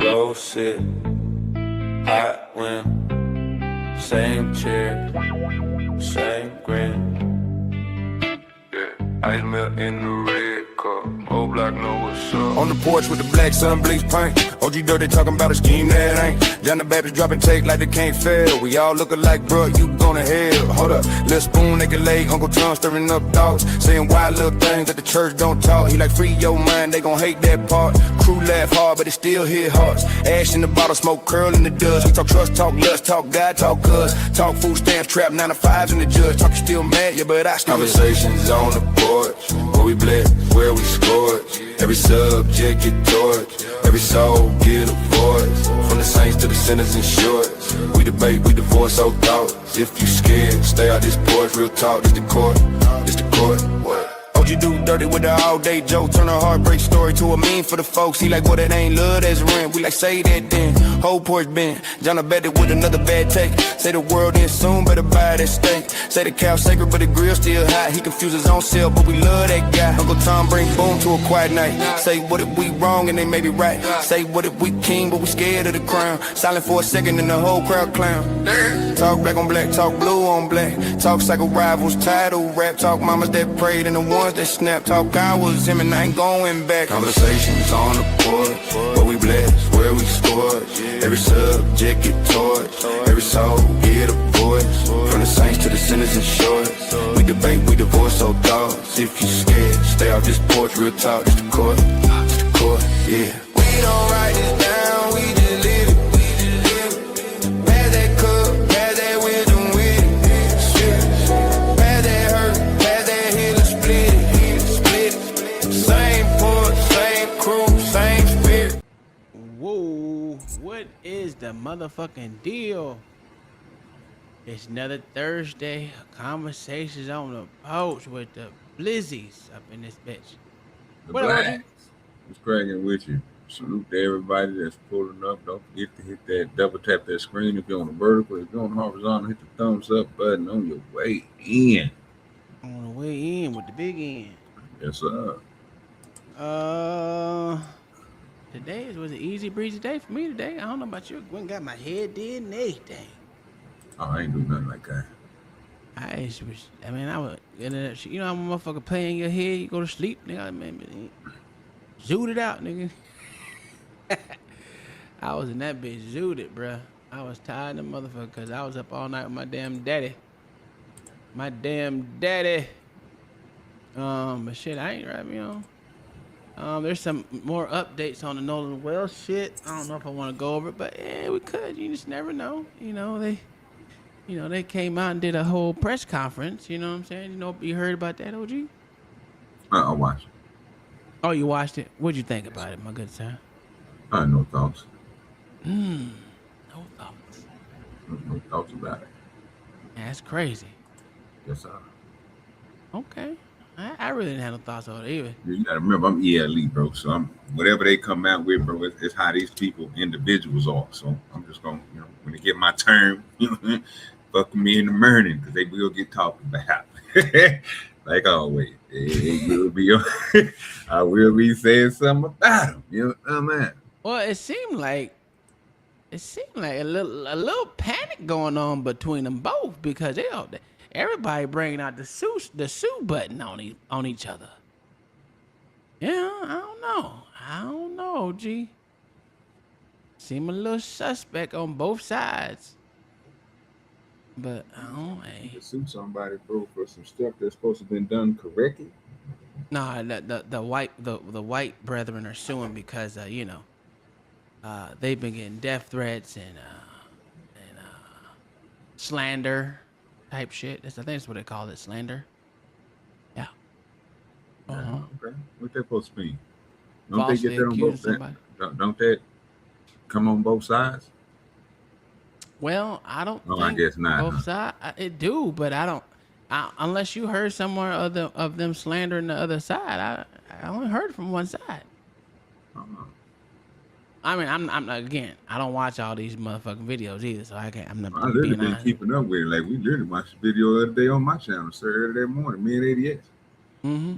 Go sit, hot wind, same chair, same grin. Yeah, ice melt in the red cup, old black know what's up. On the porch with the black sun bleach paint. OG Dirty talking about a scheme that ain't. John the Baptist dropping take like they can't fail. We all looking like, bruh, you gonna hell. Hold up, Lil Spoon, nigga leg, Uncle Tom stirring up thoughts. Saying wild little things that the church don't talk. He like, free your mind, they gon' hate that part. Crew laugh hard, but it still hit hearts. Ash in the bottle, smoke curl in the dust. We talk trust, talk lust, talk God, talk cuz. Talk food stamps, trap 9 to 5s in the judge. Talk you still mad, yeah, but I still. Conversations on the porch, where we bless, where we scorch. Every subject get torched, every soul get a voice. From the saints to the sinners and shorts, we debate, we divorce old thoughts. If you scared, stay out this porch, real talk, this the court, this the court. What? OG do dirty with the all-day joke, turn a heartbreak story to a meme for the folks. He like, what, it ain't love, that's rent. We like, say that then, whole porch been. John bet it with another bad take. Say the world is soon, better buy that steak. Say the cow sacred, but the grill still hot. He confuse his own self, but we love that guy. Uncle Tom bring boom to a quiet night. Say what if we wrong and they may be right. Say what if we king, but we scared of the crown. Silent for a second and the whole crowd clown. Talk black on black, talk blue on black. Talk psycho rivals, title rap. Talk mamas that prayed and the ones that snap. Talk I was him and I ain't going back. Conversations on the porch, where we bless, where we scorch. Every subject get torched, every soul get a voice. From the saints to the sinners and shorts, we debate, we divorce old thoughts. If you scared, stay off this porch, real talk, it's the court, yeah. We don't write this down, we just live it, Pass that cup, pass that wisdom with it. Pass that hurt, pass that healing, split it. Same porch, same crew, same spirit. Whoa, what is the motherfucking deal? It's another Thursday, conversations on the porch with the Blizzies up in this bitch. The What about you? Blacks. What's cracking with you? Salute to everybody that's pulling up. Don't forget to hit that double tap that screen if you're on the vertical. If you're on the horizontal, hit the thumbs up button on your way in. On the way in with the big end. Yes, sir. Today was an easy breezy day for me today. I don't know about you. Went and got my head did and everything. Oh, I ain't do nothing like that. I was, you know, I'm a motherfucker play in your head, you go to sleep, nigga. Zoot it out, nigga. I was in that bitch zooted, bruh. I was tired of the motherfucker because I was up all night with my damn daddy. But shit, I ain't right, you know. There's some more updates on the Nolan Wells shit. I don't know if I want to go over it, but yeah, we could. You just never know. They came out and did a whole press conference. You know what I'm saying? You heard about that, OG? I watched it. Oh, you watched it? What'd you think about it, my good sir? I had no thoughts. No thoughts. No thoughts about it. That's crazy. Yes, sir. Okay. I really didn't have no thoughts on it either. You gotta remember, I'm ELE, bro. So I'm whatever they come out with, bro. It's how these people, individuals, are. So I'm just gonna, when they get my turn, fuck me in the morning because they will get talked about. Like always, it will be. I will be saying something about them. You know what I mean? Well, it seemed like a little panic going on between them both because everybody bringing out the sue button on each other. Yeah, I don't know, G. Seem a little suspect on both sides. But I don't know. To sue somebody, bro, for some stuff that's supposed to have been done correctly. Nah, the white brethren are suing because they've been getting death threats and slander type shit. I think that's what they call it, slander. Yeah. Okay. What that supposed to mean? Don't Falsely they get that on both sides? Don't that come on both sides? Well, I don't think I guess not. both sides. It do, but I don't. Unless you heard somewhere of them slandering the other side, I only heard from one side. I mean, I'm again. I don't watch all these motherfucking videos either, so I can't. I'm not. I literally been keeping up with it. Like we literally watched the video the other day on my channel, sir, early that morning. Me and ADS. Mm-hmm.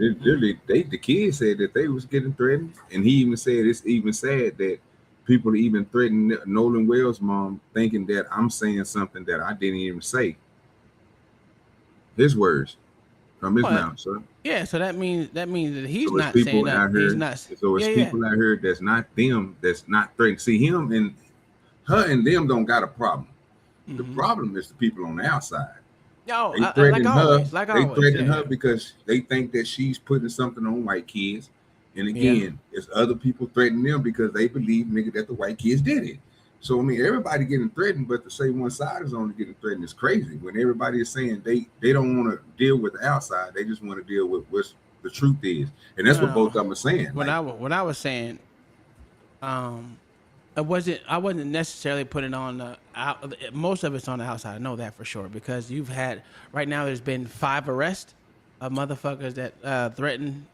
The kids said that they was getting threatened, and he even said it's even sad that people even threaten Nolan Wells' mom, thinking that I'm saying something that I didn't even say. His words from his Well, mouth, sir. yeah, so that means that he's So it's not saying people that out he's here. not. So it's Yeah, yeah. people out here that's not them, that's not threatening. See, him and her and them don't got a problem. The problem is the people on the outside. Yo, They like threaten her. always, like They always. threaten Yeah, her because they think that she's putting something on white kids. And yeah. again, it's other people threatening them because they believe, nigga, that the white kids did it. So I mean, everybody getting threatened, but to say one side is only getting threatened is crazy. When everybody is saying they don't want to deal with the outside, they just want to deal with what the truth is, and that's what both of them are saying. What I was saying, I wasn't necessarily putting on the out. Most of it's on the outside. I know that for sure because you've had right now. There's been 5 arrests of motherfuckers that threaten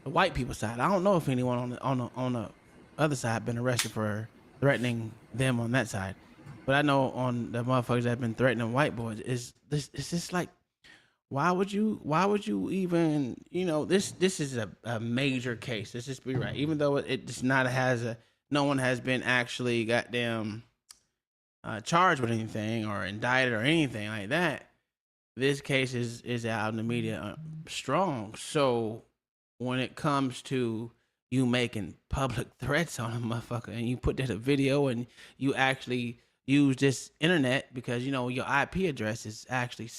the white people's side. I don't know if anyone on the other side been arrested for threatening them on that side, but I know on the motherfuckers that have been threatening white boys is this. It's just like, why would you even, this is a major case. Let's just be right. Even though it just not no one has been actually goddamn charged with anything or indicted or anything like that. This case is out in the media strong. So when it comes to you making public threats on a motherfucker and you put that a video and you actually use this internet because, your IP address is actually,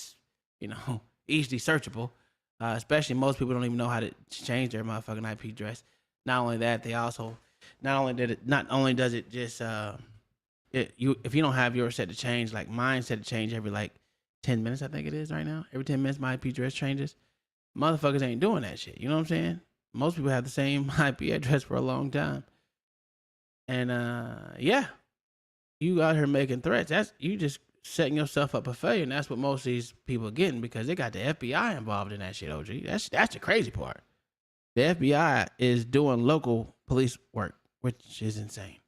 easily searchable. Especially most people don't even know how to change their motherfucking IP address. Not only that, they also, not only does it just, if you don't have yours set to change, like mine set to change every like 10 minutes, I think it is right now. Every 10 minutes, my IP address changes. Motherfuckers ain't doing that shit. You know what I'm saying? Most people have the same IP address for a long time. And yeah, you out here making threats. That's you just setting yourself up for failure. And that's what most of these people are getting because they got the FBI involved in that shit, OG. That's the crazy part. The FBI is doing local police work, which is insane.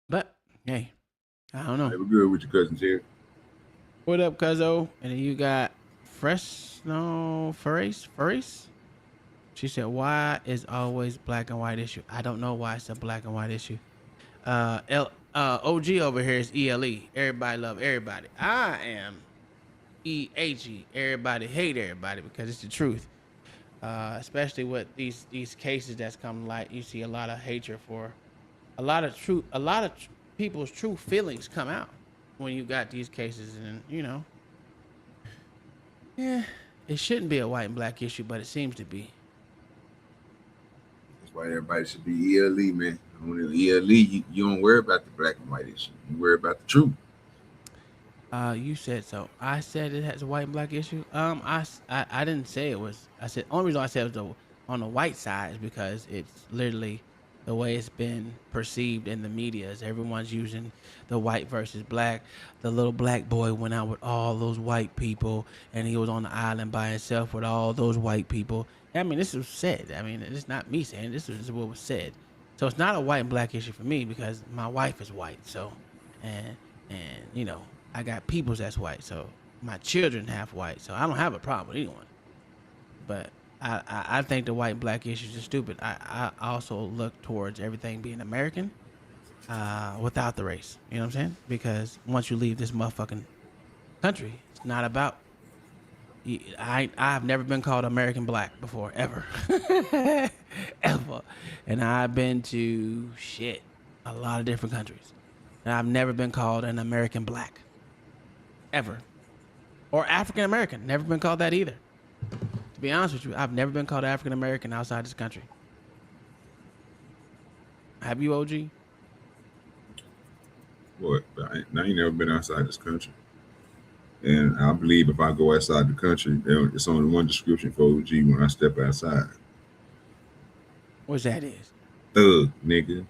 But hey, I don't know. Hey, we're good with your cousins here. What up, cuzzo? And then you got Furries. She said, why is always black and white issue? I don't know why it's a black and white issue. OG over here is ELE. Everybody love everybody. I am EAG. Everybody hate everybody because it's the truth. Especially with these cases that's come to light, you see a lot of hatred for a lot of people's true feelings come out when you got these cases, and yeah, it shouldn't be a white and black issue, but it seems to be. That's why everybody should be ELE, man. When you're ELE, you don't worry about the black and white issue. You worry about the truth. You said so. I said it has a white and black issue. I didn't say it was. I said only reason I said it was on the white side is because it's literally the way it's been perceived in the media. Is everyone's using the white versus black. The little black boy went out with all those white people, and he was on the island by himself with all those white people. I mean, this was said. I mean, it's not me saying this is what was said. So it's not a white and black issue for me because my wife is white. So, and I got peoples that's white. So my children half white. So I don't have a problem with anyone. But I think the white and black issues are stupid. I also look towards everything being American without the race. You know what I'm saying? Because once you leave this motherfucking country, it's not about. I've never been called American black before, ever. Ever. And I've been to a lot of different countries. And I've never been called an American black. Ever. Or African American. Never been called that either. To be honest with you, I've never been called African American outside this country. Have you, OG? What? I ain't never been outside this country. And I believe if I go outside the country, it's only one description for OG when I step outside. What's that is? Thug, nigga.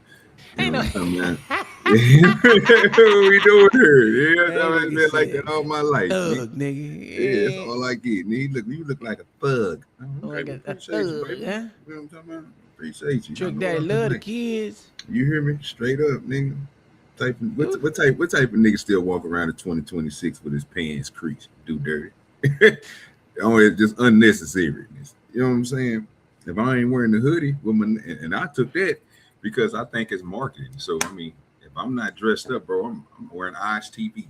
Ain't no. What we doing here? Yeah, I've been like that all my life. Thug, nigga. Yeah, that's all I get. You look like a thug. Like a thug, yeah? yeah? You know what I'm talking about? Appreciate you. Trick Daddy love the kids. You hear me? Straight up, nigga. What type of nigga still walk around in 2026 with his pants creased, do dirty? Only just unnecessariness. You know what I'm saying? If I ain't wearing the hoodie, and I took that because I think it's marketing. So I mean, if I'm not dressed up, bro, I'm wearing Eyes TV.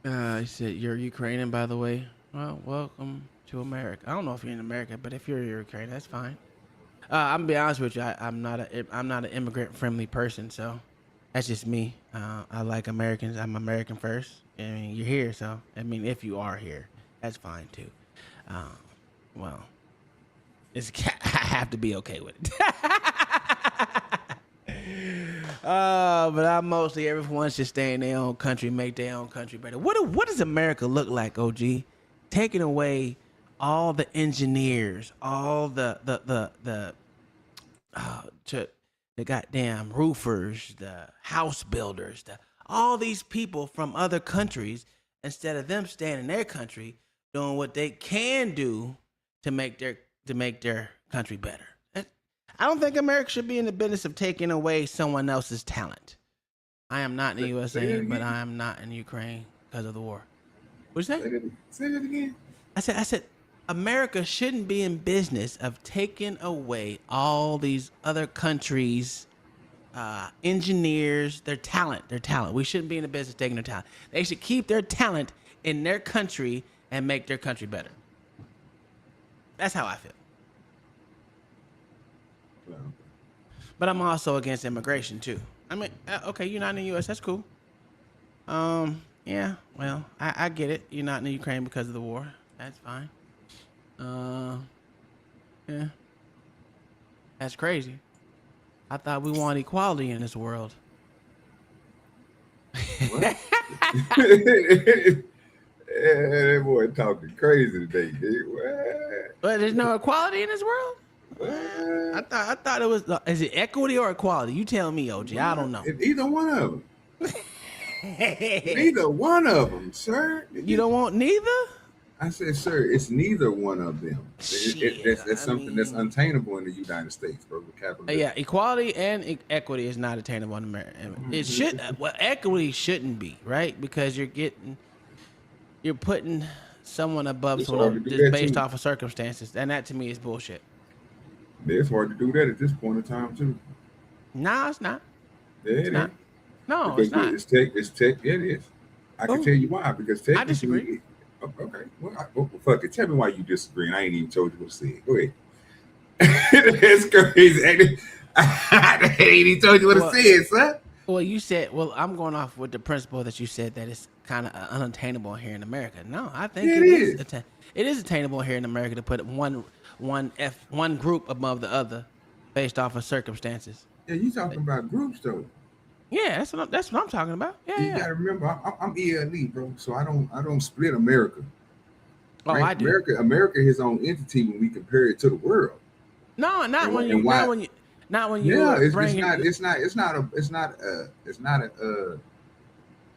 I said you're Ukrainian, by the way. Well, welcome to America. I don't know if you're in America, but if you're Ukrainian, that's fine. I'm gonna be honest with you. I'm not an immigrant friendly person, so that's just me. I like Americans. I'm American first. I mean, you're here, so I mean, if you are here, that's fine too. Um, well, it's I have to be okay with it. But I mostly everyone should stay in their own country, make their own country better. What does America look like, OG? Taking away all the engineers, all the goddamn roofers, the house builders, all these people from other countries, instead of them staying in their country, doing what they can do to make their country better. I don't think America should be in the business of taking away someone else's talent. I am not in the USA, but I am not in Ukraine because of the war. What'd you say? Say that again. I said, America shouldn't be in business of taking away all these other countries' engineers, their talent. We shouldn't be in the business of taking their talent. They should keep their talent in their country and make their country better. That's how I feel. But I'm also against immigration too. I mean, okay, you're not in the U.S. That's cool. Yeah, well, I get it. You're not in the Ukraine because of the war. That's fine. Yeah, that's crazy. I thought we want equality in this world. What? That boy talking crazy today, dude. What? But there's no equality in this world. What? I thought it was. Is it equity or equality? You tell me, OG. I don't know. Either one of them. Neither one of them, sir. You don't want neither? I said, sir, it's neither one of them. That's something that's unattainable in the United States, bro. Yeah, equality and equity is not attainable in America. It should. Well, equity shouldn't be, right? Because you're putting someone above someone just based off of circumstances, and that to me is bullshit. It's hard to do that at this point in time too. No, it's not. Yeah, it's not. No, because it's not. It's tech. It is. I can tell you why. Because technically, I disagree. Okay. Well, fuck it. Tell me why you disagree. I ain't even told you what to say. Go ahead. That's crazy. I ain't even told you what to say, son. Well, you said. Well, I'm going off with the principle that you said that it's kind of unattainable here in America. No, I think it is. It is attainable here in America to put one group above the other, based off of circumstances. Yeah, you talking about groups though. Yeah, that's what I'm talking about. Yeah, you gotta remember, I'm ELE, bro. So I don't split America. Oh, right? I do. America his own entity when we compare it to the world. No, not when you. Yeah, it's not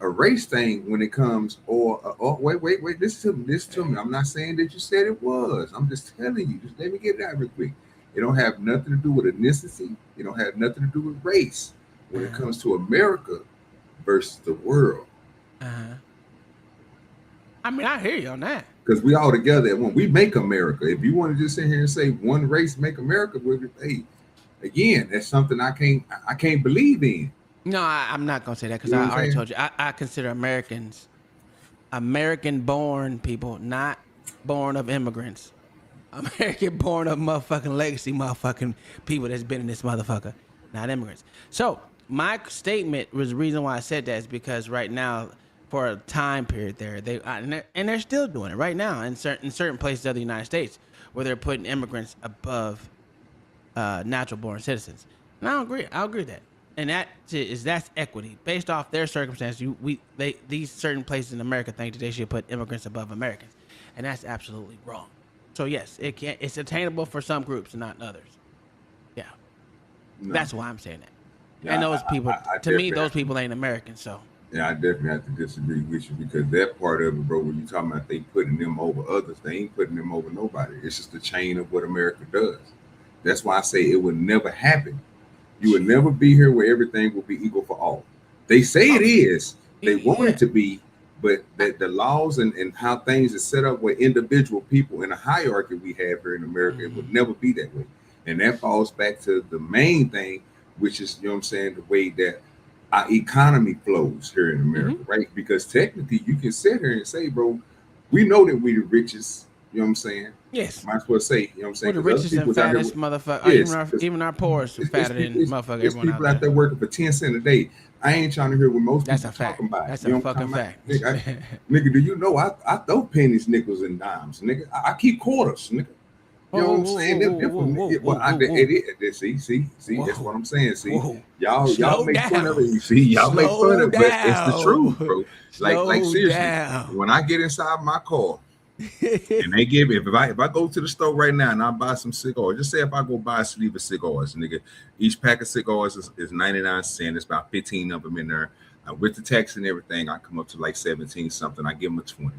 a race thing when it comes. Wait. Listen to me. I'm not saying that you said it was. I'm just telling you. Just let me get it out real quick. It don't have nothing to do with ethnicity. It don't have nothing to do with race. When it comes to America versus the world. I mean, I hear you on that. Because we all together at one. We make America. If you want to just sit here and say one race make America, hey, again, that's something I can't believe in. No, I'm not gonna say that because I already told you. I consider Americans American-born people, not born of immigrants. American-born of motherfucking legacy, motherfucking people that's been in this motherfucker, not immigrants. So my statement was the reason why I said that is because right now, for a time period they're still doing it right now in certain places of the United States where they're putting immigrants above natural-born citizens. And I agree with that. And that's equity based off their circumstances. These certain places in America think that they should put immigrants above Americans, and that's absolutely wrong. So yes, it's attainable for some groups and not others. Yeah, no. That's why I'm saying that. Yeah, and those people, to me, those people ain't Americans. So yeah, I definitely have to disagree with you because that part of it, bro, when you talking about they putting them over others, they ain't putting them over nobody. It's just the chain of what America does. That's why I say it would never happen. You would never be here where everything will be equal for all. They say it is. They want it to be, but that the laws and how things are set up with individual people in a hierarchy we have here in America, it would never be that way. And that falls back to the main thing, which is, you know what I'm saying, the way that our economy flows here in America, right? Because technically you can sit here and say, bro, we know that we the richest, you know what I'm saying? Yes. Might as well say, you know what I'm saying? We're the 'Cause other richest and people out there fattest motherfucker. Yes, Even our poorest are fatter than motherfucker. It's Everyone people out out there. there working for 10 cents a day. I ain't trying to hear what most That's people a fact. talking about. That's You know a what I'm fucking talking about? fact. Nigga, do you know I throw pennies, nickels, and dimes, nigga? I keep quarters, nigga. You know what I'm saying? See, that's what I'm saying. See, y'all make fun of it. See, y'all make fun of it, but it's the truth, bro. Like seriously, when I get inside my car and they give me, if I go to the store right now and I buy some cigars, just say if I go buy a sleeve of cigars, nigga, each pack of cigars is 99 cents. It's about 15 of them in there. With the tax and everything, I come up to like 17 something. I give them a 20.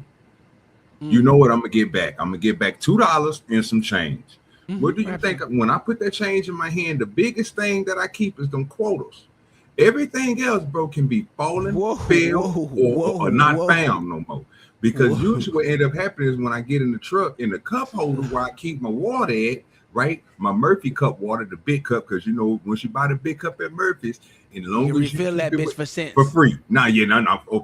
You know what I'm gonna get back? I'm gonna get back $2 and some change. What do you think? When I put that change in my hand, the biggest thing that I keep is them quotas. Everything else, bro, can be fallen, failed, or not found no more. Because usually what end up happening is when I get in the truck, in the cup holder where I keep my water at, right? My Murphy cup water, the big cup, because you know once you buy the big cup at Murphy's, and long you as you refill that bitch for cents. For free. No.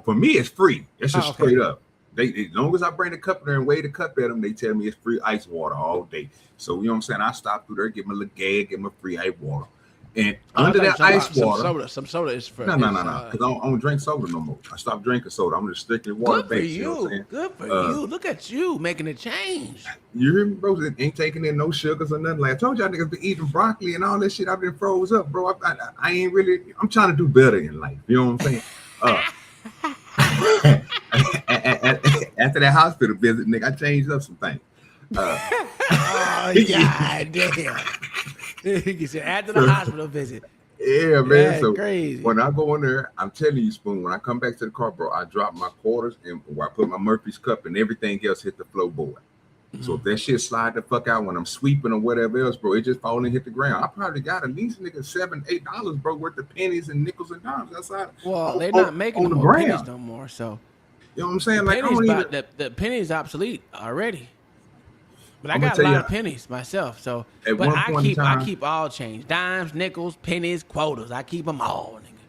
For me, it's free. It's just straight up. They as long as I bring the cup there and weigh the cup at them, they tell me it's free ice water all day. So you know what I'm saying? I stop through there, give them a little gag, give them a free ice water. And under that ice water, some soda is for no, because I don't drink soda no more. I stopped drinking soda. I'm just strictly water based. You know what I'm saying? Good for you. Look at you making a change. You hear me, bro? It ain't taking in no sugars or nothing. Like I told y'all niggas been eating broccoli and all that shit. I've been froze up, bro. I ain't really. I'm trying to do better in life. You know what I'm saying? After that hospital visit, nigga, I changed up some things. Oh, god damn. He said after the hospital visit. Yeah, man. That's so crazy. When I go in there, I'm telling you, Spoon, when I come back to the car, bro, I drop my quarters and where I put my Murphy's cup and everything else hit the floorboard. So if that shit slide the fuck out when I'm sweeping or whatever else, bro, it just fall and hit the ground. I probably got at least nigga $7-8, bro, worth of pennies and nickels and dimes outside. Well, they're not making no more pennies no more, so you know what I'm saying? Like the penny's obsolete already. But I got a lot of pennies myself, so but I keep all change. Dimes, nickels, pennies, quotas. I keep them all, nigga.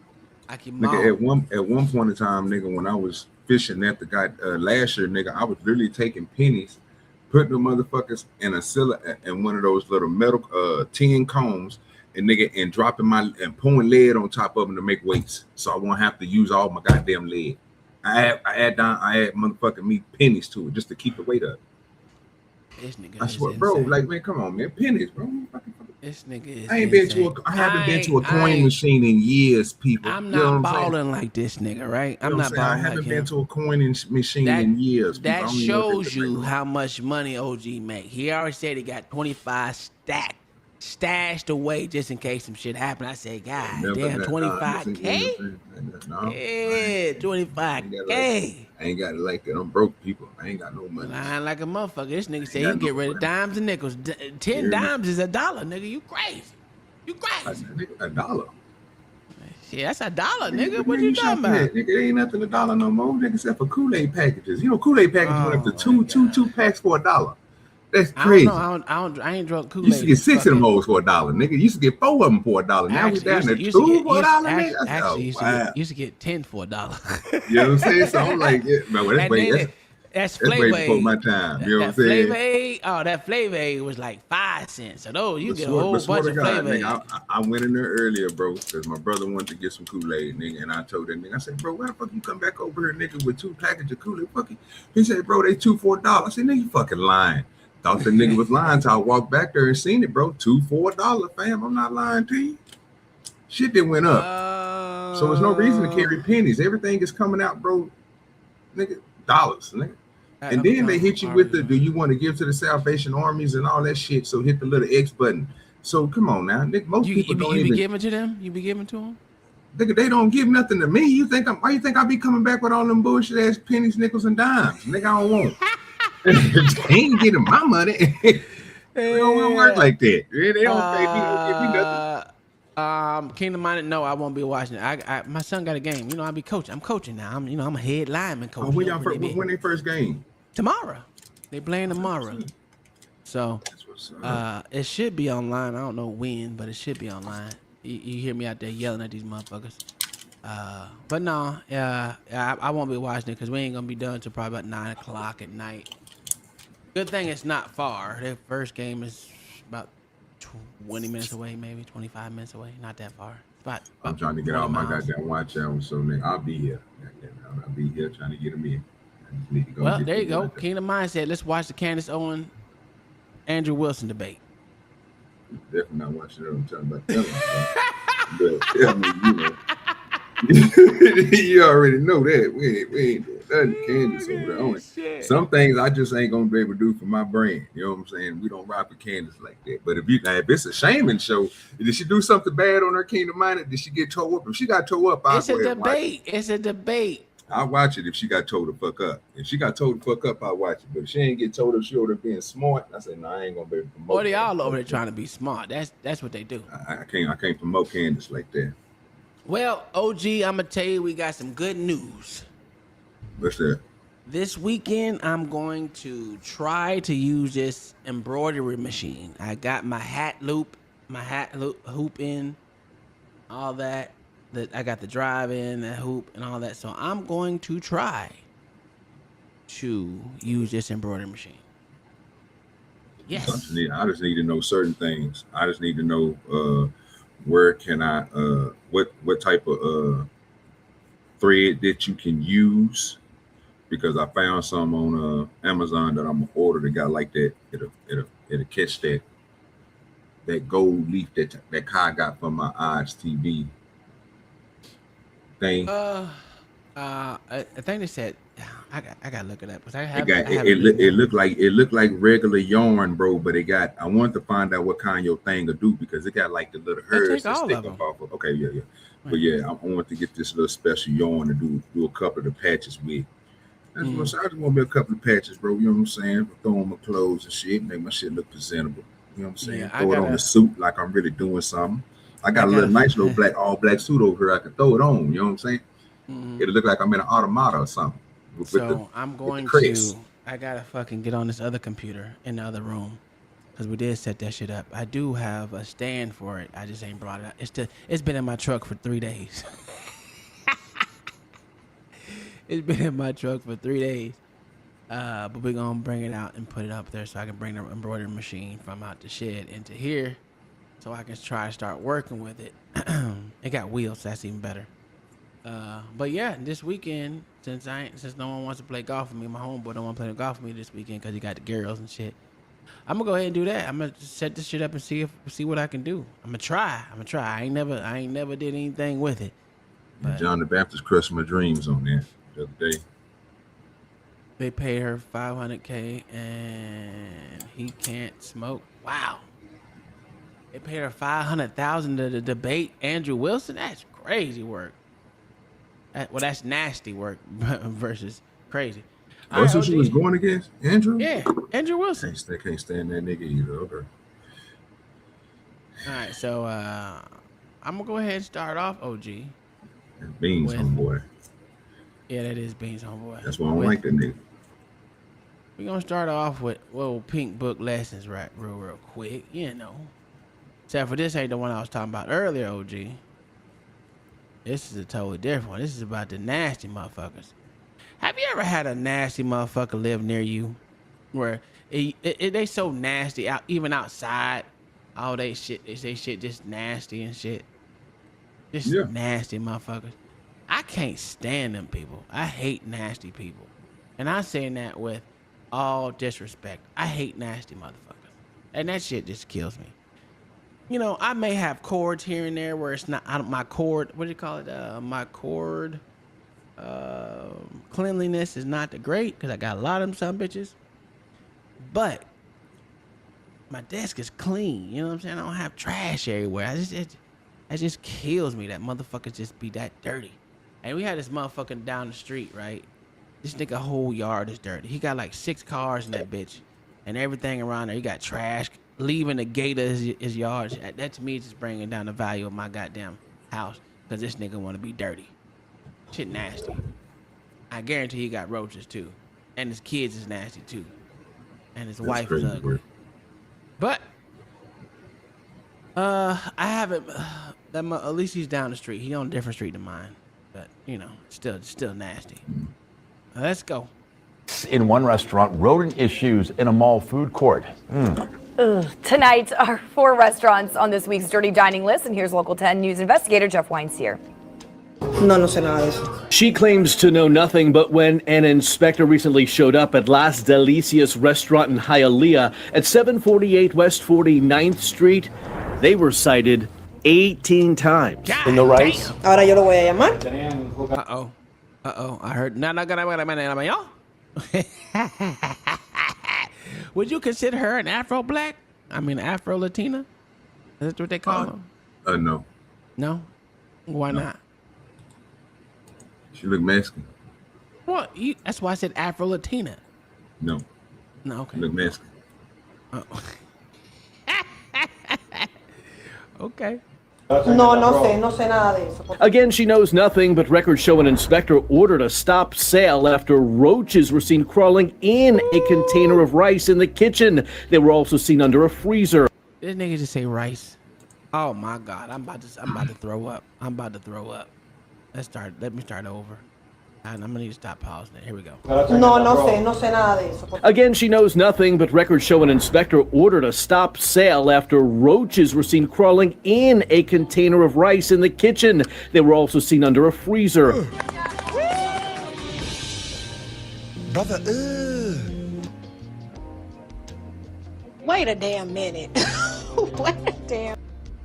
I keep them all. At one point in time, nigga, when I was fishing at the guy last year, nigga, I was literally taking pennies, putting the motherfuckers in a cylinder and one of those little metal tin combs, and nigga, and dropping and pouring lead on top of them to make weights, so I won't have to use all my goddamn lead. I add motherfucking me pennies to it just to keep the weight up. This nigga I swear, bro, like, man, come on, man, pennies, bro. This nigga is I haven't been to a coin machine in years, people. I'm not balling like this nigga, right? I'm not balling like him. I haven't been to a coin machine in years. That shows you how much money OG make. He already said he got 25 stashed away just in case some shit happened. I said, God damn, 25K? Yeah, 25K. I ain't got it like that. I'm broke, people. I ain't got no money. Lying like a motherfucker. This nigga say he get rid of dimes and nickels. 10 dimes is $1, nigga. You crazy. You crazy. $1. Yeah, that's $1, nigga. What you talking about? Nigga, ain't nothing $1 no more, nigga, except for Kool-Aid packages. You know, Kool-Aid packages went up to two packs for $1. That's crazy. I ain't drunk Kool-Aid. You used to get 6 of them hoes for $1, nigga. You used to get 4 of them for $1. Now we down to 2 for $1, nigga. Actually, used to get 10 for $1. You know what I'm saying? So I'm like, yeah, man, that's way before my time. You know what I'm saying? That Flavor Aid was like 5 cents. So those you get a whole bunch of Flavor Aid. I went in there earlier, bro, because my brother wanted to get some Kool-Aid, nigga, and I told that nigga, I said, bro, why the fuck you come back over here, nigga, with 2 packages of Kool-Aid? He said, bro, they 2 for $1. I said, nigga, you fucking lying. Thought the nigga was lying till I walked back there and seen it, bro. 2 for $1, fam. I'm not lying to you. Shit that went up. So there's no reason to carry pennies. Everything is coming out, bro. Nigga, dollars, nigga. And then they hit you with the, do you want to give to the Salvation Armies and all that shit? So hit the little X button. So come on now, nigga. Most people don't even. You be giving to them? You be giving to them? Nigga, they don't give nothing to me. Why you think I be coming back with all them bullshit ass pennies, nickels, and dimes? Nigga, I don't want. They ain't getting my money. They don't work like that. They don't pay me. Don't give me nothing. Kingdom Minded, no, I won't be watching it. My son got a game. You know, I'll be coaching. I'm coaching now. I'm a head lineman coach. When they first game? Tomorrow. They playing tomorrow. So It should be online. I don't know when, but it should be online. You hear me out there yelling at these motherfuckers. But no, I won't be watching it because we ain't gonna be done till probably about 9 o'clock at night. Good thing it's not far. Their first game is about 20 minutes away, maybe 25 minutes away. Not that far. I'm trying to get all my goddamn watch hour, so nigga, I'll be here. I'll be here trying to get them in. I just need to go. Well, there you go. Kingdom Mindset. Let's watch the Candace Owens, Andrew Wilson debate. Definitely not watching it. I'm talking about that one. But I mean, you already know that. We ain't doing nothing Candace over there. Some things I just ain't gonna be able to do for my brand. You know what I'm saying? We don't rock with Candace like that. But if it's a shaming show, did she do something bad on her Kingdom Minded? Did she get towed up? If she got towed up, it's a debate. It's a debate. I'll watch it if she got told to fuck up. If she got told to fuck up, I'll watch it. But if she ain't get told up, she over there being smart. I said, no, I ain't gonna be able to promote. Or they all over there trying to be smart. That's what they do. I can't promote Candace like that. Well, OG, I'm gonna tell you, we got some good news. What's that? This weekend, I'm going to try to use this embroidery machine. I got my hat loop hoop in, all that. I got the drive in, the hoop, and all that. So I'm going to try to use this embroidery machine. Yes. I just need to know certain things. I just need to know where can I what type of thread that you can use, because I found some on Amazon that I'm gonna order that got like that. It'll catch that gold leaf that Kai got from my eyes TV thing. I think they said I gotta look it up because it looked like regular yarn, bro. But it got. I wanted to find out what kind your thing will do because it got like the little hairs that stick up off of. Okay, yeah. Right. But yeah, I want to get this little special yarn to do a couple of the patches with. I just want me a couple of patches, bro. You know what I'm saying? Throw on my clothes and shit, make my shit look presentable. You know what I'm saying? Throw it on the suit like I'm really doing something. I got a little nice little all black suit over here. I can throw it on. You know what I'm saying? It'll look like I'm in an automata or something. I gotta fucking get on this other computer in the other room because we did set that shit up. I do have a stand for it. I just ain't brought it out. It's been in my truck for 3 days. It's been in my truck for 3 days. But we're gonna bring it out and put it up there so I can bring the embroidery machine from out the shed into here so I can try to start working with it. It got wheels, so that's even better. But yeah, this weekend, since no one wants to play golf with me, my homeboy don't want to play golf with me this weekend because he got the girls and shit. I'm gonna go ahead and do that. I'm gonna set this shit up and see what I can do. I'm gonna try. I ain't never did anything with it. But John the Baptist crushed my dreams on there the other day. They paid her $500K and he can't smoke. Wow. They paid her $500,000 to debate Andrew Wilson. That's crazy work. That's nasty work versus crazy. That's who she was going against? Andrew? Yeah, Andrew Wilson. Can't stand that nigga either. Okay. All right, so I'm gonna go ahead and start off, OG. And Beans homeboy. Yeah, that is Beans homeboy. That's why I don't like that nigga. We're gonna start off with little pink book lessons, right? Real quick, you know. Except for this ain't the one I was talking about earlier, OG. This is a totally different one. This is about the nasty motherfuckers. Have you ever had a nasty motherfucker live near you, where they so nasty out, even outside, all they say shit just nasty and shit. Just nasty motherfuckers. I can't stand them people. I hate nasty people, and I'm saying that with all disrespect. I hate nasty motherfuckers, and that shit just kills me. You know, I may have cords here and there where it's not my cord. What do you call it? My cord cleanliness is not the great because I got a lot of them some bitches. But my desk is clean. You know what I'm saying? I don't have trash everywhere. It just kills me that motherfuckers just be that dirty. And we had this motherfucker down the street, right? This nigga whole yard is dirty. He got like 6 cars in that bitch, and everything around there. He got trash. Leaving the gate of his yard, that to me is just bringing down the value of my goddamn house because this nigga want to be dirty. Shit nasty. I guarantee he got roaches too. And his kids is nasty too. And his wife is ugly. But I haven't. At least he's down the street. He on a different street than mine. But you know, still nasty. Let's go. In one restaurant, rodent issues in a mall food court. Tonight are 4 restaurants on this week's Dirty Dining list, and here's Local 10 News investigator Jeff Weinsteer. No sé nada de eso. She claims to know nothing, but when an inspector recently showed up at Las Delicias restaurant in Hialeah at 748 West 49th Street, they were cited 18 times. God In the rice? damn. Ahora yo lo voy a llamar. Uh-oh. I heard. No. Would you consider her an Afro Black? I mean, Afro Latina? Is that what they call them? No. No? Why not? She look Mexican. Well, that's why I said Afro Latina. No. No, okay. She look Mexican. Oh. Okay. No sé nada de eso. Again, she knows nothing, but records show an inspector ordered a stop sale after roaches were seen crawling in a container of rice in the kitchen. They were also seen under a freezer. This nigga just say rice. Oh my God, I'm about to throw up. Let me start over. I'm gonna need to stop pausing it. Here we go. No sé nada de eso. Again, she knows nothing, but records show an inspector ordered a stop sale after roaches were seen crawling in a container of rice in the kitchen. They were also seen under a freezer. Brother, Wait a damn minute. Wait a damn.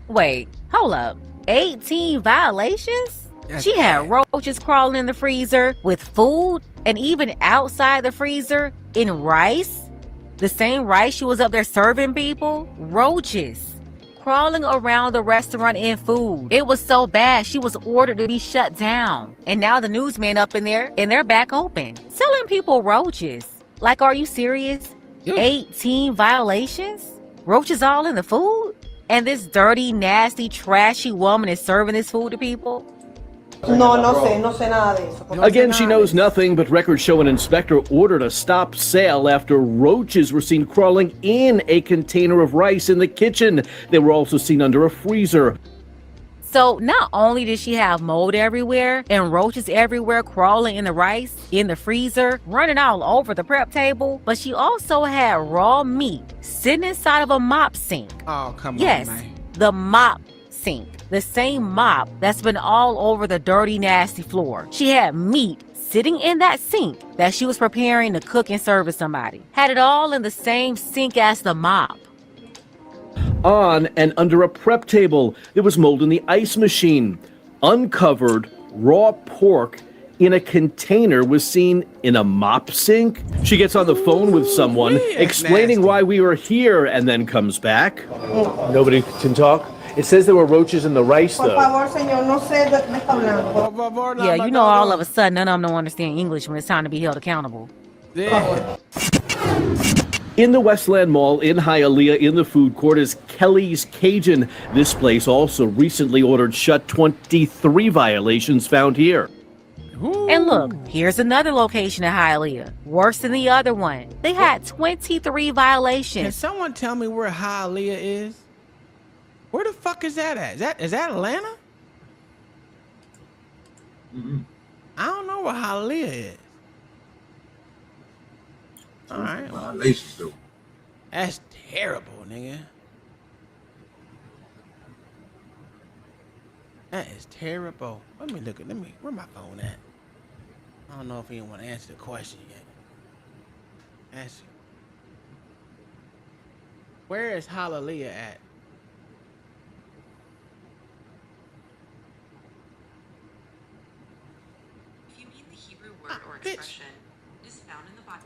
Wait, hold up. 18 violations? That's She had bad. roaches crawling in the freezer with food and even outside the freezer in rice. The same rice she was up there serving people. Roaches crawling around the restaurant in food. It was so bad she was ordered to be shut down. And now the newsmen up in there and they're back open. Selling people roaches. Like, are you serious? Yeah. 18 violations? Roaches all in the food? And this dirty, nasty, trashy woman is serving this food to people? No sé nada de eso. Again, she knows nothing, but records show an inspector ordered a stop sale after roaches were seen crawling in a container of rice in the kitchen. They were also seen under a freezer. So not only did she have mold everywhere and roaches everywhere crawling in the rice, in the freezer, running all over the prep table, but she also had raw meat sitting inside of a mop sink. Oh, come Yes, on, man. the mop sink. The same mop that's been all over the dirty, nasty floor. She had meat sitting in that sink that she was preparing to cook and serve to somebody. Had it all in the same sink as the mop. On and under a prep table, there was mold in the ice machine. Uncovered raw pork in a container was seen in a mop sink. She gets on the phone with someone, Ooh, that's explaining nasty. why we were here, and then comes back. Nobody can talk? It says there were roaches in the rice, Por though. favor, señor, no sé de qué me está hablando. Yeah, you know all of a sudden none of them don't understand English when it's time to be held accountable. Yeah. In the Westland Mall in Hialeah, in the food court, is Kelly's Cajun. This place also recently ordered shut. 23 violations found here. And look, here's another location in Hialeah. Worse than the other one. They had 23 Can violations. someone tell me where Hialeah is? Where the fuck is that at? Is that Atlanta? I don't know where Hialeah is. All right, well, Violations, though. that's terrible, nigga. That is terrible. Let me where my phone at? I don't know if he want to answer the question yet. Answer. Where is Hialeah at? If you mean the Hebrew word or bitch. expression, it is found in the Bible.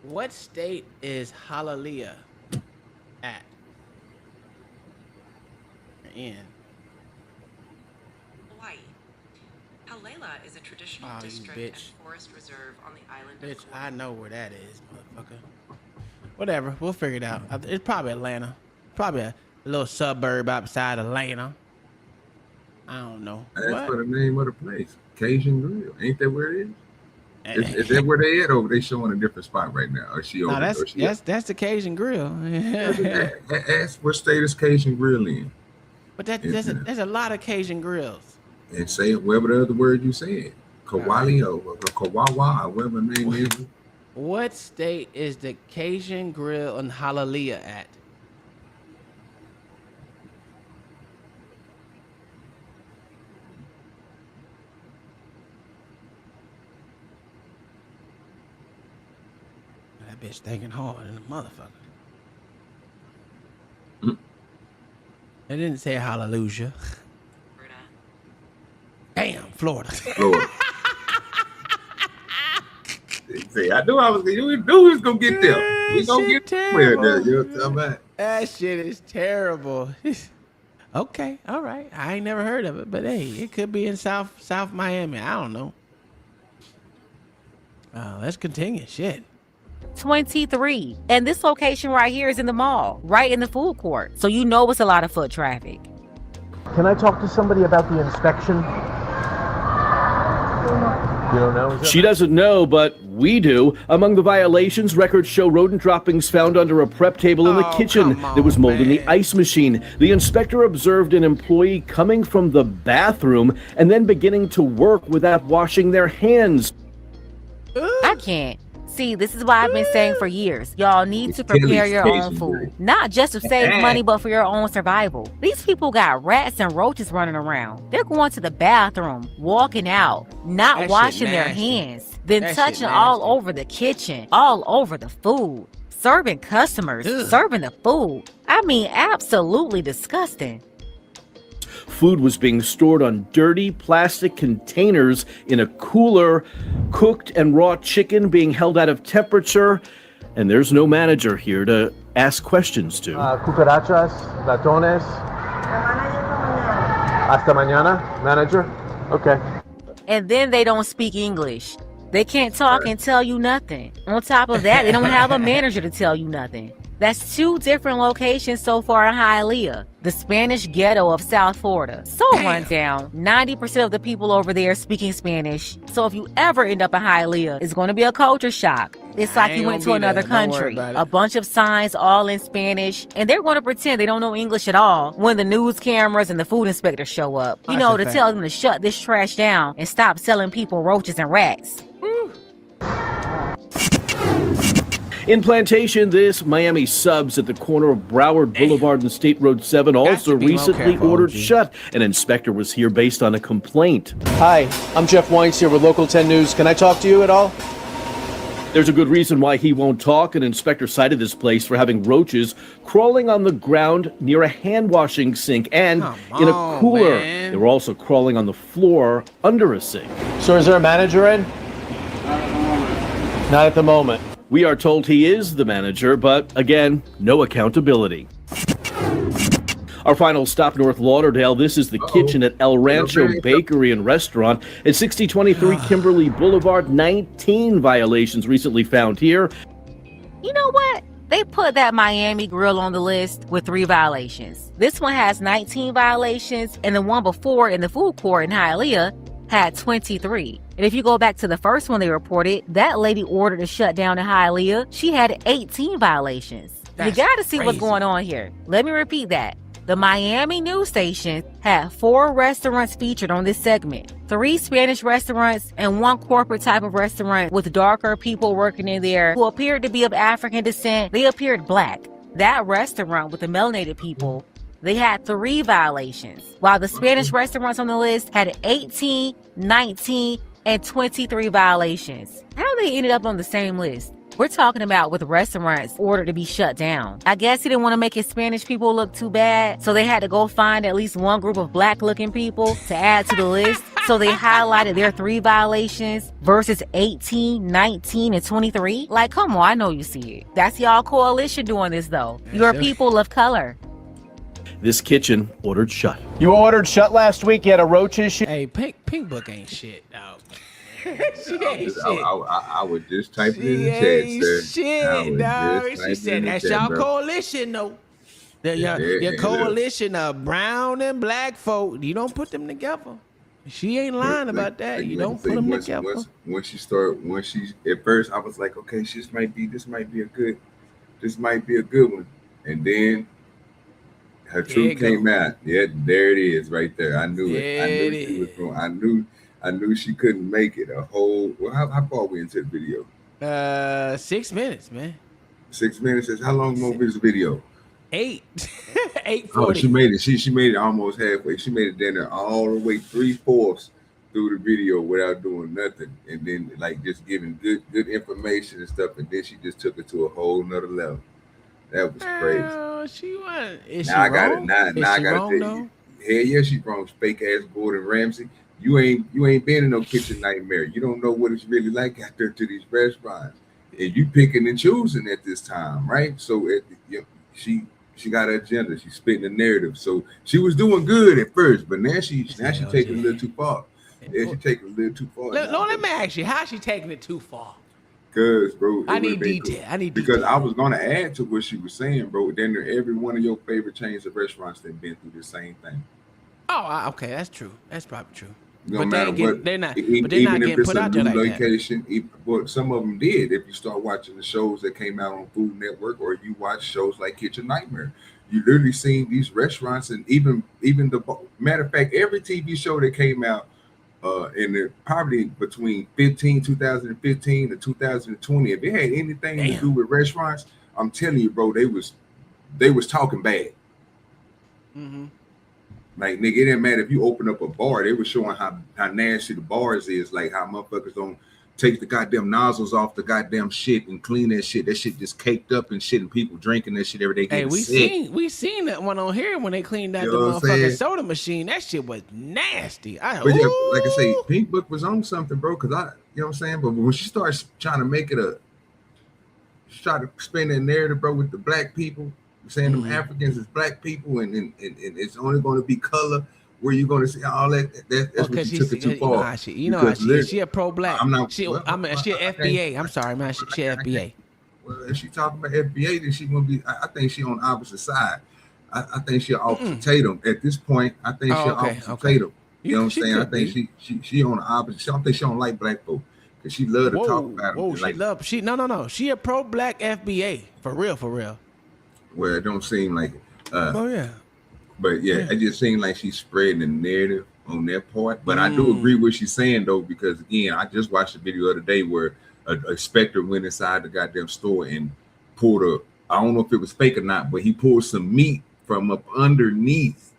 What state is Hialeah at? In. Hawaii. Halela is a traditional Oh, you district bitch. and forest reserve on the island Bitch, of I Kauai. know where that is, motherfucker. Whatever, we'll figure it out. It's probably Atlanta. Probably a little suburb outside Atlanta. I don't know. That's What? for the name of the place. Cajun Grill. Ain't that where it is? Is that where they at, or they showing a different spot right now? Or she over? No, that's the Cajun Grill. Ask what state is Cajun Grill in, But there's a lot of Cajun grills. and say whatever the other word you said, Kawali or Kawawa, or whatever the name is. What state is the Cajun Grill in Hialeah at? That bitch thinking hard in the motherfucker. It didn't say hallelujah. Damn, Florida. Florida. See, I knew we was gonna get there. We gonna get there. You know what I'm talking about? That shit is terrible. Okay, all right. I ain't never heard of it, but hey, it could be in South Miami. I don't know. Let's continue. Shit. 23. And this location right here is in the mall, right in the food court. So you know it's a lot of foot traffic. Can I talk to somebody about the inspection? You don't know? She doesn't know, but we do. Among the violations, records show rodent droppings found under a prep table in the kitchen. There was mold in the ice machine. The inspector observed an employee coming from the bathroom and then beginning to work without washing their hands. I can't. See, this is why I've been saying for years, y'all need to prepare your own food. Not just to save money, but for your own survival. These people got rats and roaches running around. They're going to the bathroom, walking out, not washing their hands, then touching all over the kitchen, all over the food, serving customers, serving the food. I mean, absolutely disgusting. Food was being stored on dirty plastic containers in a cooler, cooked and raw chicken being held out of temperature, and there's no manager here to ask questions to. Cucarachas, ratones. Hasta mañana, manager. Okay. And then they don't speak English. They can't talk and tell you nothing. On top of that, they don't have a manager to tell you nothing. That's 2 different locations so far in Hialeah, the Spanish ghetto of South Florida. So run down. 90% of the people over there speaking Spanish. So if you ever end up in Hialeah, it's going to be a culture shock. It's like you went to another country. A bunch of signs all in Spanish, and they're going to pretend they don't know English at all when the news cameras and the food inspectors show up. You know, to tell them to shut this trash down and stop selling people roaches and rats. In Plantation, this Miami Subs at the corner of Broward Boulevard and State Road 7 also recently ordered shut. An inspector was here based on a complaint. Hi, I'm Jeff Weintz here with Local 10 News. Can I talk to you at all? There's a good reason why he won't talk. An inspector cited this place for having roaches crawling on the ground near a hand washing sink and in a cooler. They were also crawling on the floor under a sink. So is there a manager in? Not at the moment. We are told he is the manager, but again, no accountability. Our final stop, North Lauderdale. This is the kitchen at El Rancho Bakery and Restaurant at 6023 Kimberly Boulevard. 19 violations recently found here. You know what? They put that Miami grill on the list with 3 violations. This one has 19 violations, and the one before in the food court in Hialeah had 23. And if you go back to the first one they reported, that lady ordered a shutdown in Hialeah. She had 18 violations. You gotta see what's going on here. Let me repeat that. The Miami news station had 4 restaurants featured on this segment. 3 Spanish restaurants and 1 corporate type of restaurant with darker people working in there who appeared to be of African descent. They appeared black. That restaurant with the melanated people, they had 3 violations, while the Spanish restaurants on the list had 18, 19, and 23 violations. How they ended up on the same list? We're talking about with restaurants ordered to be shut down. I guess he didn't want to make his Spanish people look too bad, so they had to go find at least 1 group of black-looking people to add to the list. So they highlighted their 3 violations versus 18, 19, and 23. Like, come on, I know you see it. That's y'all coalition doing this, though. You're people of color. This kitchen ordered shut. You ordered shut last week. You had a roach issue. Hey, Pink Book ain't shit, dog. She ain't shit. I would just type it in the She chat, ain't sir. shit, dog. She said that's y'all coalition, though. Your coalition of brown and black folk. You don't put them together. She ain't lying about that. You don't put them together. Once she at first I was like, okay, this might be a good one. And then her truth came out. Yeah, there it is, right there. I knew it. I knew she was going. I knew she couldn't make it a whole. Well, how far we into the video? 6 minutes, man. 6 minutes. How long more is the video? 8. 8:40. Oh, she made it. She made it almost halfway. She made it down there all the way 3/4 through the video without doing nothing, and then like just giving good information and stuff, and then she just took it to a whole nother level. That was crazy. She was. Is now she I got wrong? it. Now I got to tell you. Hell yeah, she wrong. Fake ass Gordon Ramsay. You ain't been in no kitchen nightmare. You don't know what it's really like out there to these restaurants, and you picking and choosing at this time, right? So she got an agenda. She's spitting the narrative. So she was doing good at first, but now she taking a little too far. Yeah, she taking a little too far. Let me ask you, how's she taking it too far? Cause, bro, I need detail. Because I was gonna add to what she was saying, bro. Then every one of your favorite chains of restaurants that been through the same thing. Oh, okay, that's true. That's probably true. No but matter what, they're not even getting if it's put a out there new like location, but some of them did. If you start watching the shows that came out on Food Network, or you watch shows like Kitchen Nightmare, you literally seen these restaurants, and even the matter of fact, every TV show that came out in the probably between 2015 to 2020, if it had anything to do with restaurants, I'm telling you, bro, they was talking bad. Mm-hmm. Like, nigga, it didn't matter if you open up a bar, they were showing how nasty the bars is, like how motherfuckers don't take the goddamn nozzles off the goddamn shit and clean that shit. That shit just caked up and shit, and people drinking that shit every day. Hey, we seen that one on here when they cleaned out the motherfucking soda machine. That shit was nasty. But yeah, like I say, Pink Book was on something, bro. Cause you know what I'm saying. But when she starts trying to make it she tried to spin that narrative, bro, with the black people, saying them Africans is black people, and it's only going to be color. Where you going to see all that? That's what she took it too far. You know how she a pro-black. I'm not. She a FBA. I'm sorry, man. She FBA. Well, if she talking about FBA, then she gonna be. I think she on the opposite side. I think she opposite Tatum at this point. I think she opposite Tatum. You know what I'm saying? I think she on the opposite. I think she don't like black folk because she love to talk about them. No. She a pro-black FBA for real. Well, it don't seem like it. Yeah. But yeah, it just seemed like she's spreading the narrative on that part. But I do agree with what she's saying, though, because again, I just watched a video the other day where a inspector went inside the goddamn store and pulled I don't know if it was fake or not, but he pulled some meat from up underneath.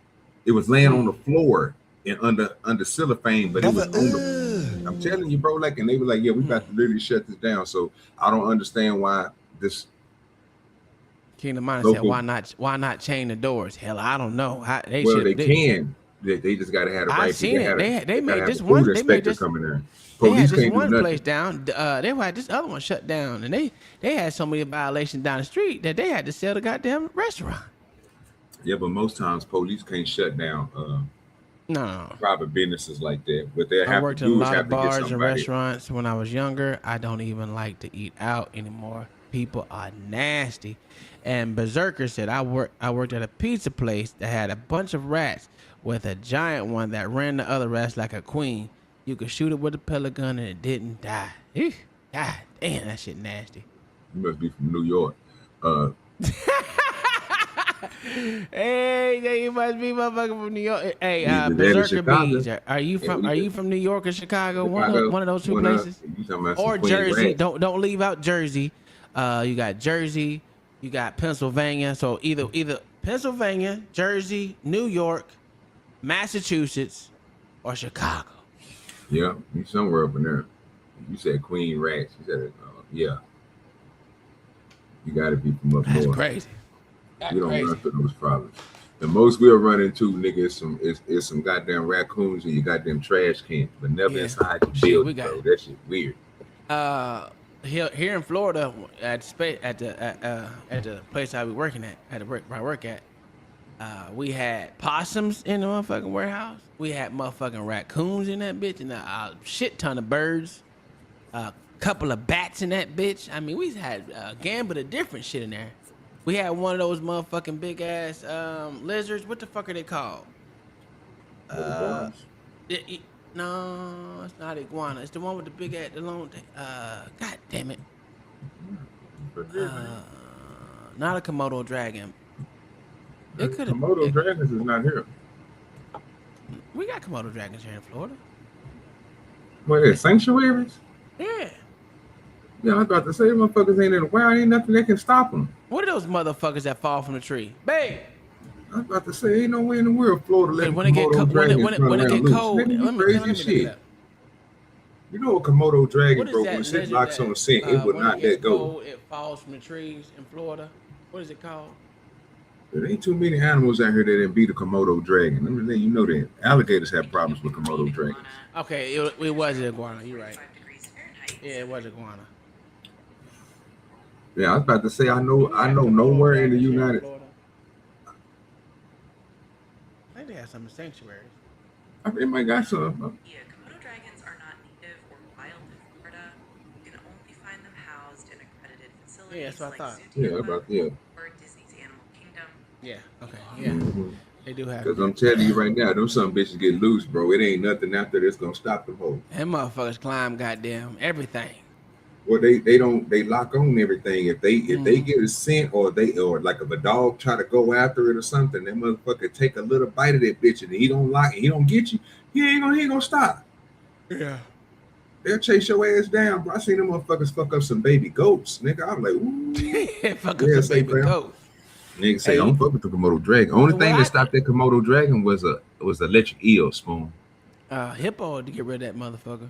It was laying on the floor and under cellophane, but it was on the. I'm telling you, bro, like, and they were like, yeah, we about to literally shut this down. So I don't understand why this. Kingdom Mind said, "Why not chain the doors?" Hell, I don't know. They can. They just got to have the right. I've seen it. They made this one. They made this coming in. They had this one place down. They had this other one shut down, and they had so many violations down the street that they had to sell the goddamn restaurant. Yeah, but most times police can't shut down no private businesses like that. But they have I worked in a lot of bars and restaurants when I was younger. I don't even like to eat out anymore. People are nasty. And Berserker said, I worked at a pizza place that had a bunch of rats with a giant one that ran the other rats like a queen. You could shoot it with a pellet gun and it didn't die. Eesh. God damn, that shit nasty. You must be from New York. Hey, you must be motherfucker from New York. Hey, Berserker Bees, are you from New York or Chicago? One of those two places? Or Jersey. Don't leave out Jersey. You got Jersey. You got Pennsylvania, so either Pennsylvania, Jersey, New York, Massachusetts, or Chicago. Yeah, you somewhere up in there. You said Queen Rats. You said, yeah. You got to be from up north. That's crazy. We don't run into those problems. The most we'll run into, nigga, is some goddamn raccoons in your goddamn trash cans, but never inside the building, bro. That shit weird. Here in Florida, at the place I be working at, where I work at, we had possums in the motherfucking warehouse. We had motherfucking raccoons in that bitch, and a shit ton of birds. A couple of bats in that bitch. I mean, we had a gambit of different shit in there. We had one of those motherfucking big ass lizards. What the fuck are they called? No, it's not iguana. It's the one with the big the long. God damn it. Not a Komodo dragon. It could have. Komodo dragons is not here. We got Komodo dragons here in Florida. What is sanctuaries? Yeah. Yeah, I was about to say, motherfuckers ain't in the wild. Ain't nothing that can stop them. What are those motherfuckers that fall from the tree? Babe. I was about to say, ain't no way in the world Florida letting When it get Komodo dragons when run it around get loose. cold, Nigga, you let me crazy look shit. it up. You know a Komodo dragon, What is bro, that when it lizard locks that, on scent, it would when not it let gets go. cold, it falls from the trees in Florida. What is it called? There ain't too many animals out here that didn't beat a Komodo dragon. Let me let you know that. Alligators have problems with Komodo dragons. Okay, it was an iguana. You're right. Yeah, it was iguana. Yeah, I was about to say, I know nowhere in the United. I think they have some sanctuaries. I think they got some. Yeah, Komodo dragons are not native or wild in Florida. You can only find them housed in accredited facilities that's what I thought. or Disney's Animal Kingdom. Yeah, okay, yeah. Mm-hmm. They do have. Because I'm telling you right now, those some bitches get loose, bro. It ain't nothing out there that's gonna stop them hoes. Them motherfuckers climb goddamn everything. Well, they lock on everything. If they get a scent or like if a dog try to go after it or something, that motherfucker take a little bite of that bitch and he don't get you. He ain't gonna stop. Yeah. They'll chase your ass down, bro. I seen them motherfuckers fuck up some baby goats, nigga. I'm like, ooh. Fuck up some baby goats. Nigga say, don't fuck with the Komodo dragon. Only thing that stopped that Komodo dragon was the electric eel, Spoon. Hippo to get rid of that motherfucker.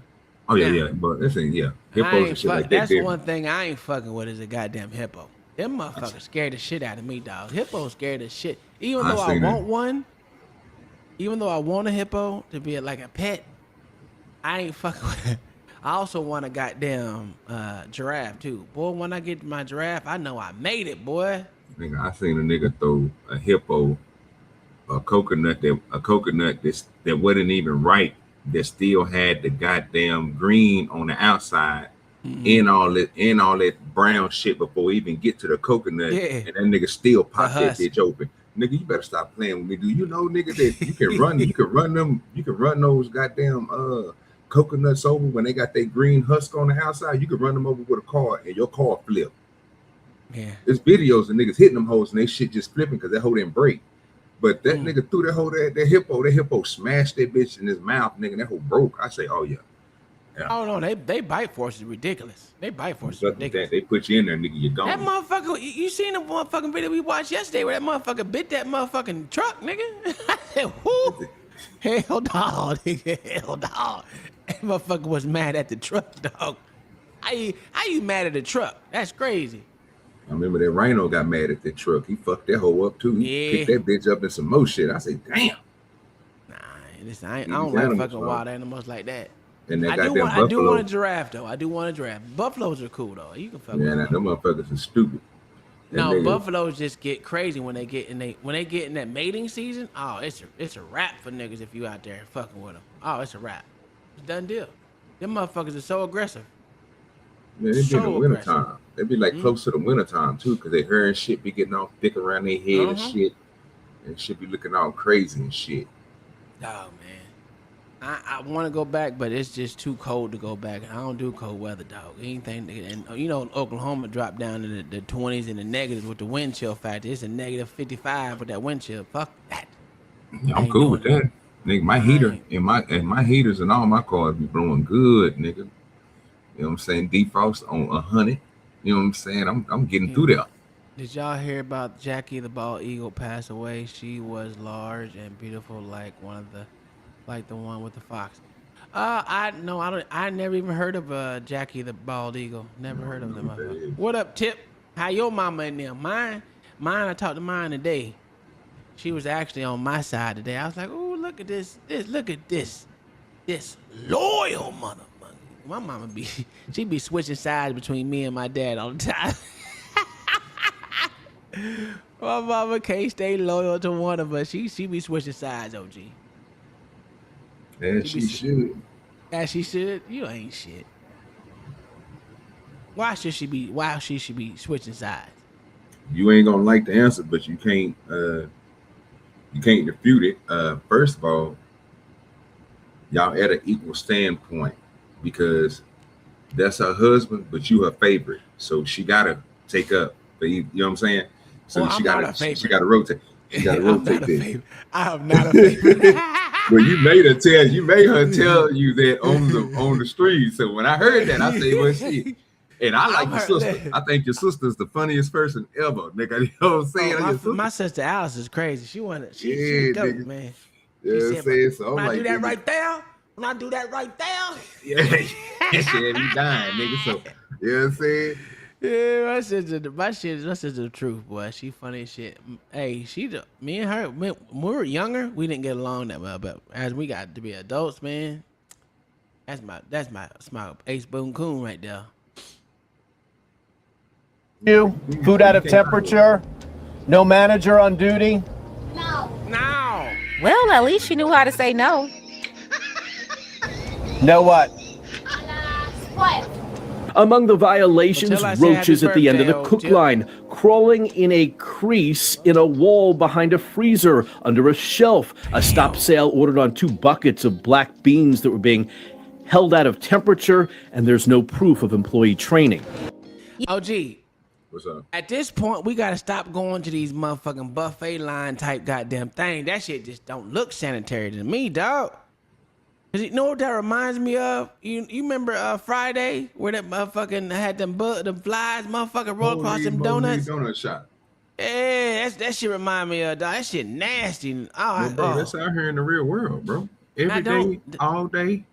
Oh yeah, but this ain't hippos and shit like that. That's one thing I ain't fucking with is a goddamn hippo. Them motherfuckers scared the shit out of me, dog. Hippos scared the shit. Even though I want one, even though I want a hippo to be like a pet, I ain't fucking with it. I also want a goddamn giraffe too. Boy, when I get my giraffe, I know I made it, boy. Nigga, I seen a nigga throw a hippo, a coconut that wasn't even ripe, that still had the goddamn green on the outside, in all that brown shit before we even get to the coconut, and that nigga still pop that bitch open. Nigga, you better stop playing with me. Do you know, nigga, that you can run, you can run those goddamn coconuts over when they got that green husk on the outside. You can run them over with a car and your car flip. Yeah, there's videos of niggas hitting them hoes and they shit just flipping because that hoe didn't break. But that nigga threw that hippo smashed that bitch in his mouth, nigga. That hoe broke. I say, oh yeah. Oh no, they bite force is ridiculous. They bite force is ridiculous. They put you in there, nigga. You're gone. That motherfucker, you seen the motherfucking video we watched yesterday where that motherfucker bit that motherfucking truck, nigga? I said, whoo, hell dog, nigga, hell dog. That motherfucker was mad at the truck, dog. How you mad at the truck? That's crazy. I remember that rhino got mad at that truck. He fucked that hoe up too. He picked that bitch up in some more shit. I say, damn. Nah, listen, I don't like fucking wild animals like that. And that I do want a giraffe though. I do want a giraffe. Buffaloes are cool though. You can fuck with them. Them motherfuckers are stupid. No, buffaloes just get crazy when they get in that mating season. Oh, it's a wrap for niggas if you out there fucking with them. Oh, it's a wrap. It's done deal. Them motherfuckers are so aggressive. Man, they be in the wintertime. They be like close to the wintertime too, because their hair and shit be getting all thick around their head and shit. And shit be looking all crazy and shit. Oh man. I want to go back, but it's just too cold to go back. I don't do cold weather, dog. Anything, and you know, Oklahoma dropped down to the 20s and the negatives with the wind chill factor. It's a negative 55 with that wind chill. Fuck that. I'm cool with that. Nigga, my heater and my heaters and all my cars be blowing good, nigga. You know what I'm saying? Defrost on 100. You know what I'm saying? I'm getting through there. Did y'all hear about Jackie the bald eagle passed away? She was large and beautiful, like the one with the fox. I never even heard of Jackie the bald eagle. Never heard of them. What up, Tip? How your mama in there? Mine. I talked to mine today. She was actually on my side today. I was like, oh, look at this. Look at this loyal motherfucker. My mama she be switching sides between me and my dad all the time. My mama can't stay loyal to one of us. She be switching sides, OG. Yeah, she should. Yeah, she should. You ain't shit. Why should she be switching sides? You ain't gonna like the answer, but you can't refute it. First of all, y'all at an equal standpoint because that's her husband, but you her favorite. So she gotta take up. You know what I'm saying? So Well, she I'm not a gotta favorite. she gotta rotate. She gotta I'm rotate not a this. favorite. I am not a favorite. Well, you made her tell you that on the street. So when I heard that, I said, well, shit. And I like your sister. I think your sister's the funniest person ever, nigga. You know what I'm saying? My sister Alice is crazy. She she Yeah, goat, nigga. man. Yeah, you know what I'm saying? So When I'm I do like, that nigga, right there, when I do that right there. yeah, shit, he dying, nigga. So, you know what I'm saying? Yeah, my sister the truth, boy. She funny as shit. Hey, me and her, when we were younger, we didn't get along that well, but as we got to be adults, man, that's my ace boom coon right there. You? Food out of temperature? No manager on duty? No. Well, at least she knew how to say no. No what? Among the violations, Until I say roaches happy at the end of the birthday, cook Chip. line, crawling in a crease in a wall behind a freezer, under a shelf, a stop sale ordered on 2 buckets of black beans that were being held out of temperature, and there's no proof of employee training. OG, What's up? at this point, we gotta stop going to these motherfucking buffet line type goddamn thing. That shit just don't look sanitary to me, dog. Cause you know what that reminds me of? You remember Friday where that motherfucking had them flies motherfucking roll across them donuts? Donut shop. Yeah, that shit remind me of, dog. That shit nasty. Well, bro, that's out here in the real world, bro. Every day, all day,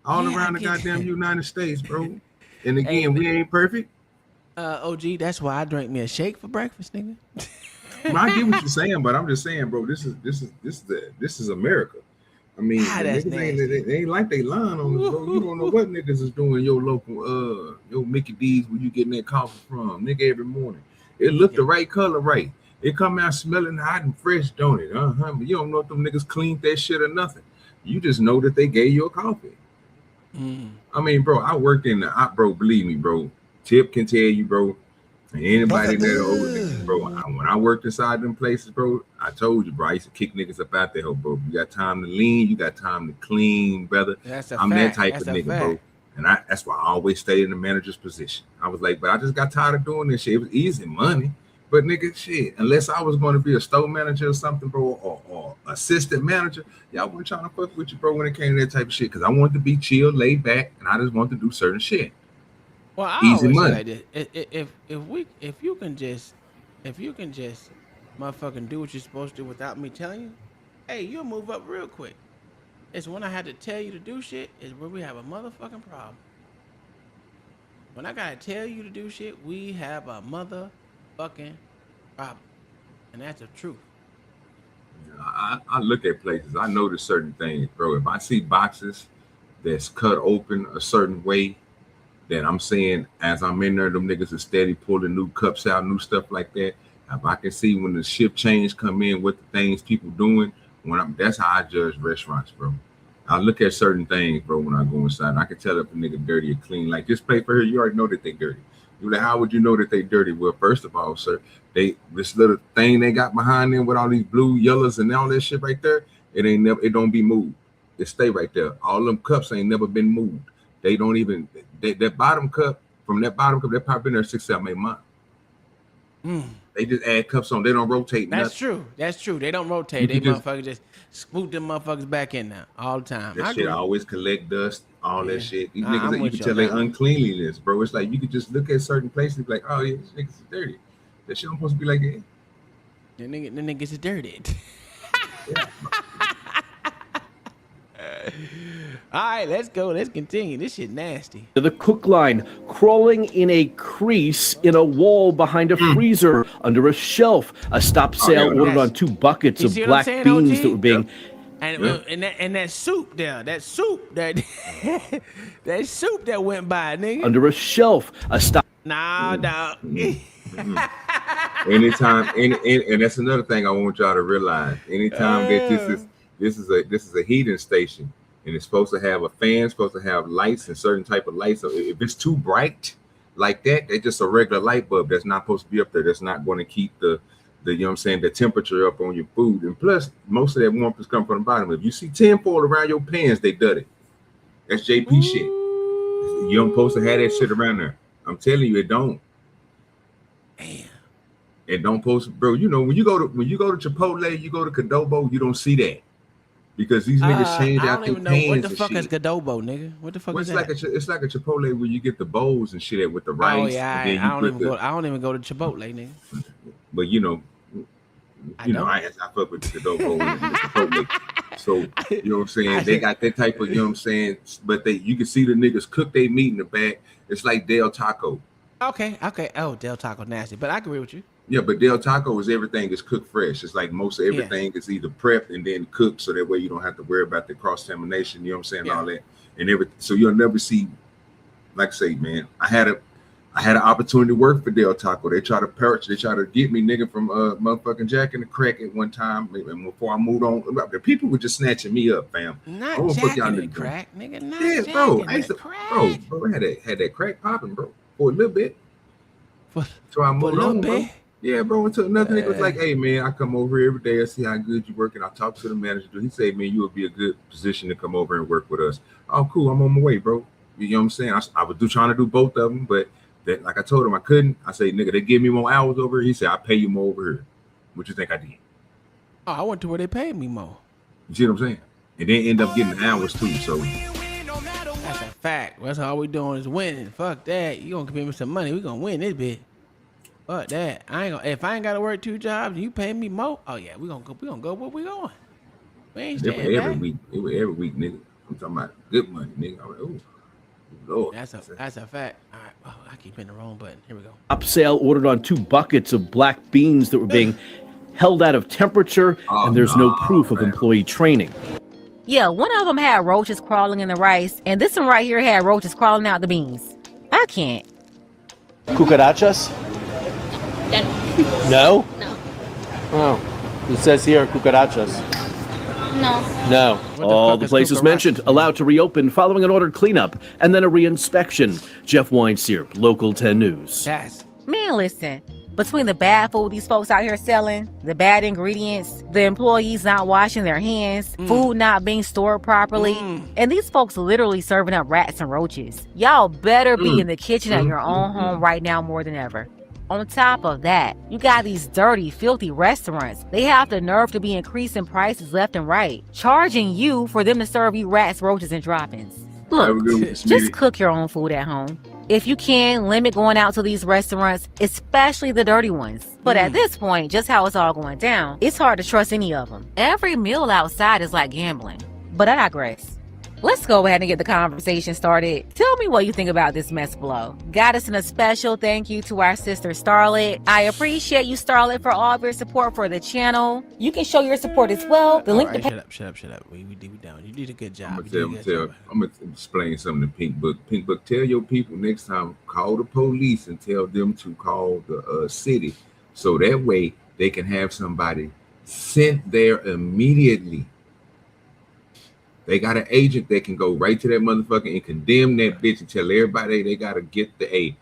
all Yeah, around I the get goddamn that. United States, bro. And again, Hey, we ain't perfect. OG, that's why I drank me a shake for breakfast, nigga. I get what you're saying, but I'm just saying, bro. This is America. I mean, the That's niggas ain't, nasty. they ain't like they lying on us, bro. You don't know what niggas is doing your local, your Mickey D's where you getting that coffee from, nigga, every morning. It look the right color, right? It come out smelling hot and fresh, don't it? But you don't know if them niggas cleaned that shit or nothing. You just know that they gave you a coffee. I mean, bro, I worked in the bro. Believe me, bro. Tip can tell you, bro. And anybody that over niggas, bro. When I worked inside them places, bro, I told you, bro. I used to kick niggas up out there, bro. You got time to lean, you got time to clean, brother. I'm that type of nigga, bro. And that's why I always stayed in the manager's position. I was like, but I just got tired of doing this shit. It was easy money. But nigga, shit, unless I was going to be a store manager or something, bro, or assistant manager, y'all wasn't trying to fuck with you, bro, when it came to that type of shit. Because I wanted to be chill, laid back, and I just wanted to do certain shit. Well, I Easy always money. say this. If you can just motherfucking do what you're supposed to do without me telling you, hey, you'll move up real quick. It's when I had to tell you to do shit is where we have a motherfucking problem. When I gotta tell you to do shit, we have a motherfucking problem. And that's the truth. I look at places, I notice certain things, bro. If I see boxes that's cut open a certain way, then I'm saying as I'm in there, them niggas are steady pulling new cups out, new stuff like that. If I can see when the shift change come in, what the things people doing, that's how I judge restaurants, bro. I look at certain things, bro, when I go inside. And I can tell if a nigga dirty or clean. Like this plate for here, you already know that they dirty. You're like, how would you know that they dirty? Well, first of all, sir, this little thing they got behind them with all these blue, yellows, and all that shit right there, it don't be moved. It stay right there. All them cups ain't never been moved. They don't even that bottom cup, they probably been there 6-7 8 months. They just add cups on. They don't rotate. That's true. That's true. They don't rotate. They motherfuckers just swoop them motherfuckers back in there all the time. That shit always collect dust, all that shit. These I'm niggas, you with can you tell on they that one. uncleanliness, bro. It's like you could just look at certain places and be like, oh yeah, this nigga's dirty. That shit don't supposed to be like that. The niggas is dirty. All right, let's go. Let's continue. This shit nasty. The cook line, crawling in a crease in a wall behind a freezer, under a shelf, a stop sale ordered on 2 buckets You of see what I'm black saying, beans OG? that were being And that soup there, that soup that went by, nigga. under a shelf, a stop. Nah, dog. Anytime, and that's another thing I want y'all to realize. Anytime that this is a heating station, and it's supposed to have a fan, supposed to have lights and certain type of lights. So if it's too bright like that, it's just a regular light bulb that's not supposed to be up there. That's not going to keep the you know what I'm saying, the temperature up on your food. And plus, most of that warmth is coming from the bottom. If you see tinfoil around your pans, they done it. That's JP shit. You don't supposed to have that shit around there. I'm telling you, it don't. Damn. It don't post, bro. You know, when you go to Chipotle, you go to Cadobo, you don't see that. Because these niggas change I out don't their even know pans what the and fuck is shit. Gadobo, nigga. What the fuck Well, is it's that? it's like a Chipotle where you get the bowls and shit with the rice. Oh yeah, and then I don't even go to Chipotle, nigga. But you know, I fuck with the Cadobo and the Chipotle. So you know what I'm saying? They got that type of, you know what I'm saying. But you can see the niggas cook their meat in the back. It's like Del Taco. Okay. Oh, Del Taco nasty, but I agree with you. Yeah, but Del Taco is everything is cooked fresh. It's like most of everything is either prepped and then cooked, so that way you don't have to worry about the cross-contamination, you know what I'm saying, all that. And everything. So you'll never see, like I say, man, I had an opportunity to work for Del Taco. They try to get me, nigga, from motherfucking Jack and the Crack at one time. And before I moved on, the people were just snatching me up, fam. Not Jack and the Crack, nigga. Not Jack bro. and the Crack. Bro, I had that crack popping, bro, for a little bit. So I moved on, bro. Yeah, bro. Until nothing, nigga was like, "Hey, man, I come over here every day. I see how good you work, and I talk to the manager. He said, man, you would be a good position to come over and work with us." Oh, cool. I'm on my way, bro. You know what I'm saying? I was trying to do both of them, but that, like I told him, I couldn't. I say, nigga, they give me more hours over here. He said, I pay you more over here. What you think I did? Oh, I went to where they paid me more. You see what I'm saying? And then end up getting the hours too. So that's a fact. That's all we doing is winning. Fuck that. You gonna give me some money? We gonna win this bit. Fuck that. If I ain't gotta work 2 jobs, you pay me more. Oh yeah, we gonna go where we going. We ain't staying back. It was every week, nigga. I'm talking about good money, nigga. I'm like, oh, Lord. That's a fact. All right. Oh, I keep hitting the wrong button. Here we go. Top sale ordered on 2 buckets of black beans that were being held out of temperature, and there's no proof of employee training. Yeah, one of them had roaches crawling in the rice, and this one right here had roaches crawling out the beans. I can't. Cucarachas? No? No. Oh, it says here cucarachas. No. No. All the places mentioned allowed to reopen following an ordered cleanup and then a reinspection. Jeff Weinseer, Local 10 News. Yes. Man, listen. Between the bad food these folks out here selling, the bad ingredients, the employees not washing their hands, food not being stored properly, and these folks literally serving up rats and roaches. Y'all better be in the kitchen at your own home right now more than ever. On top of that, you got these dirty, filthy restaurants. They have the nerve to be increasing prices left and right, charging you for them to serve you rats, roaches, and drop-ins. Look, just cook your own food at home. If you can, limit going out to these restaurants, especially the dirty ones. But at this point, just how it's all going down, it's hard to trust any of them. Every meal outside is like gambling. But I digress. Let's go ahead and get the conversation started. Tell me what you think about this mess below. Got us in a special thank you to our sister Starlet. I appreciate you, Starlet, for all of your support for the channel. You can show your support as well. The link to Shut up. We down. You did a good job. I'm gonna explain something to Pink Book. Pink Book, tell your people next time, call the police and tell them to call the city, so that way they can have somebody sent there immediately. They got an agent that can go right to that motherfucker and condemn that bitch and tell everybody they gotta get the A.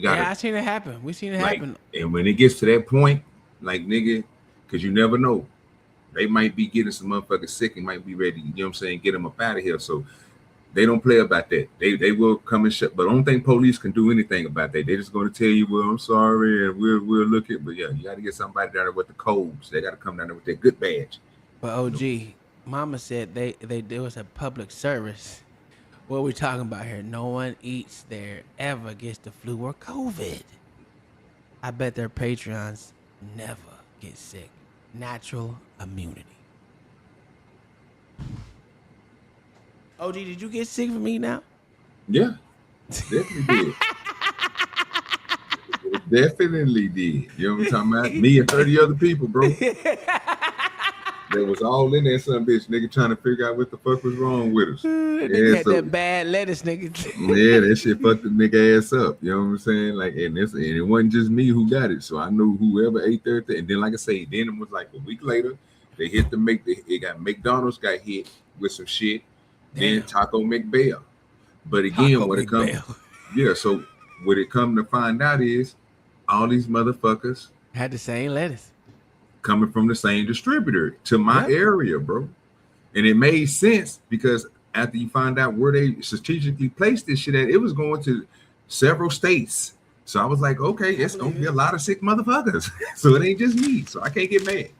I seen it happen. We seen it happen. And when it gets to that point, like, nigga, because you never know. They might be getting some motherfuckers sick and might be ready, you know what I'm saying, get them up out of here. So they don't play about that. They will come and shut. But I don't think police can do anything about that. They're just going to tell you, well, I'm sorry, and we'll look at. But yeah, you got to get somebody down there with the codes. They got to come down there with their good badge. But OG, Mama said there was a public service. What we talking about here? No one eats there ever gets the flu or COVID. I bet their Patreons never get sick. Natural immunity. OG, did you get sick from me now? Yeah, definitely did. Definitely did. You know what I'm talking about? Me and 30 other people, bro. They was all in there, some bitch nigga trying to figure out what the fuck was wrong with us. They had that bad lettuce, nigga. Yeah, that shit fucked the nigga ass up. You know what I'm saying? Like, and it wasn't just me who got it. So I knew whoever ate there. And then, like I say, then it was like a week later, they hit McDonald's got hit with some shit. Then Taco McBell. But again, when it comes, so what it come to find out is all these motherfuckers had the same lettuce. coming from the same distributor to my area, bro. And it made sense because after you find out where they strategically placed this shit at, it was going to several states. So I was like, okay, it's gonna be a lot of sick motherfuckers. So it ain't just me. So I can't get mad.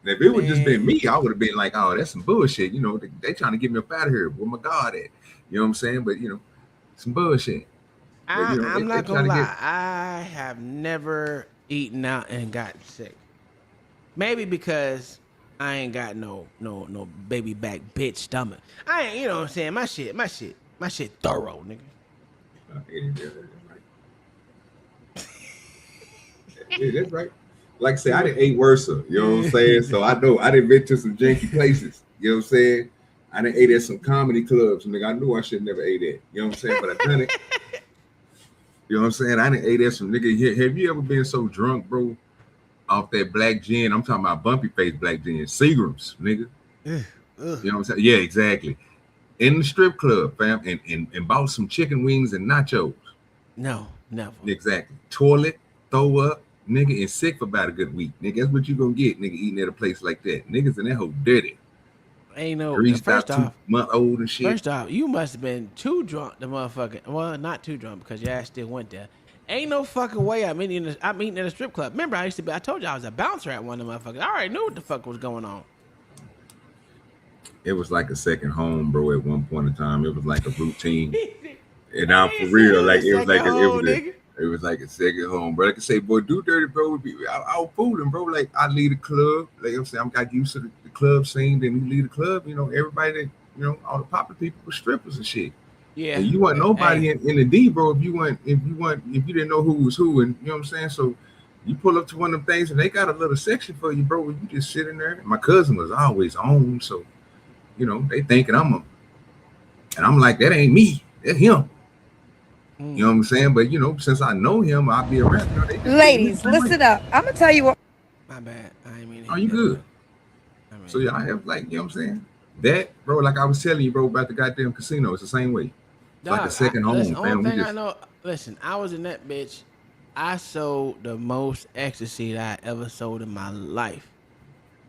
And if it would just been me, I would have been like, oh, that's some bullshit. You know, they trying to get me up out of here. Where my God at? You know what I'm saying? But you know, some bullshit. But, you know, I'm not gonna lie. I have never eaten out and got sick. Maybe because I ain't got no baby back bitch stomach. I ain't, you know what I'm saying? My shit thorough, nigga. Yeah, that's right. Like I said, I didn't ate worse. You know what I'm saying? So I know I didn't been to some janky places. You know what I'm saying? I didn't ate at some comedy clubs. Nigga, I knew I should never ate at. You know what I'm saying? But I done it. You know what I'm saying? I didn't ate at some nigga. Have you ever been so drunk, bro, off that black gin? I'm talking about bumpy face black gin. Seagram's, nigga. You know what I'm saying? Yeah, exactly. In the strip club, fam, and bought some chicken wings and nachos. No, never. Exactly. Toilet, throw up, nigga, and sick for about a good week. Nigga, that's what you gonna get, nigga, eating at a place like that. Niggas in that whole dirty. Ain't no first off, 2 month old and shit. First off, you must have been too drunk, the motherfucker. Well, not too drunk because your ass still went there. Ain't no fucking way I'm eating in a strip club. Remember, I told you I was a bouncer at one of the motherfuckers. I already knew what the fuck was going on. It was like a second home, bro. At one point in time, it was like a routine. And I'm for real, like it was like a second home, bro. Like I say, boy, do dirty, bro. I was fooling, bro. Like I leave the club, like I'm saying, I got used to the club scene. Then we leave the club, you know, everybody that, you know, all the popular people were strippers and shit. Yeah, and you weren't nobody in the D, bro. If you didn't know who was who, and you know what I'm saying. So you pull up to one of them things, and they got a little section for you, bro. Where you just sit in there. And my cousin was always on, so you know they thinking and I'm like, that ain't me, that's him. You know what I'm saying? But you know, since I know him, I'll be around. You know, ladies, listen up. I'm gonna tell you what. My bad. I ain't mean. Are you good? So yeah, I have like, you know what I'm saying? That, bro, like I was telling you, bro, about the goddamn casino. It's the same way. It's like a second home. Listen, only thing I know. Listen, I was in that bitch. I sold the most ecstasy that I ever sold in my life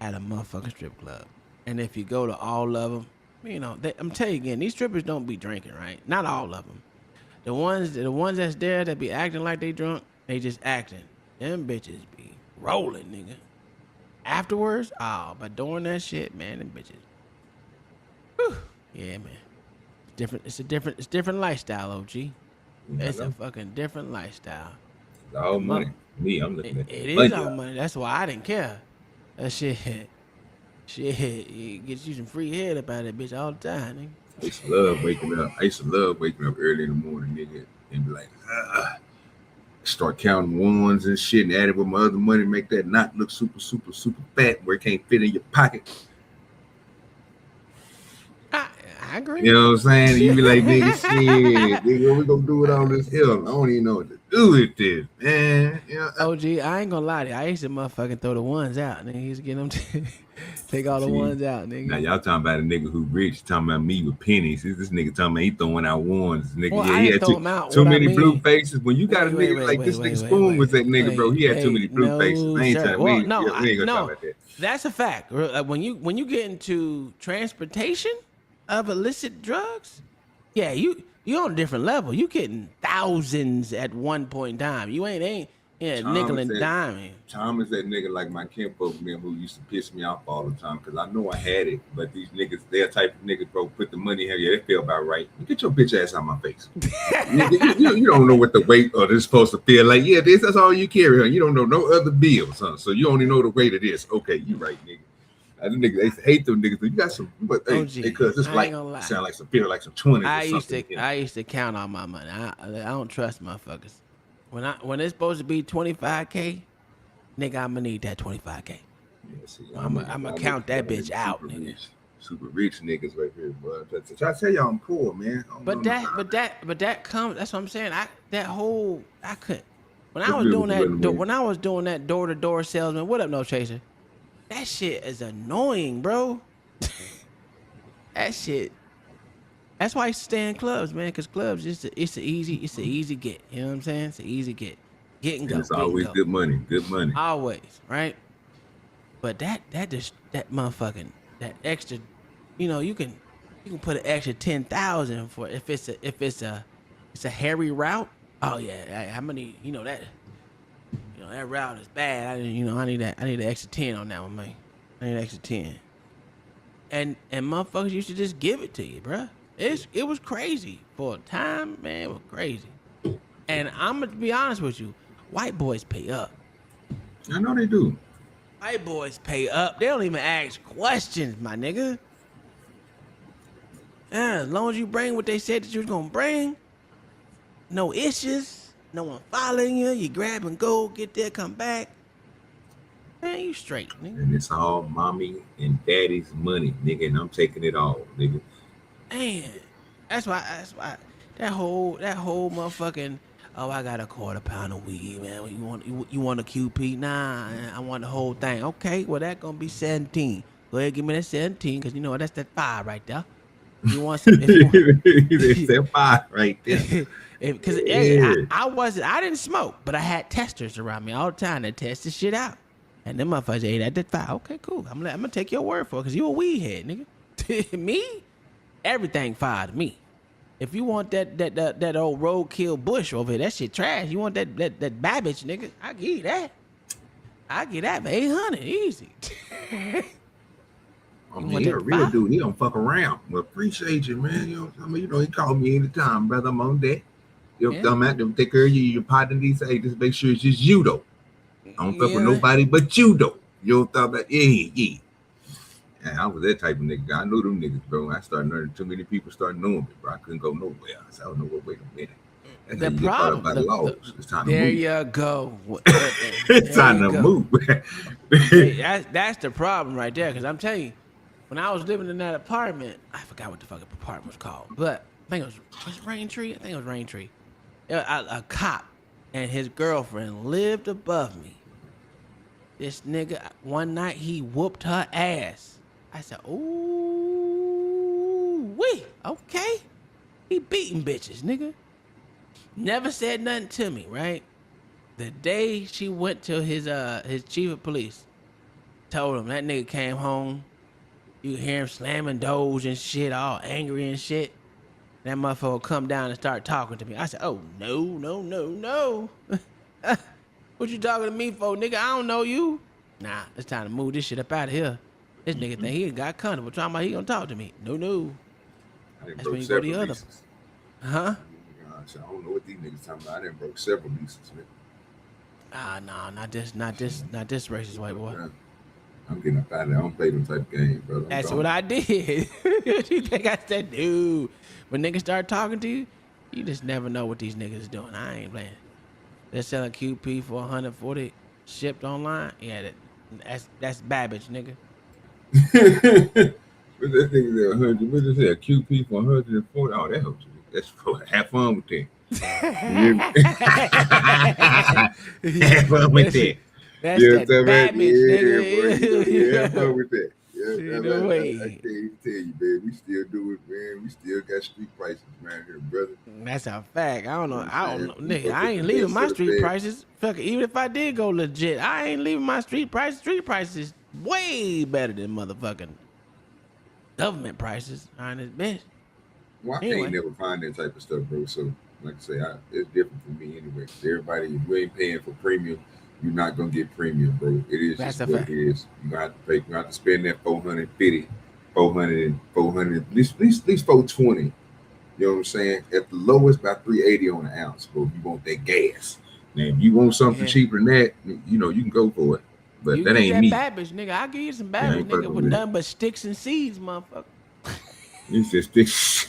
at a motherfucking strip club. And if you go to all of them, you know, I'm telling you again, these strippers don't be drinking, right? Not all of them. The ones that's there that be acting like they drunk, they just acting. Them bitches be rolling, nigga. Afterwards, but during that shit, man, them bitches. Whew, yeah, man. It's different lifestyle, OG. It's a fucking different lifestyle. It's all money. I'm looking at it. It is all money. That's why I didn't care. That shit, it gets you some free head up out of that bitch all the time, nigga. I used to love waking up. Early in the morning, nigga, and be like, start counting ones and shit and add it with my other money, make that knot look super, super, super fat where it can't fit in your pocket. I agree. You know what I'm saying? You be like, nigga, shit, nigga, what we gonna do with all this hill? I don't even know what to do with this, man. You know? OG, I ain't gonna lie to you. I used to motherfucking throw the ones out, nigga. He used to get them to take all the ones out, nigga. Now y'all talking about a nigga who rich, talking about me with pennies. This nigga talking about he throwing out ones, nigga. Well, yeah, he had too many blue faces. When you got a nigga like this nigga Spoon was that nigga, bro. He had too many blue faces. I ain't trying to. We ain't gonna talk about that. That's a fact. When you get into transportation of illicit drugs, yeah, you're on a different level. You getting thousands at one point in time. You ain't nickel and diming. Tom is that nigga like my kinfolk man who used to piss me off all the time because I know I had it, but these niggas, they're type of niggas, bro, put the money here. Yeah, they feel about right. Get your bitch ass out of my face. Nigga, you don't know what the weight of this supposed to feel like. Yeah, that's all you carry. Huh? You don't know no other bills, huh? So you only know the weight of this. Okay, you right, nigga. I think they hate them niggas, but you got some. But hey, cause it's like sound like some feel like some 20s. I used to count all my money. I don't trust motherfuckers. When it's supposed to be 25K, nigga, I'm gonna need that 25K. Yeah, see, I'm gonna count that bitch out, nigga. Super rich niggas right here, bro. I tell y'all I'm poor, man. But that comes. That's what I'm saying. I couldn't. When I was doing that door-to-door salesman. What up, No Chaser? That shit is annoying, bro. That shit. That's why I used to stay in clubs, man. Cause clubs it's an easy get. You know what I'm saying? It's an easy get. Get and go. And it's get and always go. good money. Good money. Always, right? But that motherfucking that extra, you can put an extra 10,000 for if it's a hairy route. Oh yeah, how many? That route is bad. I need an extra 10 on that one, man. I need an extra 10. And motherfuckers used to just give it to you, bruh. It was crazy for a time, man. It was crazy. And I'm gonna be honest with you, white boys pay up. I know they do. White boys pay up. They don't even ask questions, my nigga. Yeah, as long as you bring what they said that you was gonna bring, no issues, no one following you. You grab and go, get there, come back. Man, you straight, nigga. And it's all mommy and daddy's money, nigga, and I'm taking it all, nigga. Man, that's why that whole motherfucking, oh, I got a quarter pound of weed, man. You want a QP? Nah, I want the whole thing. Okay, well that gonna be 17. Go ahead, give me that 17, cause that's that 5 right there. You want some? That's that 5 right there. Because I didn't smoke, but I had testers around me all the time that test this shit out. And them motherfuckers, hey, that 5. Okay, cool. I'm gonna take your word for it, cause you a weed head, nigga. Me, everything 5 to me. If you want that old roadkill bush over here, that shit trash. You want that Babbage, nigga? I give you that. I get that for 800, easy. I mean, he a real dude. He don't fuck around. Well, appreciate you, man. He called me anytime, brother. I'm on that. I'm out there to take care of you. Your partner needs to just make sure it's just you, though. I don't fuck with nobody but you, though. You don't thought about, yeah. And I was that type of nigga. I knew them niggas, bro. I started learning too many people started knowing me, bro. I couldn't go nowhere. I said, I don't know what, wait a minute. And the problem, it's time to move. There you go. It's time to move. Hey, that's the problem right there. Because I'm telling you, when I was living in that apartment, I forgot what the fuck apartment was called, but I think it was Raintree. I think it was Raintree. A cop and his girlfriend lived above me. This nigga, one night he whooped her ass. I said, ooh, wee, okay. He beating bitches, nigga. Never said nothing to me, right? The day she went to his chief of police, told him that nigga came home. You hear him slamming doors and shit, all angry and shit. That motherfucker come down and start talking to me. I said, oh, no. What you talking to me for, nigga? I don't know you. Nah, it's time to move this shit up out of here. This nigga think he got comfortable. Talking about he gonna talk to me. No. That's when you go to the other. Huh? I don't know what these niggas talking about. I done broke several leases, man. Nah, not this racist white boy. I'm getting up out of there. I don't play them type of games, brother. That's what I did. You think I said, dude? When niggas start talking to you, you just never know what these niggas is doing. I ain't playing. They're selling QP for 140 shipped online. Yeah, that's Babbage, nigga. What's that thing there? 100? What is that? QP for 140? Oh, that helps you. That's for have fun with that. Have fun with that. That's that Babbage, nigga. Have fun with that. I can't even tell you, man. We still do it, man. We still got street prices around here, brother. That's a fact. I don't know, nigga. I ain't leaving my street prices. Fuck it. Even if I did go legit, I ain't leaving my street prices. Street prices way better than motherfucking government prices on this bitch. Well, I can't never find that type of stuff, bro. So, like I say, it's different for me anyway. Everybody, if you ain't paying for premium, you're not gonna get premium, bro. It is just what it is. You gonna have to pay. You have to spend that 450, 400, at least 420. You know what I'm saying? At the lowest, about 380 on an ounce, bro. If you want that gas. Now, if you want something cheaper than that, you can go for it. But you that ain't me. Babbage, nigga. I'll give you some Babbage, nigga, with nothing but sticks and seeds, motherfucker. It's just sticks.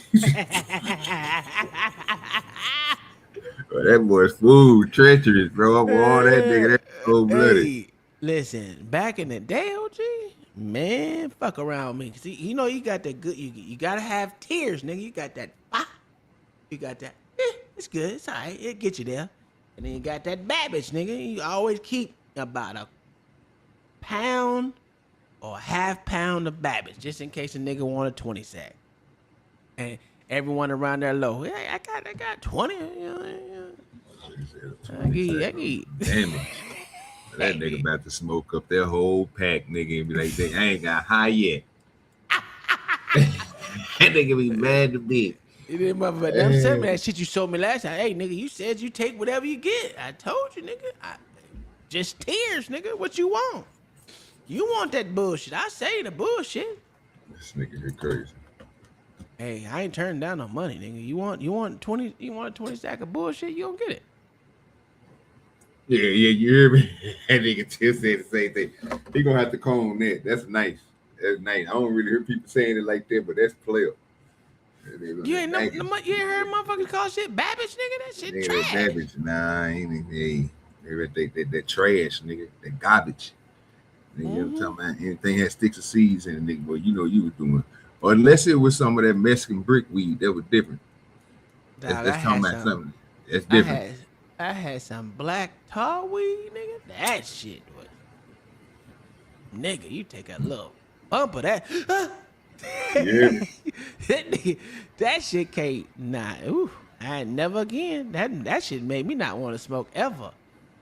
Well, that boy's food treacherous, bro. I want all that nigga. That's cold-blooded. Hey, listen, back in the day, OG, man, fuck around with me. See, you got that good. You gotta have tears, nigga. You got that. You got that. It's good. It's all right. It'll get you there. And then you got that Babbage, nigga. You always keep about a pound or a half pound of Babbage, just in case a nigga want a 20 sack. And everyone around there low. Hey, I got 20. I get Damage. That nigga about to smoke up their whole pack, nigga, and be like, I ain't got high yet. That nigga be mad to be. Them some of that shit you sold me last time. Hey, nigga, you said you take whatever you get. I told you, nigga. Just tears, nigga. What you want? You want that bullshit. I say the bullshit. This nigga here crazy. Hey, I ain't turning down no money, nigga. You want 20, you want a 20 stack of bullshit, you don't get it. Yeah, you hear me? That nigga just said the same thing. He gonna have to comb that. That's nice. That's nice. I don't really hear people saying it like that, but that's player. You ain't heard motherfuckers call shit Babbage, nigga? That shit trash. Babbage. Nah, ain't that trash, nigga. That garbage. Nigga, I'm talking about anything had sticks of seeds in it, nigga. Boy, you know you was doing. Or unless it was some of that Mexican brick weed, that was different. That's talking about something. That's different. I had some black tar weed, nigga. That shit was, nigga. You take a little bump of that. Yeah. that shit can't. Nah. Ooh, I ain't never again. That shit made me not want to smoke ever.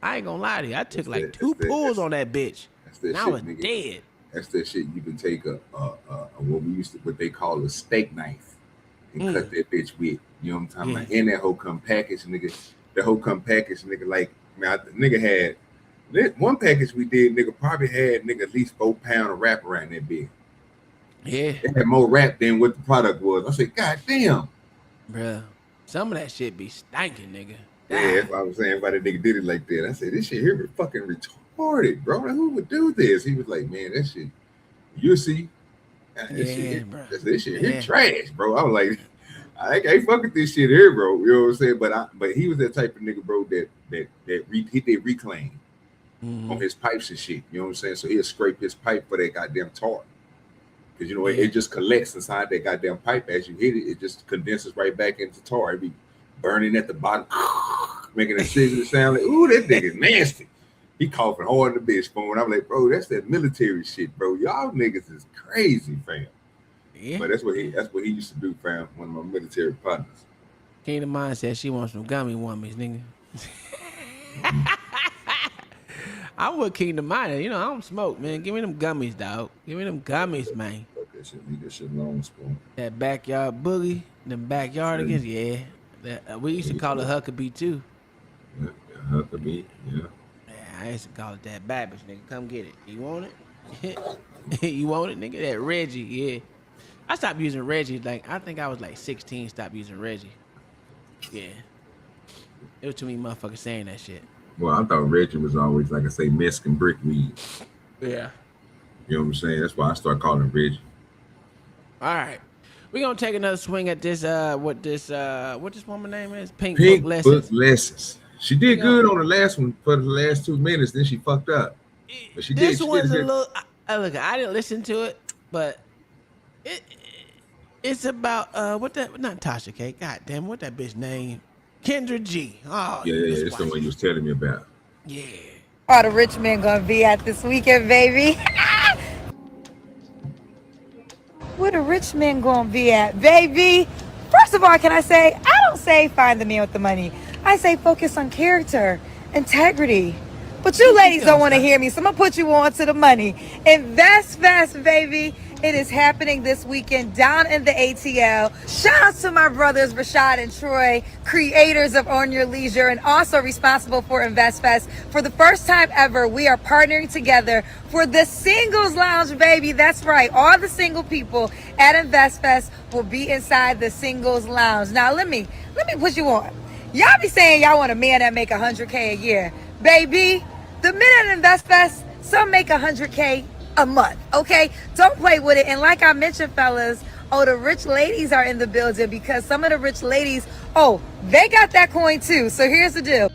I ain't gonna lie to you. I took like two pulls on that bitch. And I was dead. That's that shit. You can take what they call a steak knife and cut that bitch with. You know what I'm talking about? And that whole come package, nigga. The whole come package, nigga. Like, man, nigga had one package we did. Nigga probably had at least 4 pounds of wrap around that bitch. Yeah, they had more wrap than what the product was. I said, God damn, bruh. Some of that shit be stinking, nigga. Yeah, that's what I was saying. Why the nigga did it like that? I said, this shit here is fucking retarded, bro. Like, who would do this? He was like, man, that shit. You see, this shit here trash, bro. I was like, I can't fuck with this shit here, bro. You know what I'm saying? But he was that type of nigga, bro, that he did reclaim on his pipes and shit. You know what I'm saying? So he'll scrape his pipe for that goddamn tar. Because, you know, it just collects inside that goddamn pipe. As you hit it, it just condenses right back into tar. It be burning at the bottom, making a sizzling sound like, ooh, that nigga's nasty. He coughing hard in the bitch phone. I'm like, bro, that's that military shit, bro. Y'all niggas is crazy, fam. Yeah. But that's what he used to do, fam. One of my military partners. Kingdom Mind said she wants some gummy wummies, nigga. I'm with Kingdom Mind. You know, I don't smoke, man. Give me them gummies, dog. Give me them gummies, man. Leave that shit alone, spoon. That backyard boogie, them backyardigans, yeah. We used to call it Huckabee too. Yeah, Huckabee, yeah. I used to call it that Babbage, nigga. Come get it. You want it? You want it, nigga? That Reggie, yeah. I stopped using Reggie. Like, I think I was like 16, stopped using Reggie. Yeah. It was too many motherfuckers saying that shit. Well, I thought Reggie was always, like I say, Mexican brick weed. Yeah. You know what I'm saying? That's why I started calling him Reggie. All right. We're going to take another swing at this, what this woman name is? Pink Book Lessons. She did good on the last one for the last 2 minutes, then she fucked up. But she this did. One's a little. Look, I didn't listen to it, but it's about not Tasha K. God damn, what that bitch name? Kendra G. Oh yeah, it's the one you was telling me about. Yeah. All the rich men gonna be at this weekend, baby. Where the rich men gonna be at, baby? First of all, can I say, I don't say find the man with the money. I say focus on character, integrity. But you ladies don't want to hear me, so I'm going to put you on to the money. Invest Fest, baby. It is happening this weekend down in the ATL. Shout out to my brothers, Rashad and Troy, creators of On Your Leisure and also responsible for Invest Fest. For the first time ever, we are partnering together for the Singles Lounge, baby. That's right. All the single people at Invest Fest will be inside the Singles Lounge. Now, let me put you on. Y'all be saying y'all want a man that make $100K a year. Baby, the men at Invest Fest, some make $100K a month, okay? Don't play with it. And like I mentioned, fellas, the rich ladies are in the building because some of the rich ladies, they got that coin too. So here's the deal.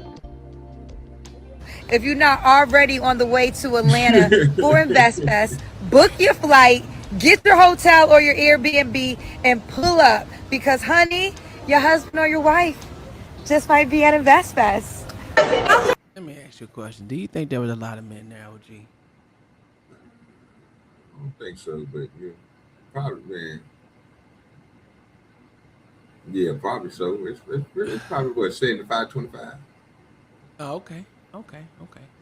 If you're not already on the way to Atlanta for Invest Fest, book your flight, get your hotel or your Airbnb, and pull up because, honey, your husband or your wife just might be at Invest Fest. Let me ask you a question. Do you think there was a lot of men there, OG? I don't think so, but yeah, probably, man. Yeah, probably so. It's probably what, 75-25. Oh, okay.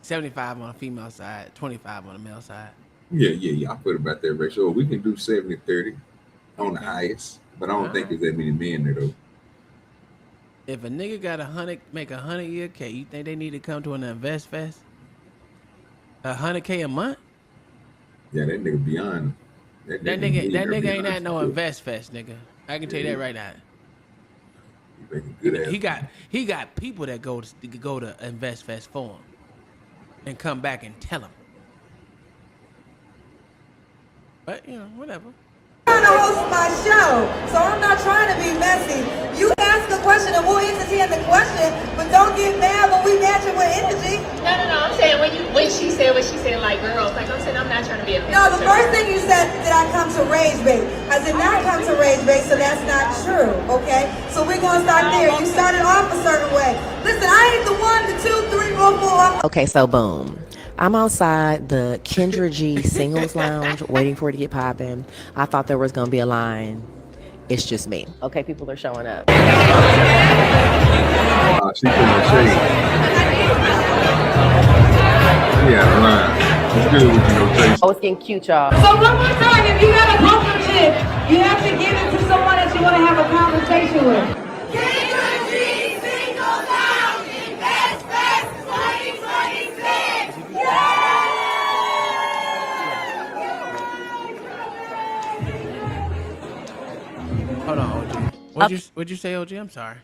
75 on the female side, 25 on the male side. Yeah. I put about that ratio. We can do 70-30 on the Okay. highest, but I don't think there's that many men there though. If a nigga got make $100 year K, you think they need to come to an invest fest? $100K a month? Yeah, that nigga beyond. That nigga ain't at no invest fest, nigga. I can tell you that right now. He got people that go to invest fest for him and come back and tell him. But you know, whatever. I'm trying to host my show, so I'm not trying to be messy. You ask a question and we'll entertain the question, but don't get mad when we match it with energy. No. I'm saying when she said what she said, like girls, like I'm saying, I'm not trying to be a. No, the first thing you said, did I come to rage bait? I did not come to rage bait, so that's not true, okay? So we're going to start there. You started off a certain way. Listen, I ain't the 1, the 2, 3, 4, 4. Okay, so boom. I'm outside the Kendra G singles lounge waiting for it to get popping. I thought there was going to be a line. It's just me. Okay, people are showing up. She couldn't say. Yeah, line. It's good with you, Tracy. Oh, it's getting cute, y'all. So one more time, if you got a poker chip, you have to give it to someone that you want to have a conversation with. Kendra G singles lounge Invest Fest 2026. Hold on, OG. What'd you say, OG? I'm sorry.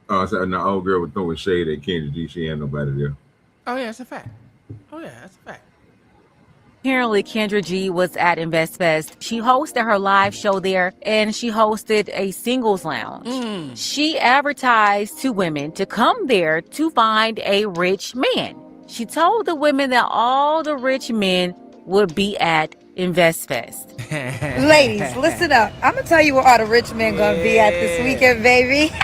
Oh, so the old girl was throwing shade at Kendra G. She ain't nobody there. Oh yeah, that's a fact. Apparently, Kendra G was at InvestFest. She hosted her live show there, and she hosted a singles lounge. She advertised to women to come there to find a rich man. She told the women that all the rich men would be at InvestFest. Ladies, listen up. I'm going to tell you where all the rich men going to be at this weekend, baby.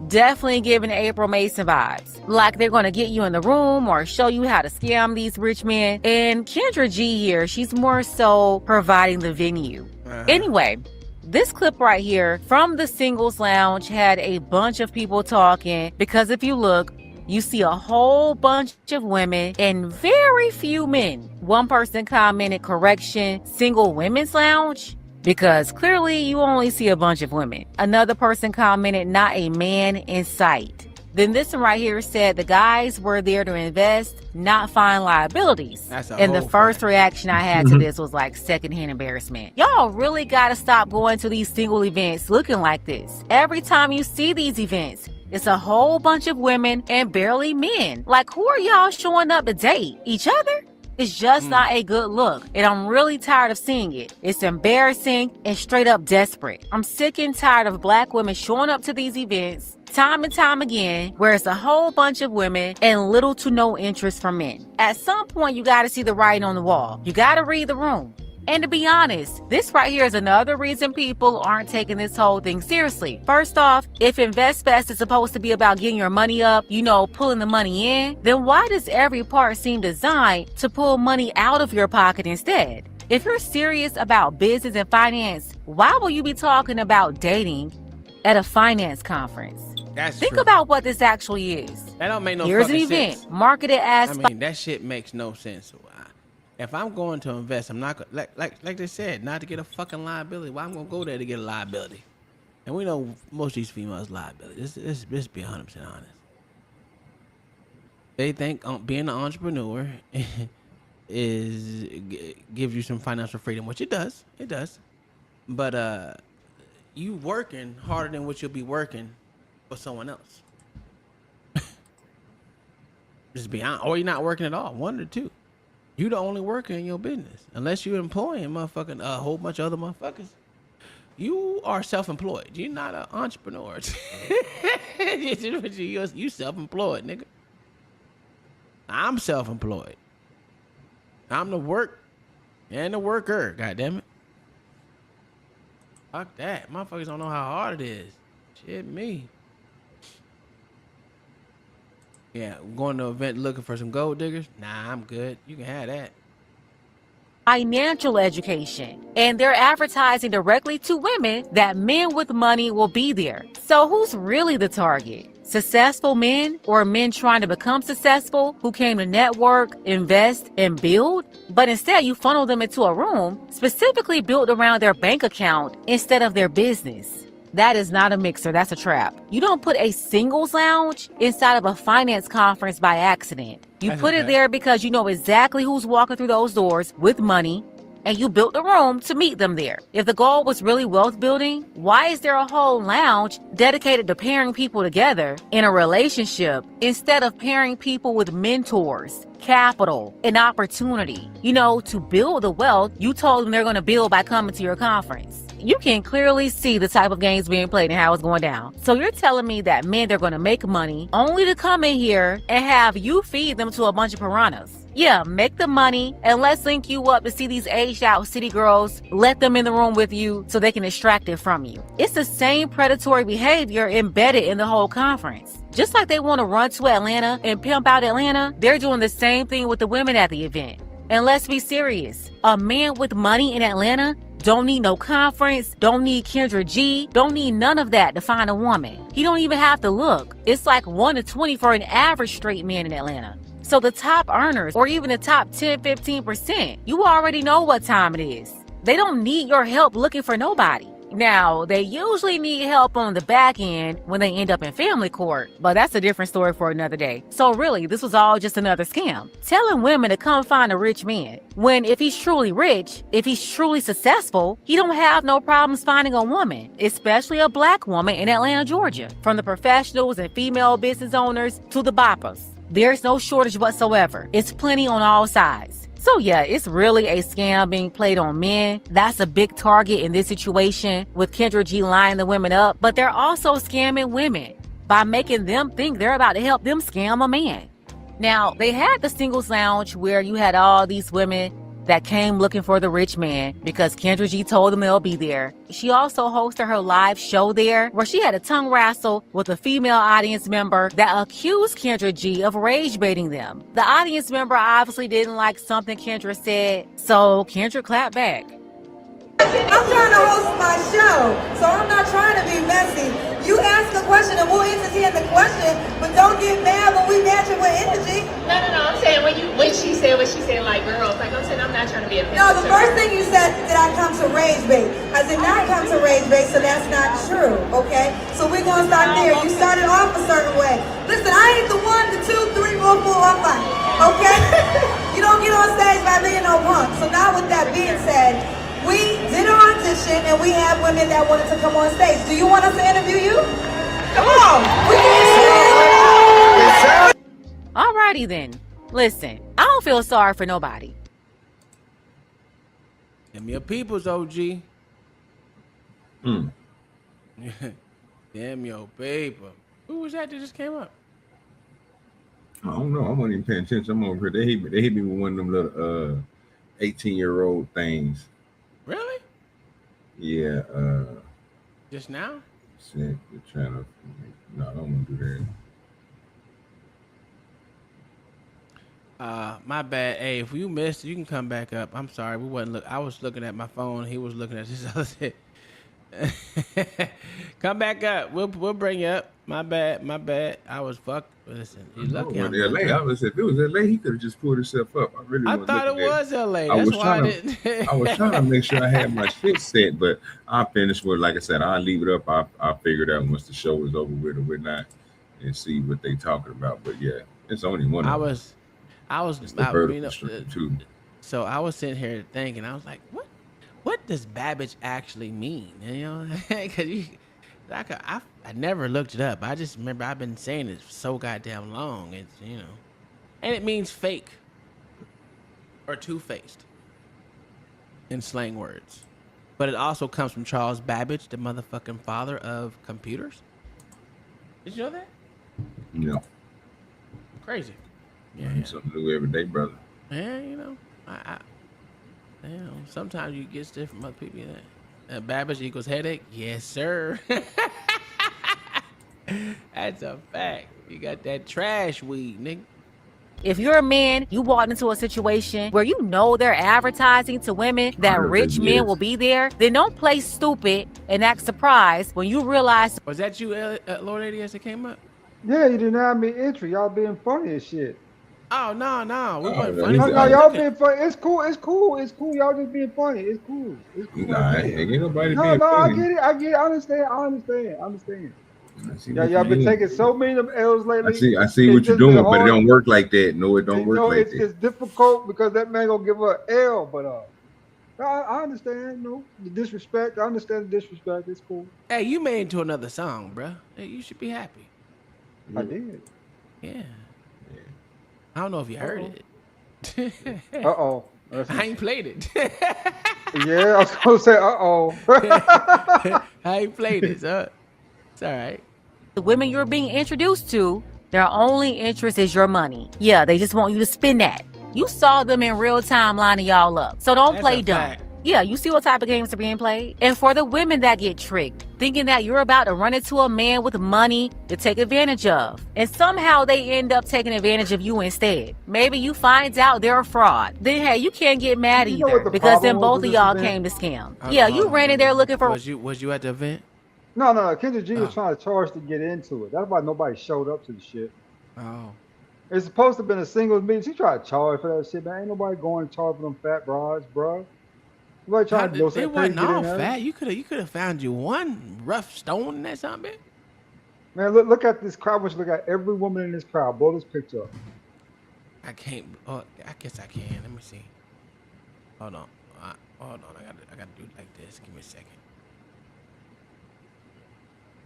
Definitely giving April Mason vibes. Like they're going to get you in the room or show you how to scam these rich men. And Kendra G here, she's more so providing the venue. Anyway, this clip right here from the singles lounge had a bunch of people talking because if you look, you see a whole bunch of women and very few men. One person commented, correction, single women's lounge? Because clearly you only see a bunch of women. Another person commented, not a man in sight. Then this one right here said the guys were there to invest, not find liabilities. And the first reaction I had to this was like secondhand embarrassment. Y'all really gotta stop going to these single events looking like this. Every time you see these events, it's a whole bunch of women and barely men. Like who are y'all showing up to date? Each other? It's just not a good look, and I'm really tired of seeing it. It's embarrassing and straight up desperate. I'm sick and tired of black women showing up to these events time and time again, where it's a whole bunch of women and little to no interest from men. At some point, you gotta see the writing on the wall. You gotta read the room. And to be honest, this right here is another reason people aren't taking this whole thing seriously. First off, if InvestFest is supposed to be about getting your money up, you know, pulling the money in, then why does every part seem designed to pull money out of your pocket instead? If you're serious about business and finance, why will you be talking about dating at a finance conference? Think about what this actually is. That don't make no Here's fucking an event sense. marketed as. I mean, that shit makes no sense. If I'm going to invest, I'm not like they said, not to get a fucking liability. Why I'm gonna go there to get a liability? And we know most of these females liabilities. Let's be 100% honest. They think being an entrepreneur gives you some financial freedom, which it does. It does. But you working harder than what you'll be working for someone else. Just be honest. Or you're not working at all. One or two. You the only worker in your business. Unless you're employing motherfucking a whole bunch of other motherfuckers. You are self-employed. You're not an entrepreneur. You self-employed, nigga. I'm self-employed. I'm the work and the worker, goddammit. Fuck that. Motherfuckers don't know how hard it is. Shit me. Yeah, going to an event looking for some gold diggers? Nah, I'm good. You can have that. Financial education. And they're advertising directly to women that men with money will be there. So who's really the target? Successful men or men trying to become successful who came to network, invest, and build, but instead you funnel them into a room specifically built around their bank account instead of their business. That is not a mixer, that's a trap. You don't put a singles lounge inside of a finance conference by accident. You put it there because you know exactly who's walking through those doors with money, and you built the room to meet them there. If the goal was really wealth building, why is there a whole lounge dedicated to pairing people together in a relationship instead of pairing people with mentors, capital, and opportunity? You know, to build the wealth you told them they're going to build by coming to your conference. You can clearly see the type of games being played and how it's going down. So you're telling me that men, they're going to make money only to come in here and have you feed them to a bunch of piranhas. Yeah, make the money and let's link you up to see these aged out city girls. Let them in the room with you so they can extract it from you. It's the same predatory behavior embedded in the whole conference. Just like they want to run to Atlanta and pimp out Atlanta, they're doing the same thing with the women at the event. And let's be serious, a man with money in Atlanta don't need no conference, don't need Kendra G, don't need none of that to find a woman. He don't even have to look. It's like 1 to 20 for an average straight man in Atlanta. So the top earners, or even the top 10, 15%, you already know what time it is. They don't need your help looking for nobody. Now, they usually need help on the back end when they end up in family court, but that's a different story for another day. So really, this was all just another scam. Telling women to come find a rich man, when if he's truly rich, if he's truly successful, he don't have no problems finding a woman, especially a black woman in Atlanta, Georgia. From the professionals and female business owners to the boppers. There's no shortage whatsoever. It's plenty on all sides. So yeah, it's really a scam being played on men. That's a big target in this situation with Kendra G lining the women up. But they're also scamming women by making them think they're about to help them scam a man. Now, they had the singles lounge where you had all these women that came looking for the rich man because Kendra G told them they'll be there. She also hosted her live show there where she had a tongue wrestle with a female audience member that accused Kendra G of rage baiting them. The audience member obviously didn't like something Kendra said, so Kendra clapped back. I'm trying to host my show, so I'm not trying to be messy. You ask a question and we'll entertain the question, but don't get mad when we match it with energy. No, I'm saying when she said what she said, like girls, like I'm saying, I'm not trying to be a No, the first thing you said, did I come to rage bait? I did not come to rage bait, so that's not true, okay? So we're gonna start there. You started off a certain way. Listen, I ain't the 1, the 2, 3, 4, 4, or 5, okay? You don't get on stage by being no punk. So now with that being said, we did an audition and we have women that wanted to come on stage. Do you want us to interview you? Come on. We can. Alrighty then. Listen, I don't feel sorry for nobody. Them your peoples, OG. Damn your paper. Who was that just came up? I don't know. I wasn't even paying attention. I'm over here. They hit me with one of them little 18-year-old things. Really? Yeah. Just now? They're trying to. No, I don't want to do that. My bad. Hey, if you missed, you can come back up. I'm sorry, we wasn't I was looking at my phone. He was looking at his other shit. Come back up. We'll bring you up. My bad. I was fucked. Listen, he's lucky. If it was LA, he could have just pulled himself up. I thought it was LA. I was trying to make sure I had my shit set, but I finished with, like I said, I'll leave it up. I'll figure it out once the show is over with or whatnot and see what they talking about. But yeah, it's only one. So I was sitting here thinking, I was like, what does Babbage actually mean? You know, because I never looked it up. I just remember I've been saying it so goddamn long. It's, you know, and it means fake or two-faced in slang words. But it also comes from Charles Babbage, the motherfucking father of computers. Did you know that? No. Crazy. Yeah. Something new every day, brother. Yeah, you know, sometimes you get stuff from other people. Babbage equals headache. Yes, sir. That's a fact. You got that trash weed, nigga. If you're a man, you walked into a situation where you know they're advertising to women that rich men will be there, then don't play stupid and act surprised when you realize. Was that you, Lord ADS, that came up? Yeah, you denied me entry. Y'all being funny as shit. Oh no, we Oh, wasn't no, funny. No, We no, was y'all looking. being funny. It's cool. It's cool. It's cool. Y'all just being funny. It's cool. It's he's cool. all I right. get it. Ain't nobody No, being no, I funny. get it. I get it. I understand. I understand. I understand. I see Yeah, what you y'all been taking doing. so many of them L's lately. I see It's what you're just been doing, but it hard. don't work like that. No, it don't You work know, like that. it's difficult because that man gonna give her an L. But I understand. No, the disrespect. I understand the disrespect. It's cool. Hey, you made it to another song, bruh. Hey, you should be happy. I did. Yeah. I don't know if you Uh heard oh. it. Uh oh. I ain't played it. Yeah, I was gonna say uh oh. I ain't played it, so it's all right. The women you're being introduced to, their only interest is your money. Yeah, they just want you to spend that. You saw them in real time lining y'all up. So don't That's play a dumb. fact. Yeah, you see what type of games are being played? And for the women that get tricked, thinking that you're about to run into a man with money to take advantage of, and somehow they end up taking advantage of you instead. Maybe you find out they're a fraud. Then hey, you can't get mad You know what either the because problem then was both with of this y'all event? came to scam. Hold Yeah, on, you hold ran in on. there looking for. Was you at the event? No. Kendra G was Oh. trying to charge to get into it. That's why nobody showed up to the shit. Oh. It's supposed to have been a singles meeting. She tried to charge for that shit, man. Ain't nobody going to charge for them fat broads, bro. Nobody How trying to did, do it pay to wasn't get in all there. fat. You could have found you one rough stone in that something. Man, look at this crowd. Look at every woman in this crowd. Blow this picture up. I can't. Oh, I guess I can. Let me see. Hold on. Hold on. I gotta do it like this. Give me a second.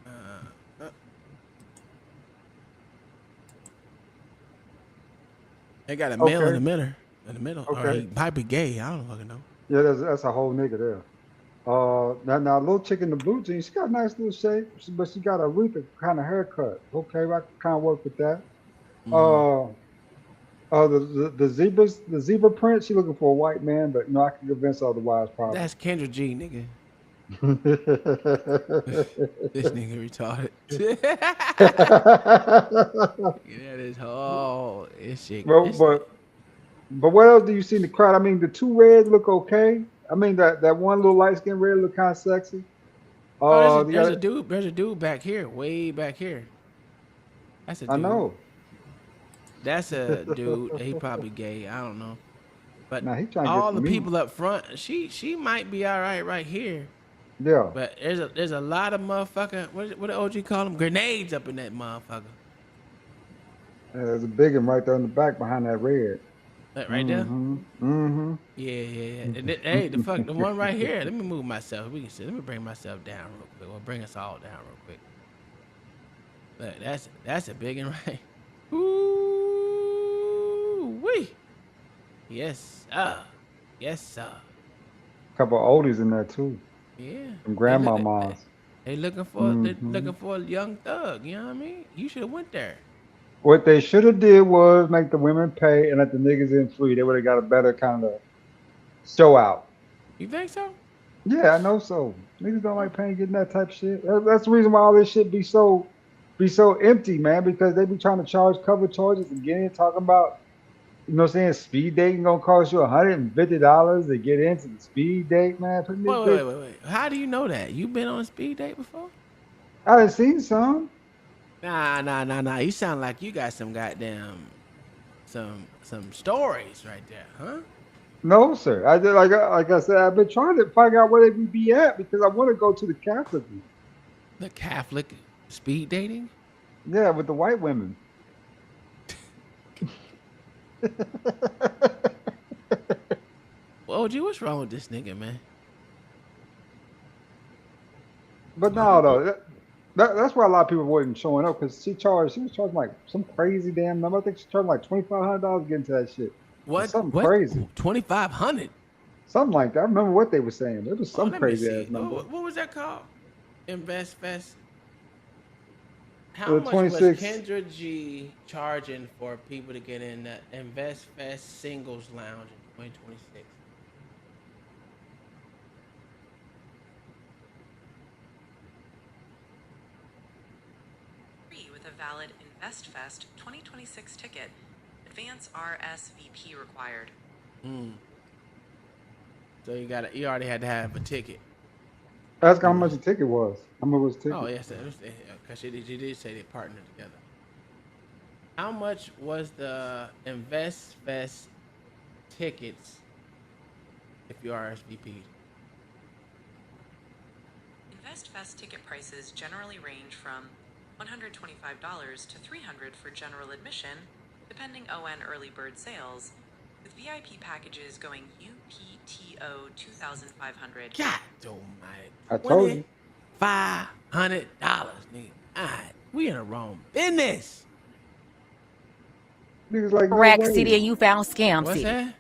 Uh, they got a male in the Okay. middle. In the middle, or he Okay. might be gay. I don't fucking know. Yeah, that's a whole nigga there. Now, little chick in the blue jeans, she got a nice little shape, but she got a Aretha kind of haircut. Okay, I can kind of work with that. Mm. Uh, the zebra print. She looking for a white man, but no, I can convince her otherwise probably. That's Kendra G, nigga. This nigga retarded. Yeah, this whole this shit. Well, This but what else do you see in the crowd? I mean, the two reds look okay. I mean, that one little light skinned red look kind of sexy. oh, The there's a other, dude. There's a dude back here, way back here. That's a I dude. know. That's a dude. He probably gay. I don't know. But Now he trying to get all the the meat. people up front, she might be all right here. Yeah, But there's a lot of motherfucker. What the OG call them? Grenades up in that motherfucker. there's a big one right there in the back behind that red. That right there. Mm-hmm. Mm-hmm. Yeah. And hey, the one right here. Let me move myself. We can see. Let me bring myself down real quick. We'll bring us all down real quick. Look, that's a big one, right? Ooh wee. Yes, sir. Yes, sir. Couple of oldies in there too. Yeah. Some They grandma look, moms. they Mm-hmm. looking for a young thug. You know what I mean? You should have went there. What they should have did was make the women pay and let the niggas in free. They would have got a better kind of show out. You think so? Yeah, I know so. Niggas don't like paying getting that type of shit. That's the reason why all this shit be so empty, man, because they be trying to charge cover charges and get in talking about, you know what I'm saying, speed dating gonna cost you $150 to get into the speed date, man. Wait. How do you know that? You been on a speed date before? I done seen some. Nah. You sound like you got some goddamn some stories right there, huh? No, sir. I did like I said, I've been trying to figure out where they be at because I want to go to the Catholic one. The Catholic speed dating? Yeah, with the white women. Well, OG, what's wrong with this nigga, man? But no, though, that's why a lot of people wasn't showing up because she was charging like some crazy damn number. I think she charged like $2,500 to get into that shit. It's something What? crazy, 2,500? something like that. I remember what they were saying. It was Oh, some let me crazy see. ass number. What was that called? Invest Fest. How The much was 26. Kendra G charging for people to get in the Invest Fest Singles Lounge in 2026? Free with a valid InvestFest 2026 ticket. Advance RSVP required. So you already had to have a ticket. Ask how much the ticket was. How much was the ticket? Oh yes, because she did say they partnered together. How much was the Invest Fest tickets if you RSVP'd? InvestFest ticket prices generally range from $125 to $300 for general admission, depending on early bird sales, with VIP packages going UPTO $2,500. God almighty. I told you. $500, nigga. God, we in the wrong business. Niggas like, no Rack way. City, and you found Scam What's City. that?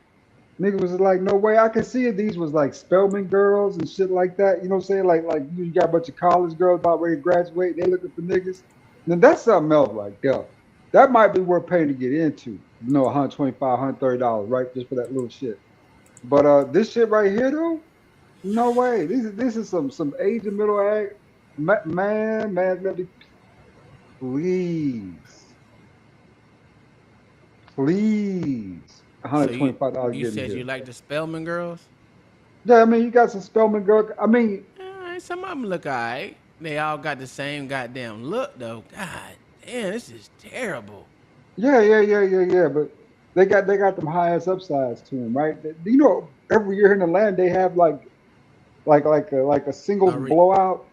Niggas was like, no way. I could see if these was like Spelman girls and shit like that. You know what I'm saying? Like you got a bunch of college girls about ready to graduate. They looking for niggas. Then that's something else right there. That might be worth paying to get into. You know, $125, $130, right? Just for that little shit. But this shit right here though, no way. This is some Asian middle age man. Let me please. $125 You getting said here. you like the Spelman girls? Yeah, I mean, you got some Spelman girl. I mean, Some of them look alright. They all got the same goddamn look though. God damn, this is terrible. yeah. But they got them high ass upsides to them, right? You know, every year in the land they have like a single blowout.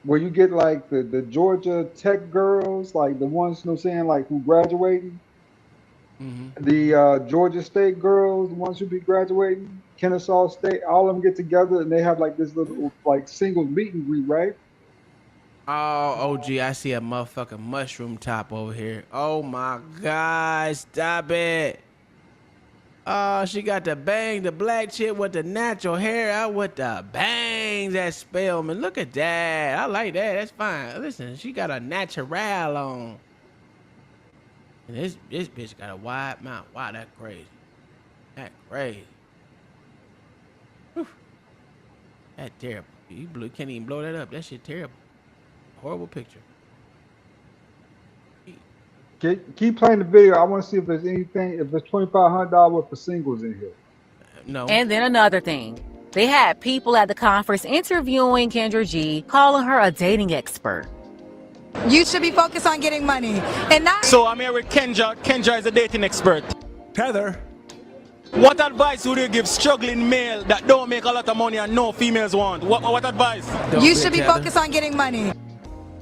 Where you get like the Georgia Tech girls, like the ones, you know what I'm saying, like who graduating. The Georgia State girls, the ones who be graduating, Kennesaw State, all of them get together and they have like this little like single meet and greet, right? Oh, OG, I see a motherfucking mushroom top over here. Oh my God, stop it. Oh, she got the bang, the black chick with the natural hair out with the bangs. That Spelman. Look at that. I like that. That's fine. Listen, she got a natural on. And this bitch got a wide mouth. Wow, that's crazy. That crazy. Whew. That terrible. You can't even blow that up. That shit terrible. Horrible picture. Keep playing the video. I want to see if there's anything, if there's $2,500 worth of singles in here. No. And then another thing. They had people at the conference interviewing Kendra G, calling her a dating expert. You should be focused on getting money and not. So I'm here with Kendra. Kendra is a dating expert. Heather, what advice would you give struggling male that don't make a lot of money and no females want? What advice? You should be focused on getting money.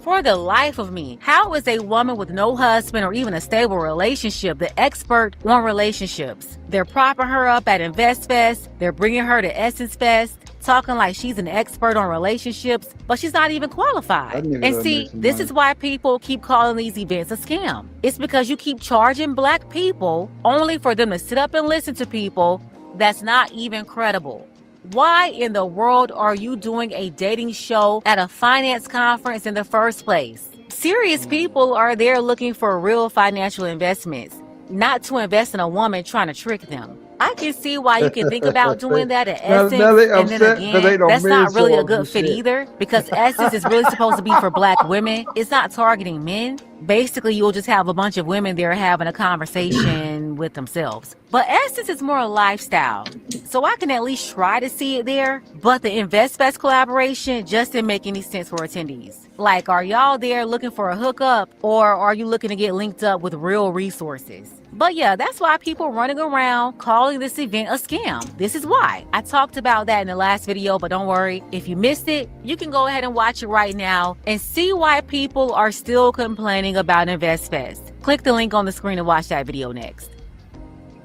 For the life of me, how is a woman with no husband or even a stable relationship the expert on relationships? They're propping her up at InvestFest. They're bringing her to Essence Fest, talking like she's an expert on relationships, but she's not even qualified. And see, this is why people keep calling these events a scam. It's because you keep charging black people only for them to sit up and listen to people that's not even credible. Why in the world are you doing a dating show at a finance conference in the first place? Serious people are there looking for real financial investments, not to invest in a woman trying to trick them. I can see why you can think about doing that at Essence, and then again, that's not really a good fit either, because Essence is really supposed to be for black women. It's not targeting men. Basically, you'll just have a bunch of women there having a conversation with themselves. But Essence is more a lifestyle, so I can at least try to see it there. But the InvestFest collaboration just didn't make any sense for attendees. Like, are y'all there looking for a hookup, or are you looking to get linked up with real resources? But yeah, that's why people running around calling this event a scam. This is why. I talked about that in the last video, but don't worry. If you missed it, you can go ahead and watch it right now and see why people are still complaining about InvestFest. Click the link on the screen to watch that video next.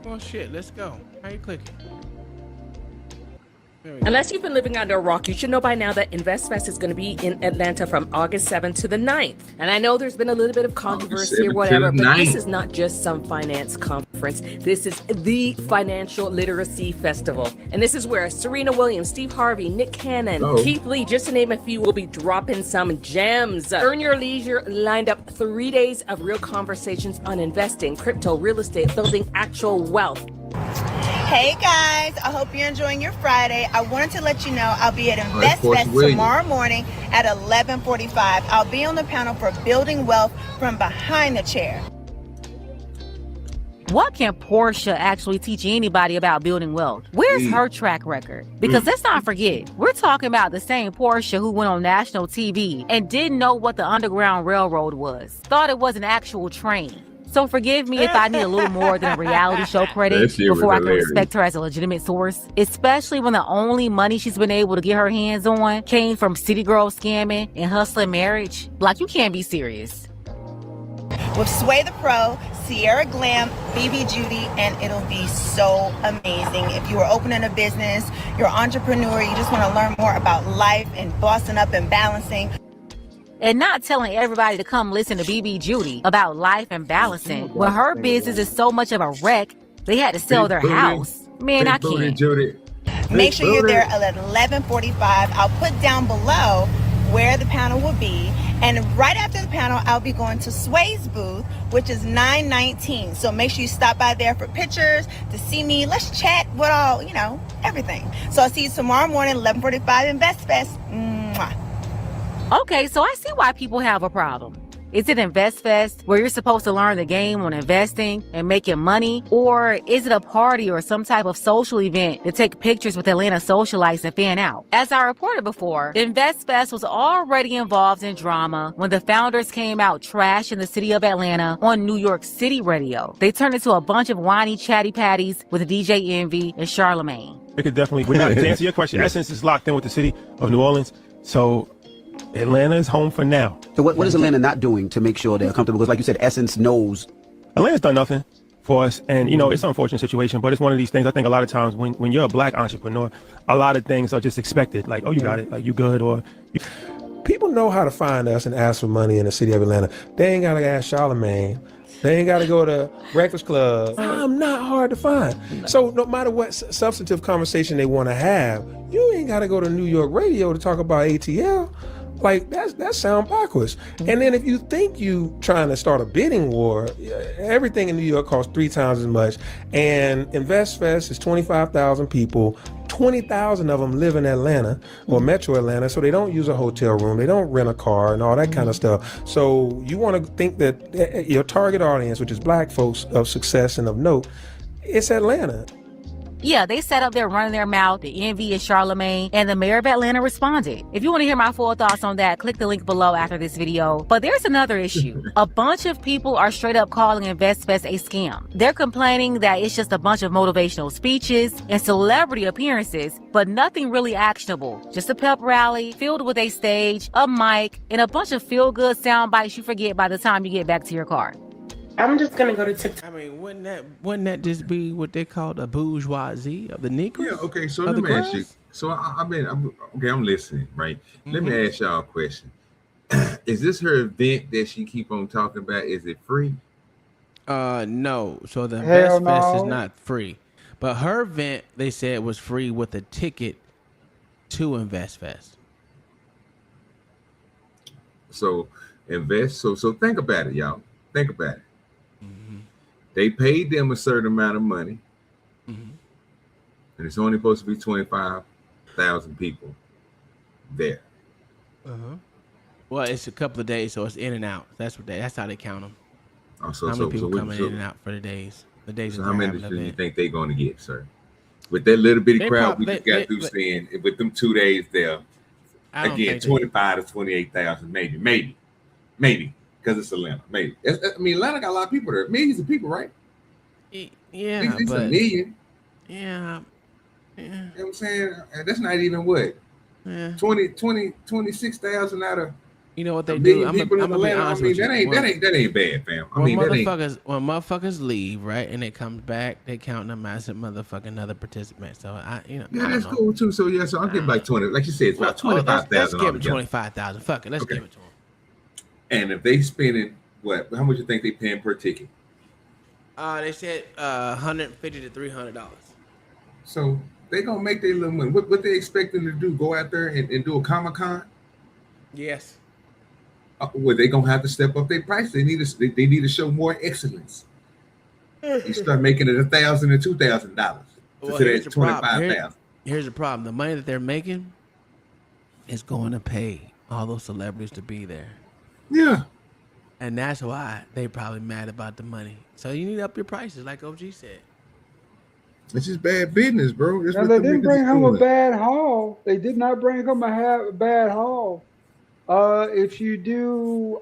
Oh shit, let's go. How you clicking? Unless you've been living under a rock, you should know by now that InvestFest is going to be in Atlanta from August 7th to the 9th. And I know there's been a little bit of controversy or whatever, but this is not just some finance conference. This is the Financial Literacy Festival. And this is where Serena Williams, Steve Harvey, Nick Cannon, Keith Lee, just to name a few, will be dropping some gems. Earn Your Leisure lined up 3 days of real conversations on investing, crypto, real estate, building actual wealth. Hey guys, I hope you're enjoying your Friday. I wanted to let you know I'll be at InvestFest tomorrow morning at 11:45. I'll be on the panel for building wealth from behind the chair. What can Portia actually teach anybody about building wealth? Where's her track record? Because let's not forget, we're talking about the same Portia who went on national TV and didn't know what the Underground Railroad was, thought it was an actual train. So forgive me if I need a little more than a reality show credit before I can respect her as a legitimate source, especially when the only money she's been able to get her hands on came from city girl scamming and hustling marriage. Like, you can't be serious. With Sway the Pro, Sierra Glam, BB Judy, and it'll be so amazing. If you are opening a business, you're an entrepreneur, you just want to learn more about life and bossing up and balancing. And not telling everybody to come listen to BB Judy about life and balancing. When her business is so much of a wreck, they had to sell their house. Man, I can't. Make sure you're there at 11:45. I'll put down below where the panel will be. And right after the panel, I'll be going to Sway's booth, which is 919. So make sure you stop by there for pictures, to see me. Let's chat with all, everything. So I'll see you tomorrow morning, 11:45 Invest Fest. Mwah. Okay, so I see why people have a problem. Is it InvestFest where you're supposed to learn the game on investing and making money? Or is it a party or some type of social event to take pictures with Atlanta socialites and fan out? As I reported before, InvestFest was already involved in drama when the founders came out trashing the city of Atlanta on New York City radio. They turned into a bunch of whiny chatty patties with DJ Envy and Charlemagne. It could definitely, to answer your question, Essence is locked in with the city of New Orleans. So Atlanta is home for now. So what is Atlanta not doing to make sure they're comfortable? Because like you said, Essence knows. Atlanta's done nothing for us. And, it's an unfortunate situation, but it's one of these things. I think a lot of times when you're a black entrepreneur, a lot of things are just expected. Like, oh, you got it. Like, you good. Or people know how to find us and ask for money in the city of Atlanta. They ain't got to ask Charlemagne. They ain't got to go to Breakfast Club. I'm not hard to find. So no matter what substantive conversation they want to have, you ain't got to go to New York radio to talk about ATL. Like, that sound backwards. And then if you think you trying to start a bidding war, everything in New York costs 3 times as much. And InvestFest is 25,000 people. 20,000 of them live in Atlanta or Metro Atlanta, so they don't use a hotel room, they don't rent a car and all that kind of stuff. So you want to think that your target audience, which is black folks of success and of note, it's Atlanta. Yeah, they sat up there running their mouth, the Envy and Charlemagne, and the mayor of Atlanta responded. If you want to hear my full thoughts on that, click the link below after this video. But there's another issue. A bunch of people are straight up calling InvestFest a scam. They're complaining that it's just a bunch of motivational speeches and celebrity appearances, but nothing really actionable. Just a pep rally filled with a stage, a mic, and a bunch of feel-good sound bites you forget by the time you get back to your car. I'm just gonna go to TikTok. I mean, wouldn't that just be what they call the bourgeoisie of the Negroes? Yeah. Okay. So let me ask you. So I'm listening, right? Let me ask y'all a question. Is this her event that she keep on talking about? Is it free? No. So the Hell InvestFest is no. not free, but her event they said was free with a ticket to InvestFest. So So think about it, y'all. Think about it. They paid them a certain amount of money, and it's only supposed to be 25,000 people there. Well, it's a couple of days, so it's in and out. That's how they count them. Oh, so how many people coming in and out for the days? The days. So how many do you think they're going to get, sir? With that little bitty crowd we just got through seeing, with them 2 days there, again, 25 to 28,000, maybe, because it's Atlanta, maybe. I mean, Atlanta got a lot of people there, millions of people, right? Yeah, at least but a million. Yeah. You know what I'm saying? That's not even what. 26,000 out of. You know what they do? I'm people in gonna be Atlanta. honest I mean, with you. that ain't bad, fam. I When mean, motherfuckers leave, right, and they come back, they count them as a motherfucking another participant. So yeah, that's cool too. So yeah, so I'm getting like 20, like you said, it's about 25,000. Let's give them 25,000. Fuck it, let's give it to them. And if they spending what? How much you think they paying per ticket? They said $150 to $300. So they gonna make their little money. What they expecting to do? Go out there and do a Comic-Con? Yes. Well, they gonna have to step up their price. They need to show more excellence. You start making it $1,000 and $2,000 instead of 25,000. Here's the problem: the money that they're making is going to pay all those celebrities to be there. Yeah. And that's why they probably mad about the money. So you need to up your prices, like OG said. It's just bad business, bro. That's Now what they the didn't niggas bring is home a doing. bad haul. They did not bring home a bad haul. If you do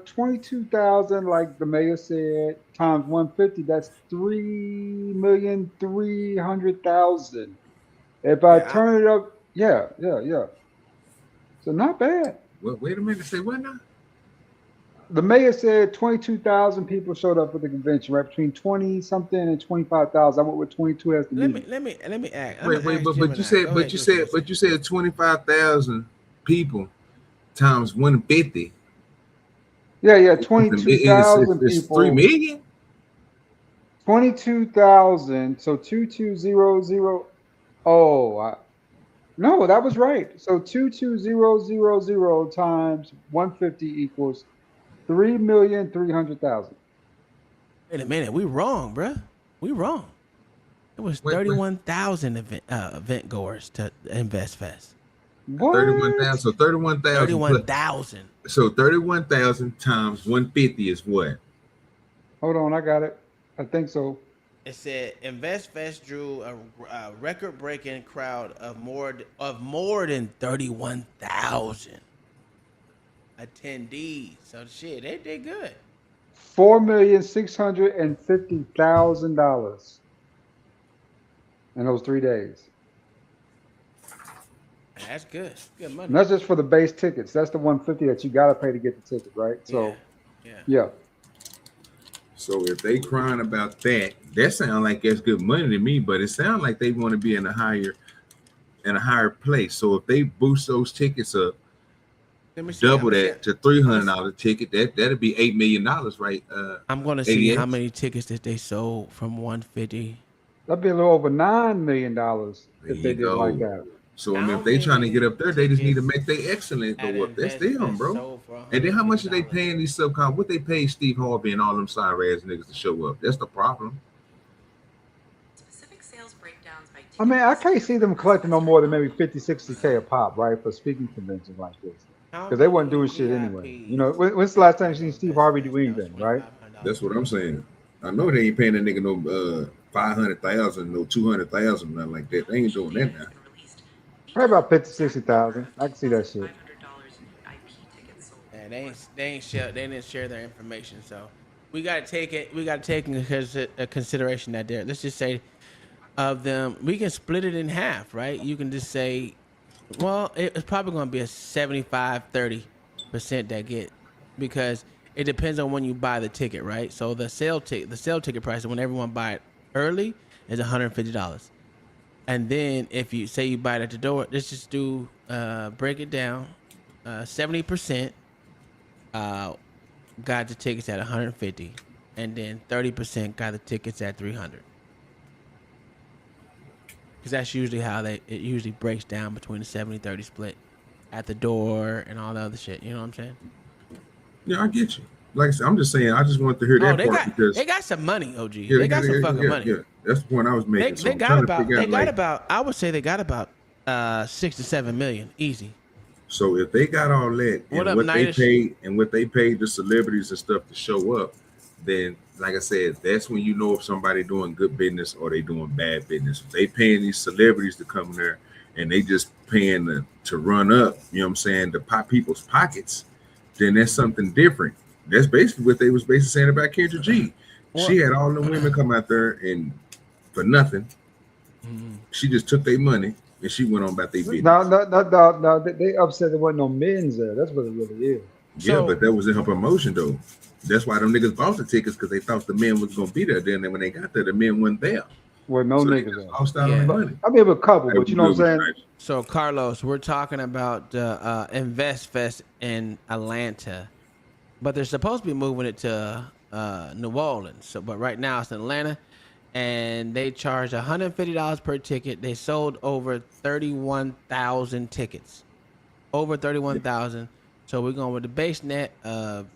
22,000, like the mayor said, times 150, that's 3,300,000. If I Yeah, turn it up, yeah. So not bad. Wait a minute. Say what now? The mayor said 22,000 people showed up for the convention, right? Between 20 something and 25,000. I went with 22 as the median. let me ask. Wait, but you said, Go ahead, do what you said 25,000 people times 150. Yeah, It's 22,000 3 people. million. 22,000. So 22,000. No, that was right. So 22,000 times 150 equals 3,300,000. Wait a minute, we wrong, bruh. We wrong. It was 31,000 event goers to Invest Fest. What? 31,000. So 31,000. 31,000. So 31,000 times 150 is what? Hold on, I got it. I think so. It said Invest Fest drew a record-breaking crowd of more than 31,000 attendees. So shit, they did good. $4,650,000 in those 3 days. That's good. Good money. And that's just for the base tickets. That's the 150 that you gotta pay to get the ticket, right? So, yeah. So if they crying about that, that sounds like that's good money to me. But it sounds like they want to be in a higher place. So if they boost those tickets up, double that to $300 ticket, that'd be $8 million, right? I'm gonna see how many tickets that they sold from 150. That'd be a little over $9 million if they did like that. So I mean, if they trying to get up there, they just need to make their excellent go up. That's them, bro. And then how much are they paying these subcon? What they pay Steve Harvey and all them sorry ass niggas to show up? That's the problem. Specific sales breakdowns by I mean, I can't see them collecting no more than maybe 50, 60K a pop, right? For speaking conventions like this. Because they wasn't doing shit anyway. You know, when's the last time you seen Steve Harvey do anything, right? That's what I'm saying. I know they ain't paying that nigga no 500,000, no 200,000, nothing like that. They ain't doing that now. Probably about 50, 60,000. I can see that shit. And they didn't share their information, so we gotta take into consideration that there. Let's just say of them, we can split it in half, right? You can just say, well, it's probably gonna be a 75-30% that get, because it depends on when you buy the ticket, right? So the sale ticket price when everyone buy it early is $150. And then if you say you buy it at the door, let's just do break it down. 70% got the tickets at 150, and then 30% got the tickets at 300. Because that's usually how it usually breaks down between the 70-30 split at the door and all the other shit. You know what I'm saying? Yeah, I get you. Like I said, I'm just saying, I just want to hear that part because they got some money, OG. Yeah, they got some fucking money. Yeah, that's the point I was making. They got about. I would say they got about 6 to 7 million, easy. So if they got all that and what they paid the celebrities and stuff to show up, then like I said, that's when you know if somebody doing good business or they doing bad business. If they paying these celebrities to come there and they just paying to run up, you know what I'm saying, to pop people's pockets, then that's something different. That's basically what they was basically saying about Kendra G. She had all the women come out there and for nothing. She just took their money and she went on about their business. No, they upset there wasn't no men's there. That's what it really is. Yeah, but that was in her promotion though. That's why them niggas bought the tickets, because they thought the men was gonna be there. Then when they got there, the men wasn't there. Well, no niggas there. Lost out on the money. I mean, a couple, but you know what I'm saying? So Carlos, we're talking about Invest Fest in Atlanta, but they're supposed to be moving it to New Orleans. So, but right now it's in Atlanta, and they charge $150 per ticket. They sold over 31,000 tickets, over 31,000. So we're going with the base net of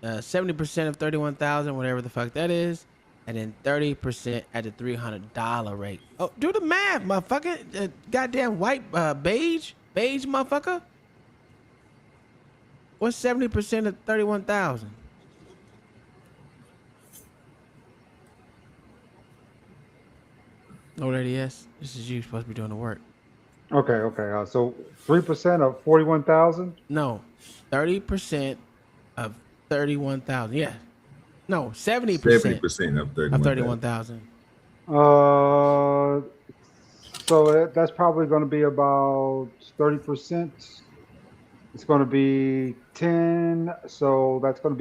70% of 31,000, whatever the fuck that is, and then 30% at the $300 rate. Oh, do the math, motherfucker! Goddamn white beige, motherfucker. What's 70% of 31,000? No, that yes. This is you supposed to be doing the work. Okay. So 3% of 41,000. No, 30% of 31,000. Yeah. No, 70% 70% of of 31,000. 31,000. So that's probably going to be about 30%. It's going to be 10. So that's going to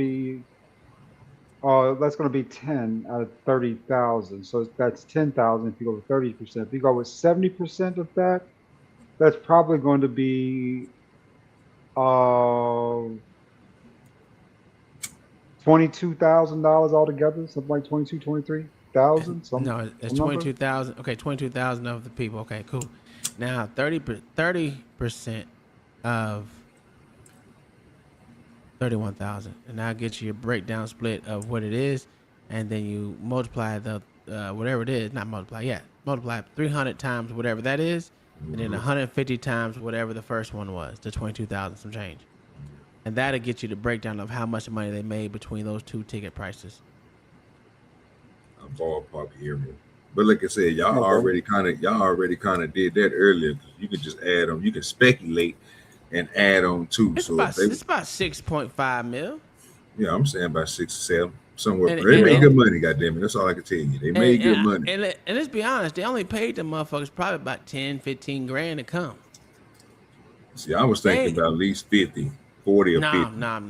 be 10 out of 30,000. So that's 10,000 if you go with 30%. If you go with 70% of that, that's probably going to be uh $22,000 altogether, something like 23,000, No, it's some number. 22,000. Okay, 22,000 of the people. Okay, cool. Now 30% of 31,000, and I'll get you a breakdown split of what it is, and then you multiply the whatever it is, not multiply, yeah, multiply 300 times whatever that is, and then 150 times whatever the first one was, the 22,000 some change, and that'll get you the breakdown of how much money they made between those two ticket prices. A ballpark here, but like I said, y'all already kind of did that earlier. You can just add on. You can speculate and add on too. It's So about 6.5 mil. Yeah, I'm saying about 6 or 7 somewhere. And They made good money, goddamn it. That's all I can tell you. They made good money. And let's be honest, they only paid the motherfuckers probably about 10, 15 grand to come. See, I was thinking about at least 50, 40 or 50. No.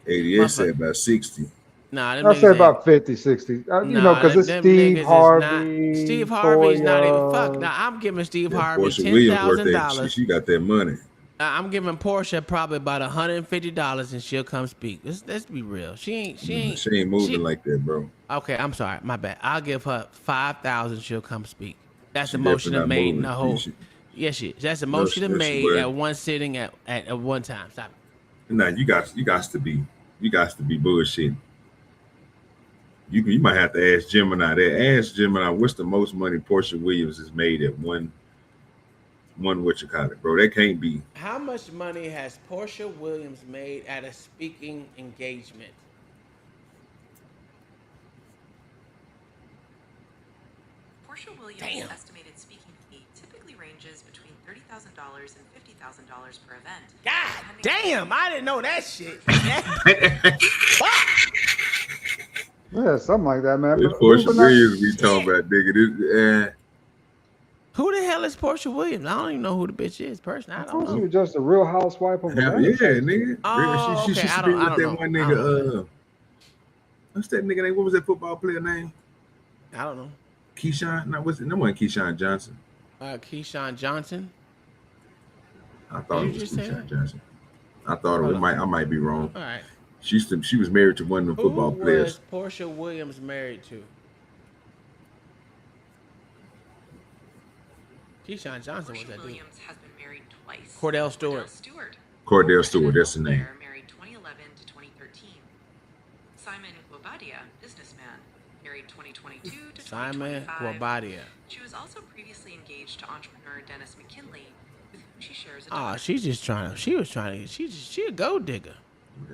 88 said about 60. Nah, I say about 50, 60. Because it's Steve Harvey. Steve Harvey's not even fuck. Now I'm giving Steve Harvey $10,000. She got that money. I'm giving Portia probably about $150 and she'll come speak. Let's be real. She ain't moving like that, bro. Okay, I'm sorry, my bad. I'll give her 5,000. She'll come speak. That's the most she done made in the whole. Yes, she. That's the most she done made at one sitting at one time. Stop. Nah, you got to be bullshitting. You might have to ask Gemini that. Ask Gemini what's the most money Portia Williams has made at one what you call it, bro. That can't be. How much money has Portia Williams made at a speaking engagement? Portia Williams' estimated speaking fee typically ranges between $30,000 and $50,000 per event. God damn, I didn't know that shit. Yeah, something like that, man. This Portia Williams we talking about, nigga. Who the hell is Portia Williams? I don't even know who the bitch is personally. I don't know. She was just a real housewife of Atlanta. Yeah, nigga. Oh, she should be with that one nigga. What's that nigga name? What was that football player name? I don't know. Keyshawn? No, what's it? No one Keyshawn Johnson. Keyshawn Johnson. I thought it was Keyshawn Johnson. I thought I might be wrong. All right. She was married to one of the football players. Who was Portia Williams married to? Keyshawn Johnson was that dude. Williams has been married twice. Cordell Stewart. Cordell Stewart, that's the name. Married 2011 to 2013. Simon Guobadia, businessman, married 2022 to 2025. Simon Guobadia. She was also previously engaged to entrepreneur Dennis McKinley, with whom she shares a daughter. She a gold digger.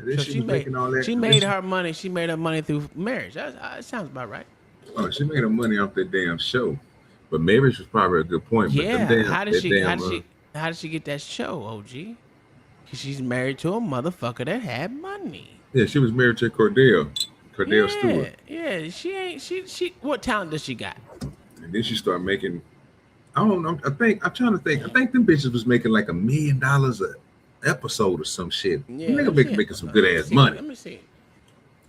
Yeah, so she made her money. She made her money through marriage. That sounds about right. Oh, she made her money off that damn show. But marriage was probably a good point. Yeah. But how did she get that show, OG? She's married to a motherfucker that had money. Yeah, she was married to Cordell Stewart. Yeah, she what talent does she got? And then she started making, I don't know, I think them bitches was making like $1 million an episode or some shit. Yeah, nigga making some good ass money. Let me see.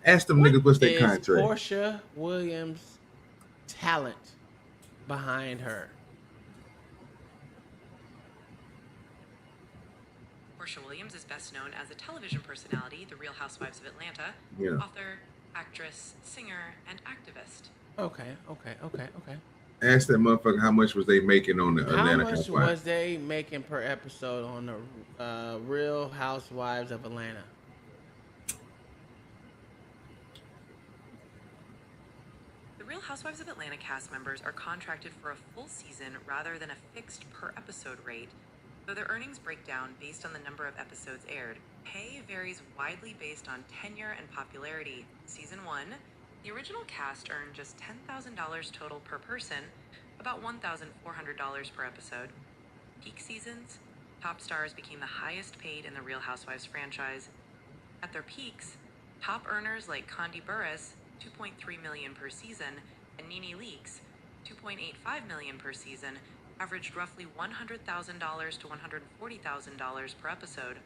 Ask them niggas what's their What is contract. Portia Williams' talent behind her? Portia Williams is best known as a television personality, The Real Housewives of Atlanta, author, actress, singer, and activist. Okay. Ask that motherfucker how much was they making on the Atlanta Housewives. How much was they making per episode on the Real Housewives of Atlanta? The Real Housewives of Atlanta cast members are contracted for a full season rather than a fixed per episode rate, though their earnings break down based on the number of episodes aired. Pay varies widely based on tenure and popularity. Season 1, The original cast earned just $10,000 total per person, about $1,400 per episode. Peak seasons, top stars became the highest paid in the Real Housewives franchise. At their peaks, top earners like Condi Burruss, $2.3 million per season, and Nene Leakes, $2.85 million per season, averaged roughly $100,000 to $140,000 per episode.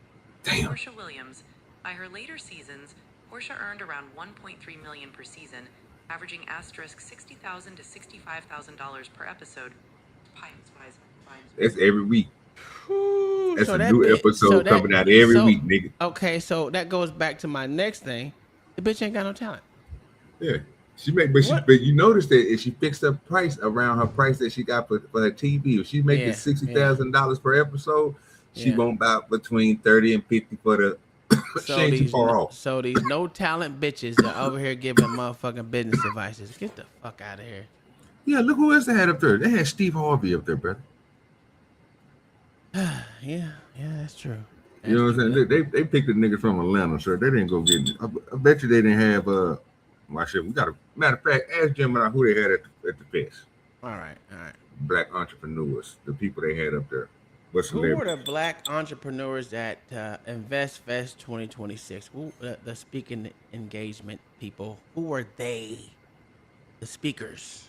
Damn. Portia Williams, by her later seasons, Portia earned around $1.3 million per season, averaging $60,000 to $65,000 per episode. That's every week. That's So a that new bitch- episode so that- coming out every so- week, nigga. Okay, so that goes back to my next thing. The bitch ain't got no talent. Yeah. But you notice that if she fixed her price around her price that she got for her TV, if she's making $60,000 per episode, she won't buy between 30 and 50 for the So she ain't too these, far off. so these no talent bitches are over here giving motherfucking business advices. Get the fuck out of here. Yeah, look who else they had up there. They had Steve Harvey up there, brother. Yeah, that's true. You know what I'm saying? They picked a nigga from Atlanta, sir. They didn't go get it. I bet you they didn't have we got a matter of fact, ask Gemini who they had at the fest. All right. Black entrepreneurs, the people they had up there. Who were the black entrepreneurs at Invest Fest 2026? Who the speaking engagement people? Who were they? The speakers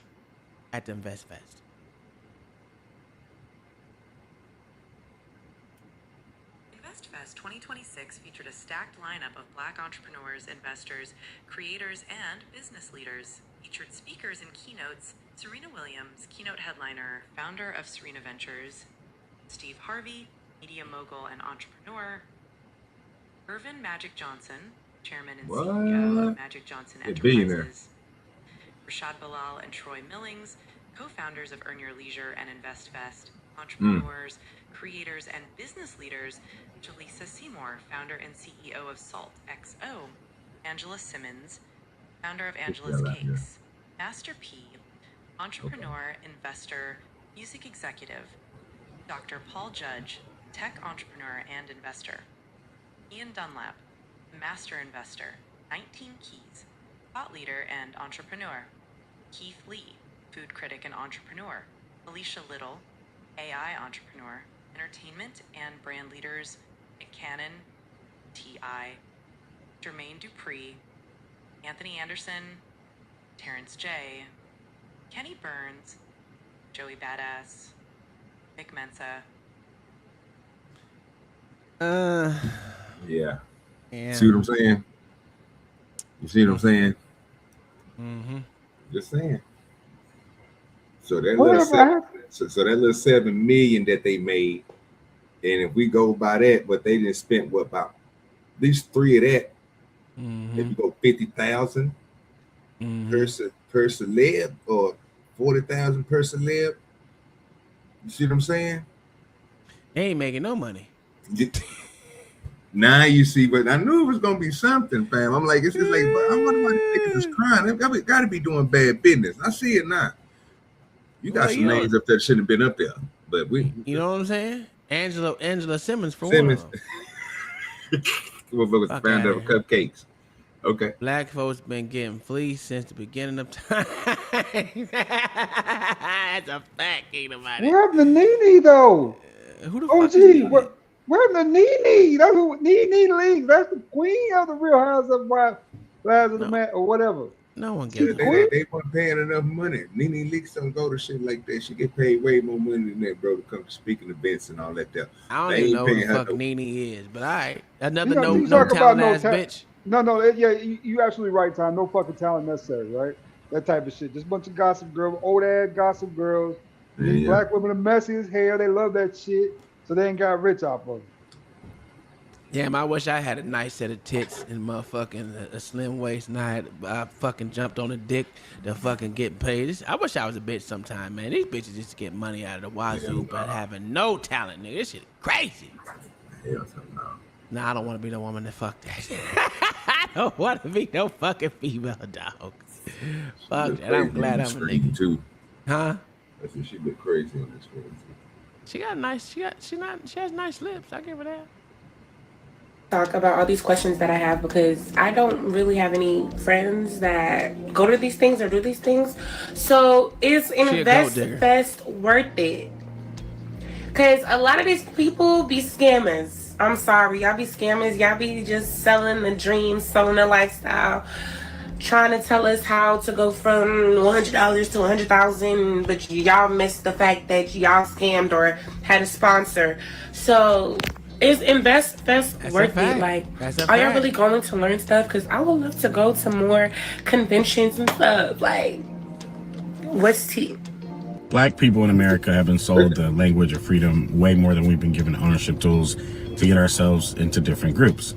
at the Invest Fest. InvestFest 2026 featured a stacked lineup of Black entrepreneurs, investors, creators, and business leaders. Featured speakers and keynotes: Serena Williams, keynote headliner, founder of Serena Ventures; Steve Harvey, media mogul and entrepreneur; Irvin Magic Johnson, chairman and CEO of Magic Johnson Enterprises; Rashad Bilal and Troy Millings, co-founders of Earn Your Leisure and InvestFest; entrepreneurs, creators, and business leaders: Jaleesa Seymour, founder and CEO of Salt XO; Angela Simmons, founder of Angela's Cakes; Master P, entrepreneur, investor, music executive; Dr. Paul Judge, tech entrepreneur and investor; Ian Dunlap, master investor, 19 Keys, thought leader and entrepreneur; Keith Lee, food critic and entrepreneur; Alicia Little, AI entrepreneur; entertainment and brand leaders: Nick Cannon, T.I., Jermaine Dupree, Anthony Anderson, Terrence J., Kenny Burns, Joey Badass, Vic Mensa. Yeah. See what I'm saying? You see what I'm saying? Mm-hmm. Just saying. So that little 7 million that they made, and if we go by that, but they didn't spend about at least 3 of that. If you go 50,000 per celeb or 40,000 per celeb, you see what I'm saying? They ain't making no money. Now you see, but I knew it was gonna be something, fam. I'm like, it's just like, I wonder why these niggas is crying. They got to be doing bad business. I see it now. You got some names up there that shouldn't have been up there, but You know what I'm saying? Angela Simmons for one of them. Motherfuckers found up cupcakes. Okay. Black folks been getting fleeced since the beginning of time. That's a fact, ain't about it. What happened to Nene though? Who the fuck is Nene? Where the Nene? That's who Nene Leakes. That's the queen of the Real House of Wives of the Man or whatever. No one They gives a fuck. weren't paying enough money. Nene Leakes don't go to shit like that. She get paid way more money than that, bro, to come to speaking events and all that there. I don't They even ain't know who paying the her fuck Nene is, but all right. Another You no talk about talent ass bitch. No, yeah, you absolutely right, Tom. No fucking talent necessary, right? That type of shit. Just a bunch of gossip girls, old ass gossip girls. These black women are messy as hell. They love that shit, so they ain't got rich off of it. Damn, I wish I had a nice set of tits and motherfucking a slim waist, and I fucking jumped on a dick to fucking get paid. I wish I was a bitch sometime, man. These bitches just get money out of the wazoo, but having no talent, nigga. This shit crazy. Nah, I don't want to be the woman that fuck that. I don't want to be no fucking female dog. Fuck that. I'm glad I'm a nigga. Too. Huh? That's what she look crazy on the screen. Too. She has nice lips. I give her that. talk about all these questions that I have because I don't really have any friends that go to these things or do these things. So is InvestFest worth it? Because a lot of these people be scammers. I'm sorry, y'all be scammers. Y'all be just selling the dream, selling the lifestyle, trying to tell us how to go from $100 to $100,000, but y'all missed the fact that y'all scammed or had a sponsor. So is InvestFest worth it? Like, are y'all really going to learn stuff? Because I would love to go to more conventions and stuff. Like, what's tea? Black people in America have been sold the language of freedom way more than we've been given ownership tools to get ourselves into different groups.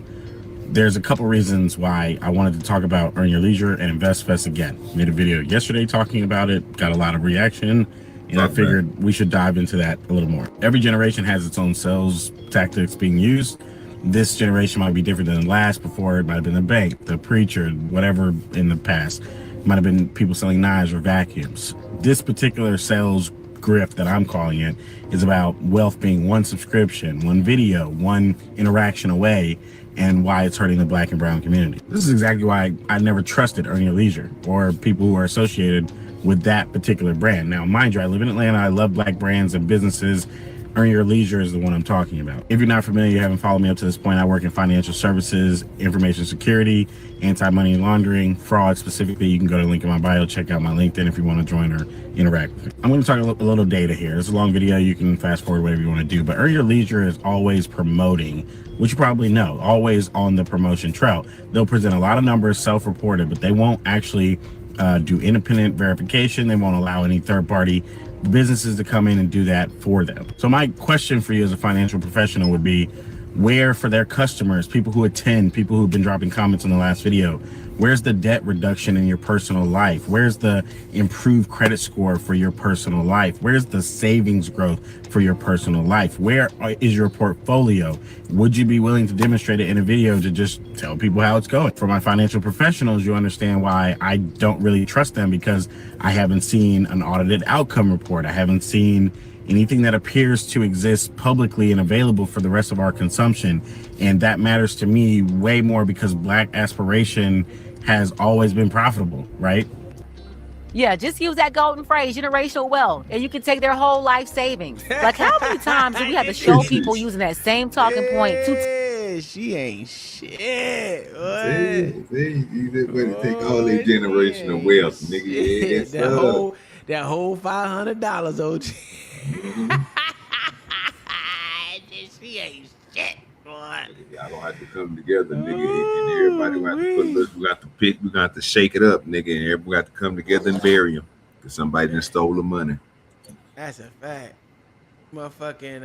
There's a couple reasons why I wanted to talk about Earn Your Leisure and InvestFest again. Made a video yesterday talking about it, got a lot of reaction, and I figured we should dive into that a little more. Every generation has its own sales tactics being used. This generation might be different than the last. Before, it might have been the bank, the preacher, whatever in the past. It might have been people selling knives or vacuums. This particular sales grift that I'm calling it is about wealth being one subscription, one video, one interaction away, and why it's hurting the Black and brown community. This is exactly why I never trusted Earn Your Leisure or people who are associated with that particular brand. Now, mind you, I live in Atlanta. I love Black brands and businesses. Earn Your Leisure is the one I'm talking about. If you're not familiar, you haven't followed me up to this point, I work in financial services, information security, anti-money laundering, fraud specifically. You can go to the link in my bio, check out my LinkedIn if you want to join or interact with me. I'm going to talk a little data here. It's a long video. You can fast forward whatever you want to do, but Earn Your Leisure is always promoting, which you probably know, always on the promotion trail. They'll present a lot of numbers, self-reported, but they won't actually do independent verification. They won't allow any third-party businesses to come in and do that for them. So my question for you as a financial professional would be, where for their customers, people who attend, people who've been dropping comments on the last video, where's the debt reduction in your personal life? Where's the improved credit score for your personal life? Where's the savings growth for your personal life? Where is your portfolio? Would you be willing to demonstrate it in a video to just tell people how it's going? For my financial professionals, you understand why I don't really trust them, because I haven't seen an audited outcome report. I haven't seen anything that appears to exist publicly and available for the rest of our consumption. And that matters to me way more because Black aspiration has always been profitable, right? Yeah, just use that golden phrase, generational wealth, and you can take their whole life savings. Like, how many times do we have to show people using that same talking point? She ain't shit. You just better take all that generational wealth, nigga. Yeah, that whole $500, OG. She ain't shit, boy. Y'all gonna have to come together, nigga. And everybody gonna have to we got to pick, we got to shake it up, nigga. And everybody got to come together and bury him. Because somebody done stole the money. That's a fact. Motherfucking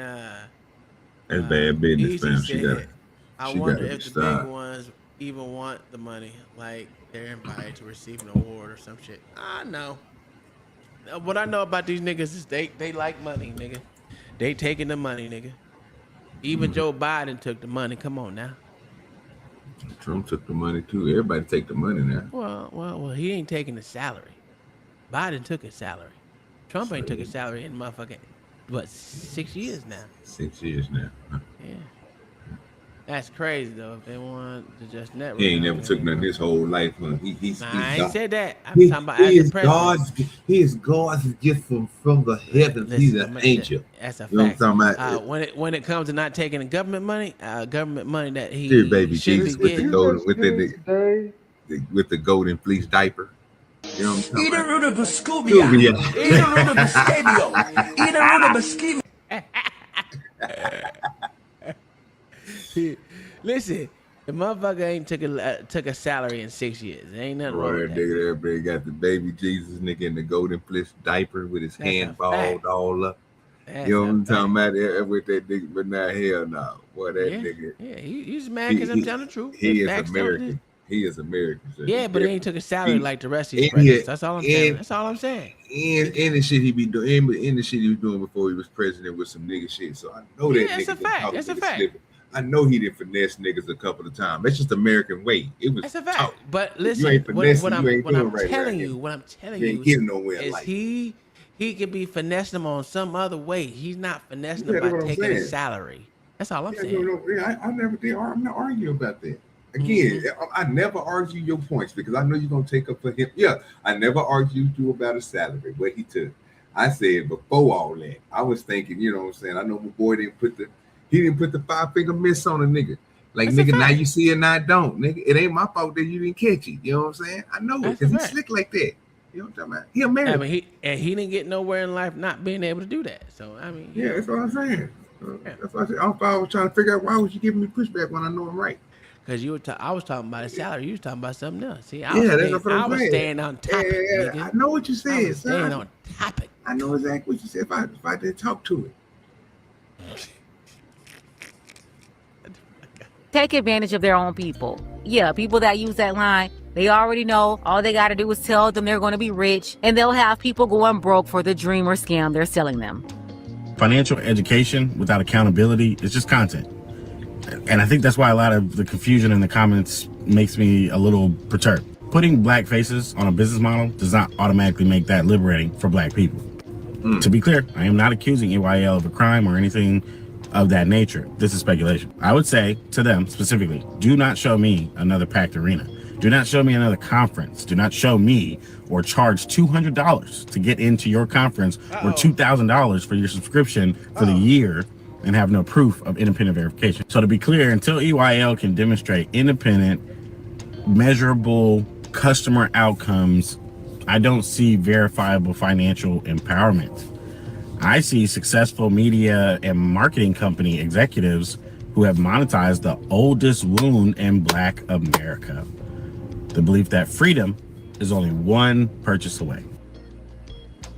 that's bad business, fam. I wonder if the big ones even want the money. Like they're invited to receive an award or some shit. I know. What I know about these niggas is they like money, nigga. They taking the money, nigga. Even Joe Biden took the money. Come on now. Trump took the money too. Everybody take the money now. Well, he ain't taking the salary. Biden took his salary. Trump ain't took his salary in motherfucking, 6 years now. 6 years now. Yeah. That's crazy though. If they want to just network. He ain't never took none his whole life. I ain't said that. I'm talking about as a president. He is God's gift from the heavens. He's an angel. That's a fact. You know what I'm talking about? When it comes to not taking the government money that he dear baby should Jesus be getting. With the golden fleece diaper. You know what I'm talking about? Eat a root of a Scooby. Eat a root of a Scabio. Eat a root of a Scooby. Listen, the motherfucker ain't took a salary in 6 years. There ain't nothing wrong with that. Nigga, everybody got the baby Jesus nigga in the golden fleece diaper with his hand balled all up. You know what I'm talking about? With that nigga, but now hell no. Boy, that nigga. Yeah, he's mad because I'm telling the truth. He is American. He is American. So yeah, but he ain't took a salary like the rest of his presidents. That's all I'm saying. That's all I'm saying. And the shit he be doing, and the shit he was doing before he was president with some nigga shit. So I know that nigga. That's a fact. That's a fact. I know he did finesse niggas a couple of times. That's just American way. It was. That's a fact. But listen, what I'm telling you is like he could be finessing them on some other way. He's not finessing them by taking a salary. That's all I'm Yeah, saying. I never did. I'm not arguing about that. Again, I never argue your points because I know you're gonna take up for him. Yeah, I never argued you about a salary, what he took. I said before all that, I was thinking, you know what I'm saying? I know my boy didn't put the 5-finger miss on a nigga. Like, That's nigga, now you see it, now I don't. Nigga, it ain't my fault that you didn't catch it. You know what I'm saying? I know it because he's slick like that. You know what I'm talking about? He American. I mean, he didn't get nowhere in life not being able to do that. So I mean, yeah, that's what I'm saying. That's what I said. I was trying to figure out why was you giving me pushback when I know I'm right. Because I was talking about a salary, you was talking about something else. See, That's what I'm saying. I was staying on topic. Yeah, nigga. I know what you said. I was staying on topic. I know exactly what you said. If I didn't talk to it. Take advantage of their own people. Yeah, people that use that line, they already know all they got to do is tell them they're going to be rich, and they'll have people going broke for the dream or scam they're selling them. Financial education without accountability is just content. And I think that's why a lot of the confusion in the comments makes me a little perturbed. Putting black faces on a business model does not automatically make that liberating for black people. To be clear, I am not accusing EYL of a crime or anything of that nature. This is speculation. I would say to them specifically, do not show me another packed arena. Do not show me another conference. Do not show me or charge $200 to get into your conference or $2,000 for your subscription for the year and have no proof of independent verification. So to be clear, until EYL can demonstrate independent, measurable customer outcomes, I don't see verifiable financial empowerment. I see successful media and marketing company executives who have monetized the oldest wound in Black America. The belief that freedom is only one purchase away.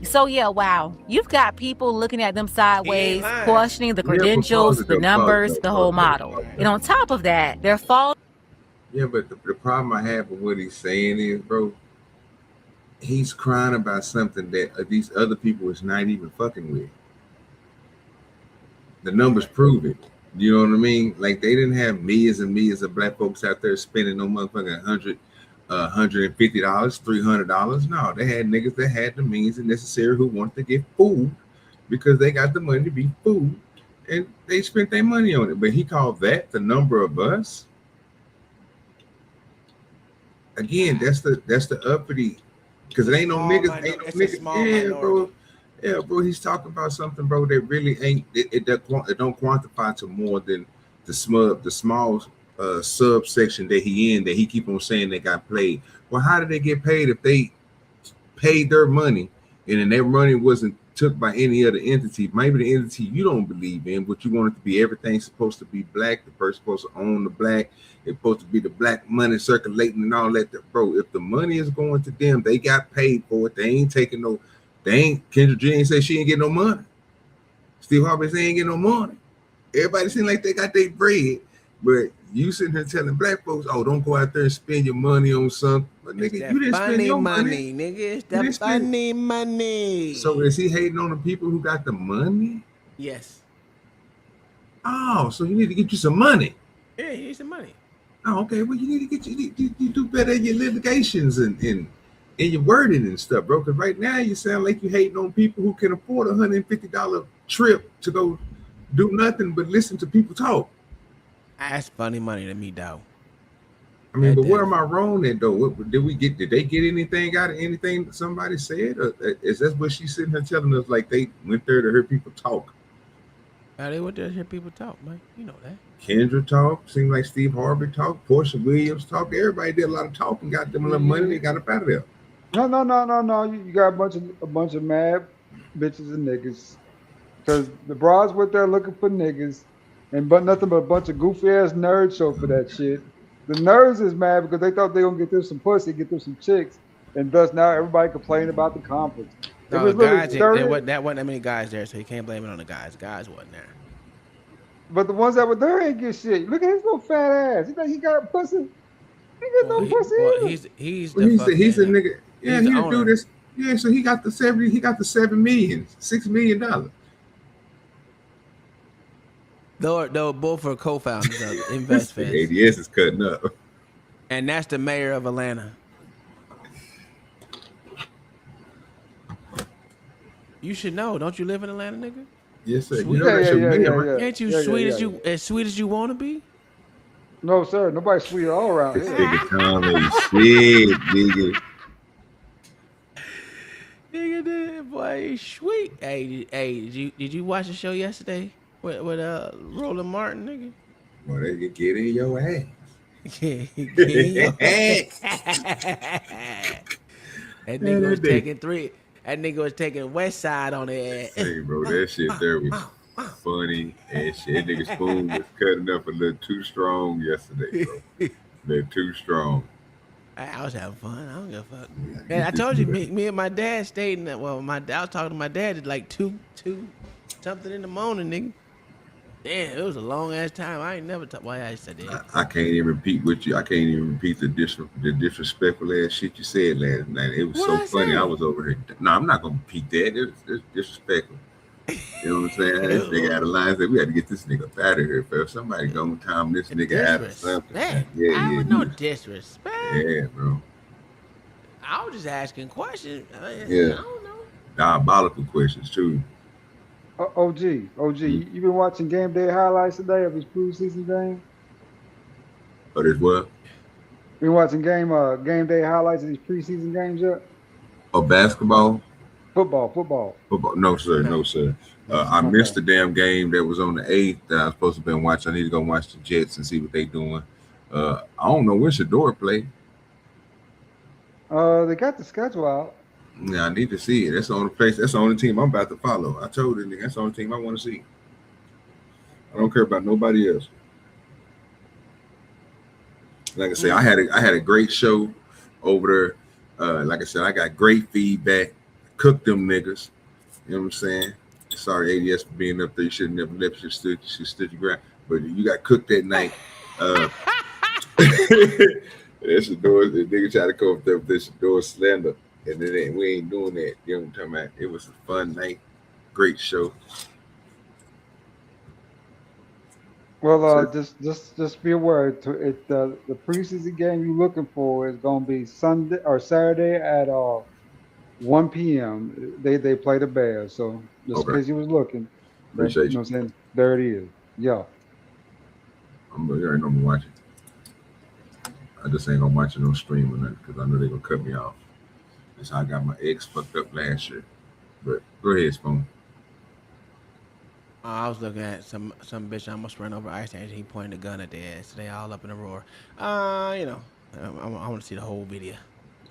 So yeah, wow. You've got people looking at them sideways, questioning the credentials, the numbers, the whole model. And on top of that, they're falling. Yeah, but the problem I have with what he's saying is, bro, he's crying about something that these other people is not even fucking with. The numbers prove it. You know what I mean? Like, they didn't have millions and millions of black folks out there spending no motherfucking $150, $300. No, they had niggas that had the means and necessary who wanted to get food because they got the money to be food, and they spent their money on it. But he called that the number of us. Again, that's the uppity, because it ain't no niggas. Yeah, bro. Yeah, bro. He's talking about something, bro, that really ain't. It don't quantify to more than the small subsection that he in, that he keep on saying they got paid. Well, how did they get paid if they paid their money and then their money wasn't took by any other entity? Maybe the entity you don't believe in, but you want it to be everything supposed to be black. The person supposed to own the black. It's supposed to be the black money circulating and all that. Bro, if the money is going to them, they got paid for it. They ain't taking no. They ain't. Kendra G ain't say she ain't get no money. Steve Harvey say ain't get no money. Everybody seem like they got their bread, but you sitting here telling black folks, "Oh, don't go out there and spend your money on something." But nigga, you didn't spend your money. Nigga, it's that funny money. So is he hating on the people who got the money? Yes. Oh, so you need to get you some money. Yeah, he needs some money. Oh, okay. Well, you need to get you do better in your litigations and your wording and stuff, bro. Because right now you sound like you hating on people who can afford $150 trip to go do nothing but listen to people talk. That's funny money to me, dog. I mean, but where am I wrong at, though? Did they get anything out of anything that somebody said? Or is that what she's sitting here telling us? Like, they went there to hear people talk? They went there to hear people talk, man. You know that. Kendra talk. Seemed like Steve Harvey talk. Portia Williams talk. Everybody did a lot of talking. Got them a little money. They got up out of there. No. You got a bunch of mad bitches and niggas. Because the bras went there looking for niggas, but nothing but a bunch of goofy ass nerds show for that shit. The nerds is mad because they thought they gonna get them some pussy, get them some chicks, and thus now everybody complaining about the conference. No, guys, there wasn't that many guys there, so you can't blame it on the guys. Guys wasn't there. But the ones that were there ain't get shit. Look at his little fat ass. You think he got pussy? He got no pussy. Well, he's a nigga. Yeah, he do this. Yeah, so he got the $7 million, $6 million. Though both are co-founders of InvestFest. ADS is cutting up. And that's the mayor of Atlanta. You should know. Don't you live in Atlanta, nigga? Yes, sir. Sweet. You know that's your man, right? Ain't you as sweet as you want to be? No, sir. Nobody's sweet at all around This here. nigga Tom ain't shit, nigga. Nigga, that boy is sweet. Hey, did you watch the show yesterday with Roland Martin, nigga? Well, they can get in your ass. Get in your ass. That nigga was taking three. That nigga was taking West Side on the ass. Hey, bro, that shit there was funny and shit. That nigga Spoon was cutting up a little too strong yesterday, bro. A little too strong. I was having fun. I don't give a fuck. Man, I told you, me and my dad stayed in that. Well, I was talking to my dad at like two something in the morning, nigga. Damn, it was a long ass time. I ain't never talked. Why I said that? I can't even repeat what you. I can't even repeat the disrespectful ass shit you said last night. It was so funny. I was over here. No, I'm not gonna repeat that. It's disrespectful. You know what I'm saying? This nigga out of line said we had to get this nigga up out of here. If somebody gonna time this nigga out of something, yeah. No disrespect. Yeah, bro. I was just asking questions. Yeah. I don't know. Diabolical questions too. OG, you been watching game day highlights today of his preseason game? But it's what? Been watching game day highlights of these preseason games yet? Oh, basketball? Football. No, sir. I missed the damn game that was on the 8th that I was supposed to be watching. I need to go watch the Jets and see what they doing. I don't know when Shador play. They got the schedule out. Yeah, I need to see it. That's the only place. That's the only team I'm about to follow. I told you, that's the only team I want to see. I don't care about nobody else. Like I said, I had a great show over there. Like I said, I got great feedback. Cook them niggas. You know what I'm saying? Sorry, ADS for being up there. You should have never left. You stood your ground. But you got cooked that night. That's the door. The nigga tried to come up there with this door slender. And then we ain't doing that. You know what I'm talking about? It was a fun night. Great show. Well, just be aware. The preseason game you're looking for is going to be Sunday or Saturday at 1 p.m. They play the Bears. So just in case you was looking, appreciate you know what I'm saying? There it is. Yeah. You already know I'm watching. I just ain't gonna watch it on stream or nothing because I know they're gonna cut me off. That's how I got my eggs fucked up last year. But go ahead, Spoon. I was looking at some bitch almost ran over ice and he pointed a gun at their ass. They all up in a roar. I want to see the whole video.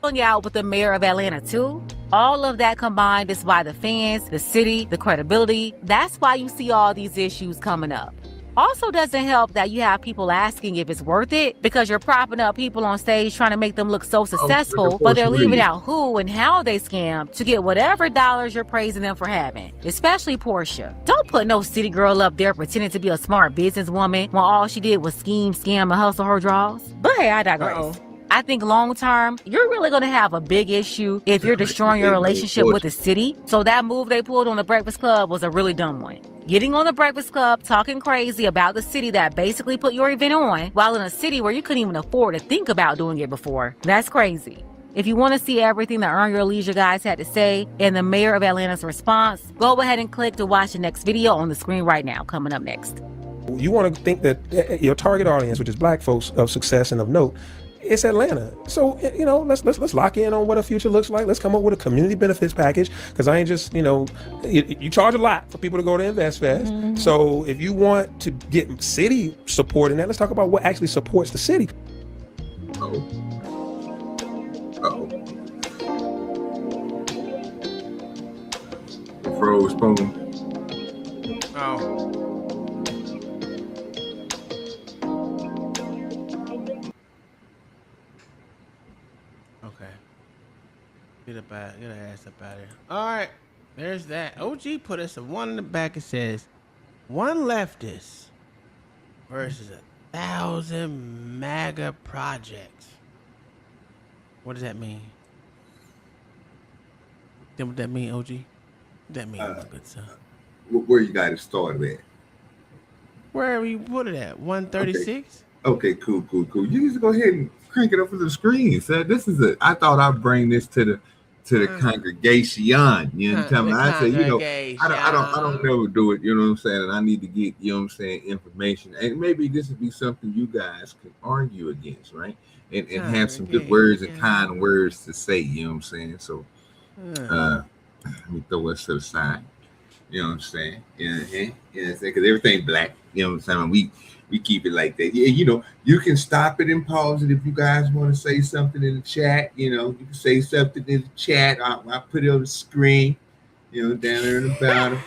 Out with the mayor of Atlanta too. All of that combined is by the fans, the city, the credibility. That's why you see all these issues coming up. Also doesn't help that you have people asking if it's worth it because you're propping up people on stage trying to make them look so successful, but they're leaving out who and how they scam to get whatever dollars you're praising them for having, especially Portia. Don't put no city girl up there pretending to be a smart businesswoman when all she did was scheme, scam, and hustle her draws. But hey, I digress. I think long term, you're really going to have a big issue if you're destroying your relationship with the city. So that move they pulled on the Breakfast Club was a really dumb one. Getting on the Breakfast Club, talking crazy about the city that basically put your event on, while in a city where you couldn't even afford to think about doing it before. That's crazy. If you want to see everything the Earn Your Leisure guys had to say and the mayor of Atlanta's response, go ahead and click to watch the next video on the screen right now, coming up next. You want to think that your target audience, which is black folks of success and of note, it's Atlanta. So, let's lock in on what a future looks like. Let's come up with a community benefits package because I ain't just, you charge a lot for people to go to InvestFest. Mm-hmm. So if you want to get city support in that, let's talk about what actually supports the city. Froze Spoon. Okay. Get her ass up out of here. All right. There's that. OG put us a one in the back. It says, one leftist versus 1,000 MAGA projects. What does that mean? Then what that mean, OG? What that mean, my good son? Where you got it started at? Wherever you put it at, 136. Okay, cool. You just go ahead and crank it up for the screen. So I thought I'd bring this to to the congregation. You know what I'm talking about? I say, I don't never do it, you know what I'm saying? And I need to get, you know what I'm saying, information. And maybe this would be something you guys can argue against, right? And have some good words and kind words to say, you know what I'm saying? So let me throw us to the side. You know what I'm saying? Yeah, because everything black, you know what I'm saying? We keep it like that. Yeah, you know, you can stop it and pause it if you guys want to say something in the chat. You know, you can say something in the chat. I'll put it on the screen, you know, down there in the bottom.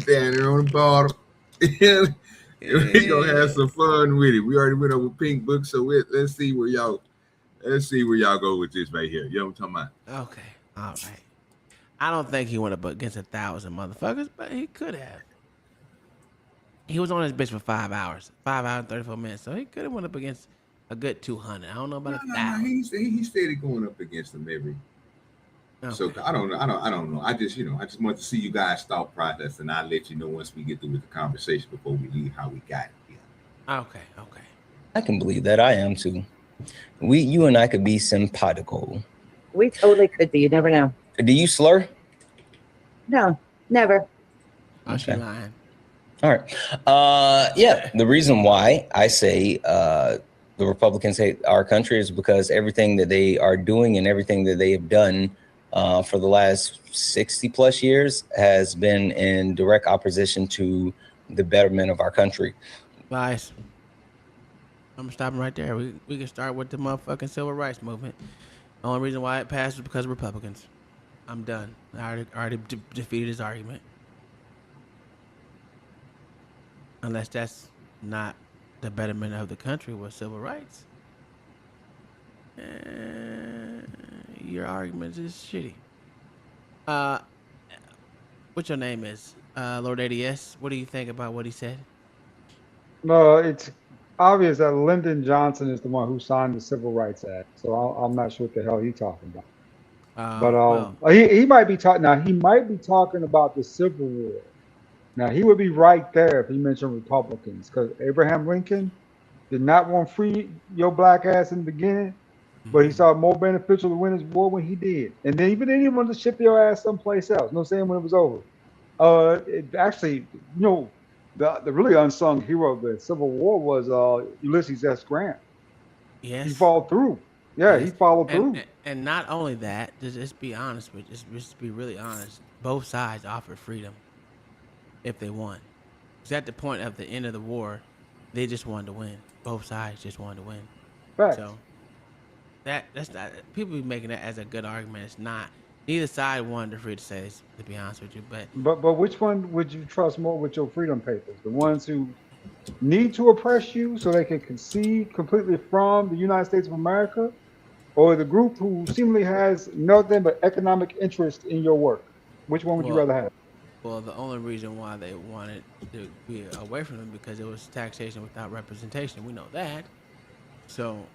Down there on the bottom. We're gonna have some fun with it. We already went over Pink Book, so let's see where y'all go with this right here. You know what I'm talking about? Okay, all right. I don't think he went up against 1,000 motherfuckers, but he could have. He was on his bitch for 5 hours, 5 hours and 34 minutes, so he could have went up against a good 200. I don't know about 1,000. He steady going up against them every. Okay. So I don't know. I just want to see you guys thought process, and I'll let you know once we get through with the conversation before we leave how we got it. Yeah. Okay. I can believe that. I am too. You and I could be simpatico. We totally could be. You never know. Do you slur? No, never. Oh, she lying. All right. Yeah. The reason why I say the Republicans hate our country is because everything that they are doing and everything that they have done for the last 60 plus years has been in direct opposition to the betterment of our country. Lies. I'm stopping right there. We can start with the motherfucking civil rights movement. The only reason why it passed was because of Republicans. I'm done. I already defeated his argument. Unless that's not the betterment of the country with civil rights. Your argument is shitty. What your name is? Lord ADS. What do you think about what he said? No, it's obvious that Lyndon Johnson is the one who signed the Civil Rights Act. So I'm not sure what the hell he's talking about. But he might be talking now. He might be talking about the Civil War. Now he would be right there if he mentioned Republicans, because Abraham Lincoln did not want to free your black ass in the beginning, but he saw it more beneficial to win his war when he did. And then even then he wanted to ship your ass someplace else. No saying when it was over. It actually, the really unsung hero of the Civil War was Ulysses S. Grant. Yes. He followed through. Yeah, he followed through. And not only that, just be honest with, just be really honest. Both sides offered freedom if they won. Because at the point of the end of the war, they just wanted to win. Both sides just wanted to win. Right. So that's not, people be making that as a good argument. It's not. Neither side wanted the freedom to say this, to be honest with you. But which one would you trust more with your freedom papers? The ones who need to oppress you so they can concede completely from the United States of America, or the group who seemingly has nothing but economic interest in your work? Which one would you rather have? Well, the only reason why they wanted to be away from them because it was taxation without representation. We know that. So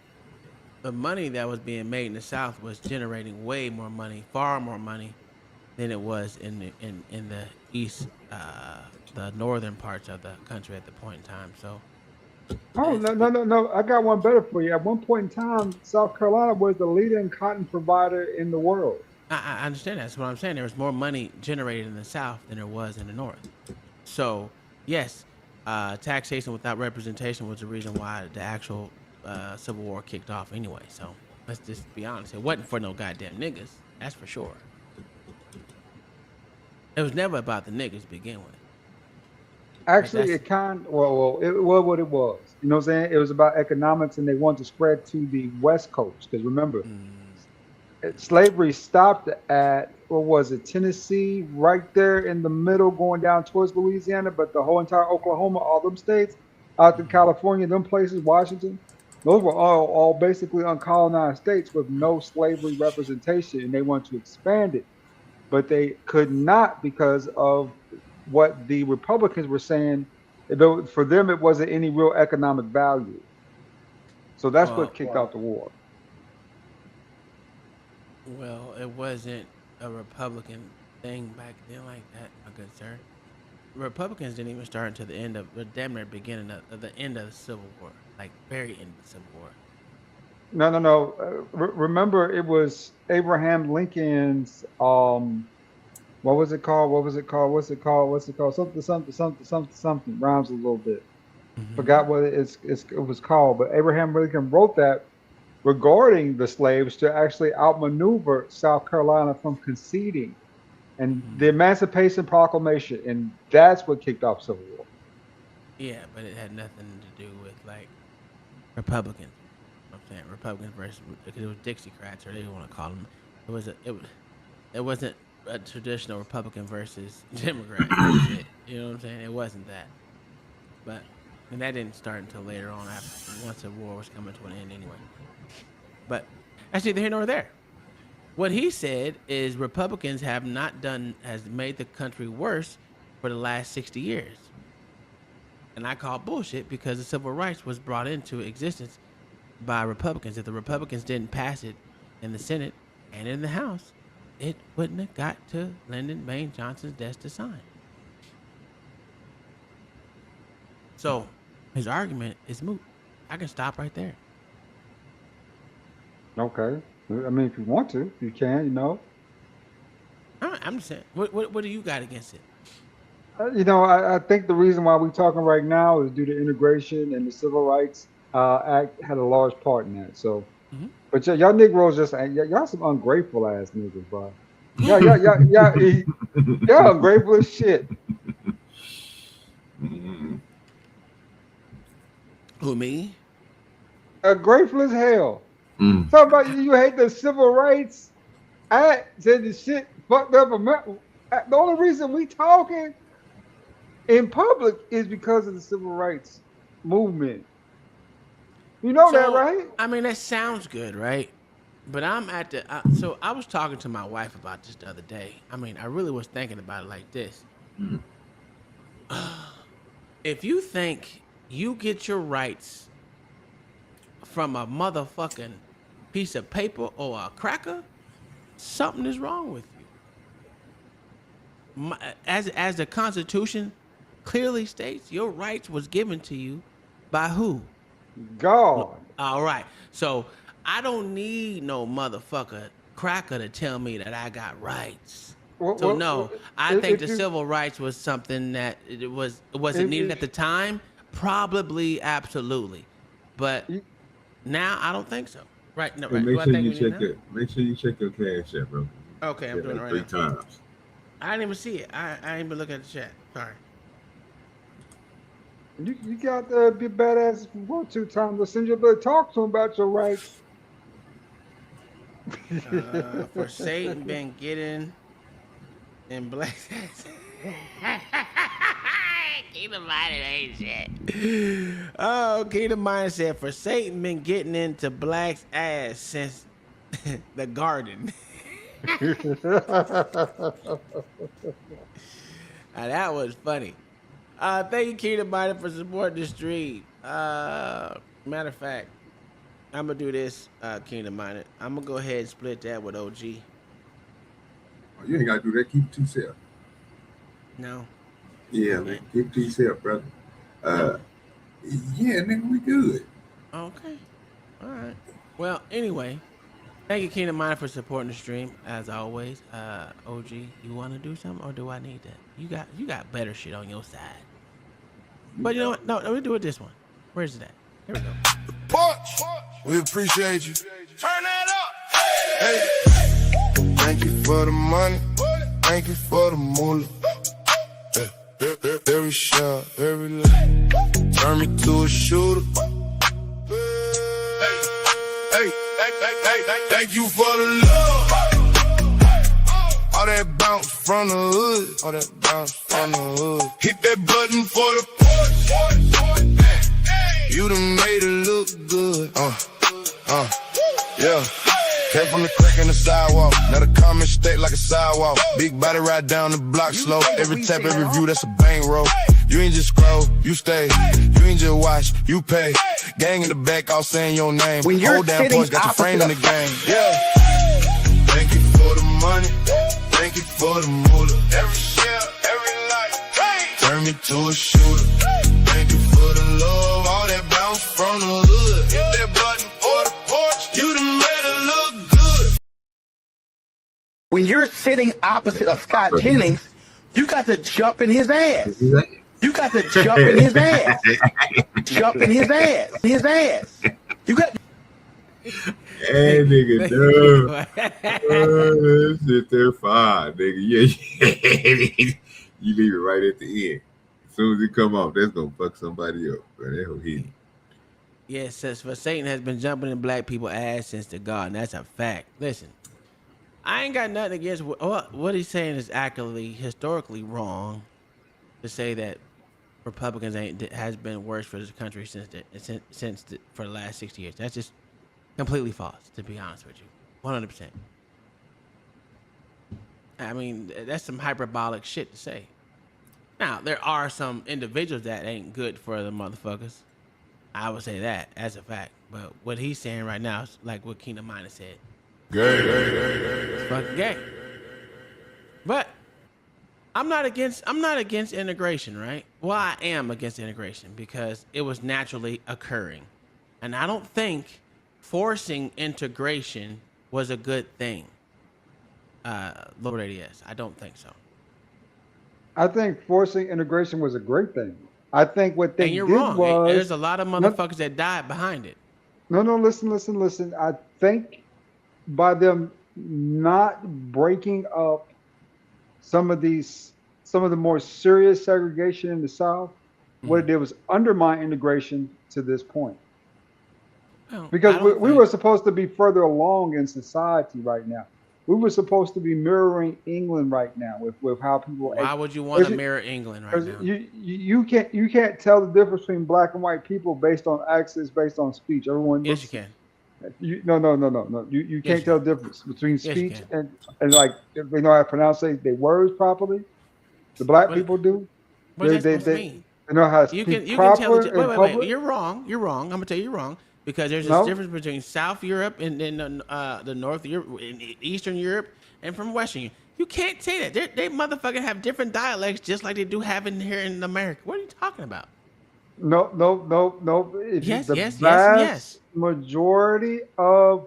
the money that was being made in the South was generating way more money, far more money, than it was in the East, the northern parts of the country at the point in time. So. Oh, no. I got one better for you. At one point in time, South Carolina was the leading cotton provider in the world. I understand that. That's what I'm saying. There was more money generated in the South than there was in the North. So, yes, taxation without representation was the reason why the actual Civil War kicked off anyway. So, let's just be honest. It wasn't for no goddamn niggas. That's for sure. It was never about the niggas to begin with. Actually, it it was what it was. You know what I'm saying? It was about economics, and they wanted to spread to the West Coast. Because remember, slavery stopped at, what was it, Tennessee, right there in the middle, going down towards Louisiana, but the whole entire Oklahoma, all them states, out to California, them places, Washington, those were all basically uncolonized states with no slavery representation, and they wanted to expand it. But they could not because of what the Republicans were saying. For them, it wasn't any real economic value. So that's what kicked out the war. Well, it wasn't a Republican thing back then like that, my good sir. Republicans didn't even start until the end of the damn near beginning of the end of the Civil War, like very end of the Civil War. No. Remember, it was Abraham Lincoln's. What was it called? What's it called? Something. Rhymes a little bit. Forgot what it was called. But Abraham Lincoln wrote that regarding the slaves to actually outmaneuver South Carolina from conceding, and the Emancipation Proclamation, and that's what kicked off Civil War. Yeah, but it had nothing to do with like Republicans. I'm saying Republicans versus, because it was Dixiecrats, or they want to call them. It wasn't a traditional Republican versus Democrat. You know what I'm saying? It wasn't that. But and that didn't start until later on, after once the war was coming to an end anyway. But that's neither here nor there. What he said is Republicans has made the country worse for the last 60 years. And I call bullshit because the civil rights was brought into existence by Republicans. If the Republicans didn't pass it in the Senate and in the House, it wouldn't have got to Lyndon Baines Johnson's desk to sign. So his argument is moot. I can stop right there. Okay. I mean, if you want to, you can, you know. I'm just saying, what do you got against it? I think the reason why we're talking right now is due to integration, and the Civil Rights Act had a large part in that. So, but y'all Negroes y'all some ungrateful ass niggas, bro. Y'all ungrateful as shit. Who, me? Grateful as hell. Talk about you hate the Civil Rights Act, said the shit fucked up America. The only reason we talking in public is because of the civil rights movement. You know that, right? I mean, that sounds good, right? But I'm at the so I was talking to my wife about this the other day. I mean, I really was thinking about it like this. If you think you get your rights from a motherfucking piece of paper or a cracker, something is wrong with you. As the Constitution clearly states, your rights was given to you by who? God. All right. So I don't need no motherfucker cracker to tell me that I got rights. I think the civil rights was something that was it needed at the time? Probably, absolutely. But now I don't think so. Right. No, right. Make sure you check your cash app, bro. Okay, I'm doing it right 3 now. times. I didn't even see it. I didn't even look at the chat. Sorry. You got to be badass if you want to, Tom. But send you a talk to him about your rights. For Satan been getting in black. Keep in mind it ain't shit. Oh, keep in mind said for Satan been getting into Black's ass since the garden. That was funny. Thank you, Keita Minor, for supporting the stream. Matter of fact, I'm gonna do this, Keita Minor. I'm gonna go ahead and split that with OG. Oh, you ain't gotta do that. Keep it to yourself. No. Yeah, man. Keep it to yourself, brother. Yeah, nigga, we good. Okay. All right. Well, anyway, thank you, Keita Minor, for supporting the stream as always. OG, you want to do something, or do I need that? You got better shit on your side. But you know what? No, let me do it this one. Where's it at? Here we go. Porch, we appreciate you. Turn that up. Hey, thank you for the money. Thank you for the moolah. Every shot, every leg. Turn me to a shooter. Hey, thank you for the love. All that bounce from the hood. All that bounce from the hood. Hit that button for the porch. You done made it look good. Yeah. Came from the crack in the sidewalk. Now the comment state like a sidewalk. Big body ride down the block slow. Every tap, every view, that's a bang roll. You ain't just scroll, you stay. You ain't just watch, you pay. Gang in the back, all saying your name. When you're damn Porch got your frame in the game. Yeah. Thank you for the money. Thank you for the moolah. Every share, every life. Turn me to a shooter. Thank you for the love. All that bounce from the hood. Hit that button for the porch. When you're sitting opposite of Scott Jennings, you got to jump in his ass. You got to jump in his ass. Jump in his ass. His ass. You got. Hey, nigga, no. Oh, shit, they're fine, nigga. Yeah. You leave it right at the end. As soon as it come off, that's gonna fuck somebody up. But that whole hit. Yes, says for Satan has been jumping in black people's ass since the garden. That's a fact. Listen, I ain't got nothing against what he's saying is actually historically wrong. To say that Republicans has been worse for this country for the last 60 years. That's just completely false. To be honest with you, 100%. I mean, that's some hyperbolic shit to say. Now, there are some individuals that ain't good for the motherfuckers. I would say that as a fact. But what he's saying right now is like what Keenan Miner said. Gay. It's fucking gay. But I'm not against integration, right? Well, I am against integration because it was naturally occurring. And I don't think forcing integration was a good thing. Lord ADS, I don't think so. I think forcing integration was a great thing. I think what they and you're did wrong. was There's a lot of motherfuckers that died behind it. No, listen. I think by them not breaking up some of the more serious segregation in the South, what it did was undermine integration to this point. Well, Because we were supposed to be further along in society right now. We were supposed to be mirroring England right now with how people. Why would you want to mirror England right now? You can't tell the difference between black and white people based on accents, based on speech. Everyone. Yes, you can. No. You can't tell the difference between speech and like if they know how to pronounce their words properly. The black people do. What does that mean? They know how to speak proper. Wait. You're wrong. I'm gonna tell you you're wrong. Because there's this difference between South Europe and then the North Europe, and Eastern Europe, and from Western Europe. You can't say that. They motherfucking have different dialects just like they do have in here in America. What are you talking about? No. Yes. Vast majority of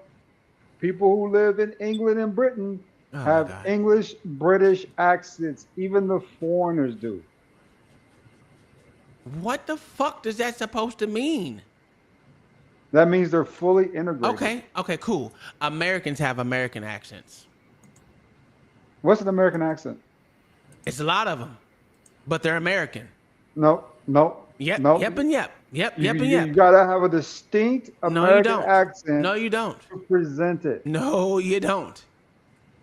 people who live in England and Britain have English, British accents. Even the foreigners do. What the fuck does that supposed to mean? That means they're fully integrated. Okay, cool. Americans have American accents. What's an American accent? It's a lot of them, but they're American. No. Yep, no. Yep and yep. You gotta have a distinct American accent. No, you don't. To present it. No, you don't.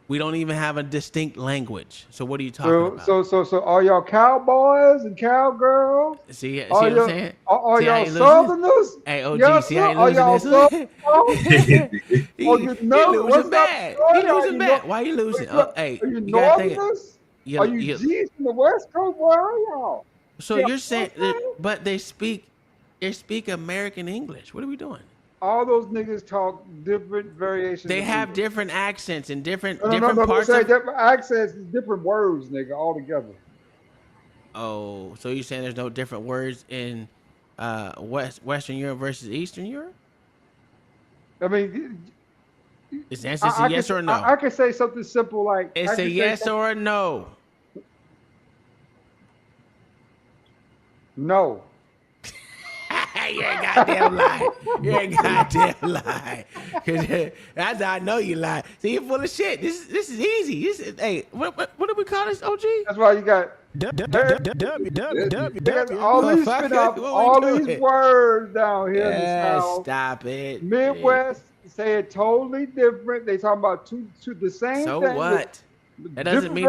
We don't even have a distinct language. So what are you talking about? So all y'all cowboys and cowgirls? See what I'm saying? Are y'all southerners? Hey, OG, yes, see how you losing this? He losing bad. He losing bad. Why you losing? Hey, are you northerners? Are you G's from the West Coast? Where are y'all? So you're saying, but they speak American English. What are we doing? All those niggas talk different variations. They have different accents and different parts of different accents, different words, nigga, all together. Oh, so you're saying there's no different words in Western Europe versus Eastern Europe? I mean, is the answer a yes or no? I can say something simple like it's a yes or a no. No. You're a goddamn lie. You're a goddamn lie. That's how I know you lie. See, you're full of shit. This is easy. Hey, what do we call this, OG? That's why you got all these words down here in the South. Stop it. Midwest say it totally different. They talking about two the same thing. So what? That doesn't mean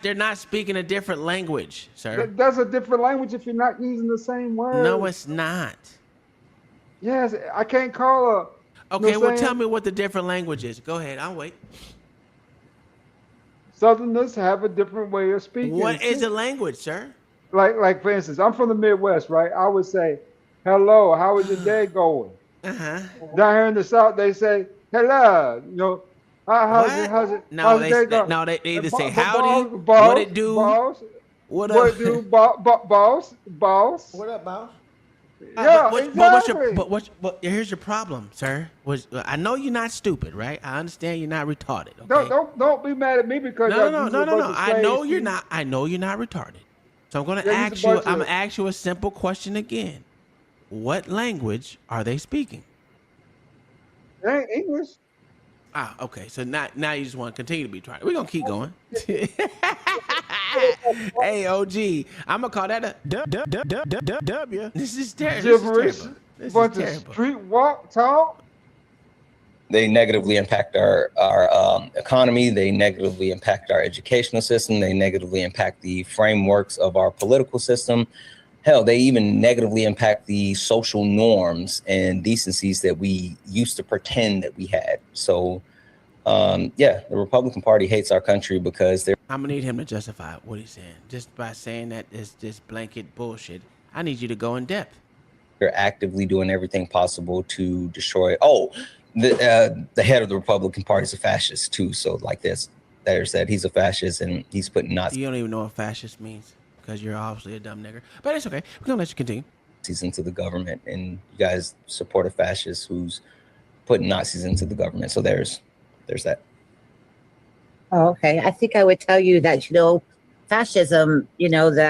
they're not speaking a different language, sir. That's a different language if you're not using the same word. No, it's not. Yes, I can't call a. Okay, well, tell me what the different language is. Go ahead, I'll wait. Southerners have a different way of speaking. What is a language, sir? Like for instance, I'm from the Midwest, right? I would say, "Hello, how is your day going?" Down here in the South, they say, "Hello," you know. How's it? No, they either say howdy, what it do, boss, what up, up, boss, boss. What up, boss? Yeah, But here's your problem, sir. I know you're not stupid, right? I understand you're not retarded. Okay? Don't be mad at me because No. I know you're not. I know you're not retarded. So I'm gonna ask you. I'm gonna ask you a simple question again. What language are they speaking? It ain't English. Okay. So now you just want to continue to be retarded. We're gonna keep going. Hey, OG, I'm gonna call that a W. This is terrible. Bunch of street walk talk. They negatively impact our economy. They negatively impact our educational system. They negatively impact the frameworks of our political system. Hell, they even negatively impact the social norms and decencies that we used to pretend that we had. So, the Republican Party hates our country because they're. I'm gonna need him to justify what he's saying. Just by saying that it's just blanket bullshit. I need you to go in depth. They're actively doing everything possible to destroy. The head of the Republican Party is a fascist too. So like there's that he's a fascist and he's putting Nazis. You don't even know what fascist means because you're obviously a dumb nigger. But it's okay. We're gonna let you continue. Nazis into the government, and you guys support a fascist who's putting Nazis into the government. So there's that. Oh, okay. I think I would tell you that, fascism, the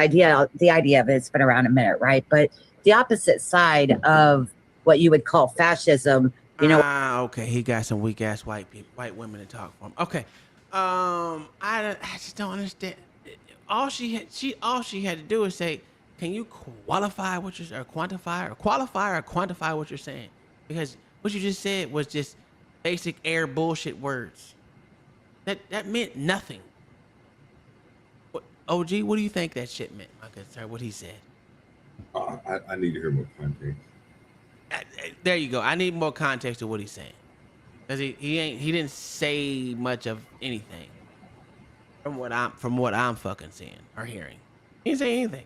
idea of it's been around a minute, right? But the opposite side of what you would call fascism, okay. He got some weak ass white women to talk for him. Okay. I just don't understand. All she had to do is say, can you quantify what what you're saying? Because what you just said was just basic air bullshit words. That meant nothing. OG, what do you think that shit meant, my good sir? What he said? I need to hear more context. There you go. I need more context to what he's saying, because he didn't say much of anything from what I'm fucking seeing or hearing. He didn't say anything.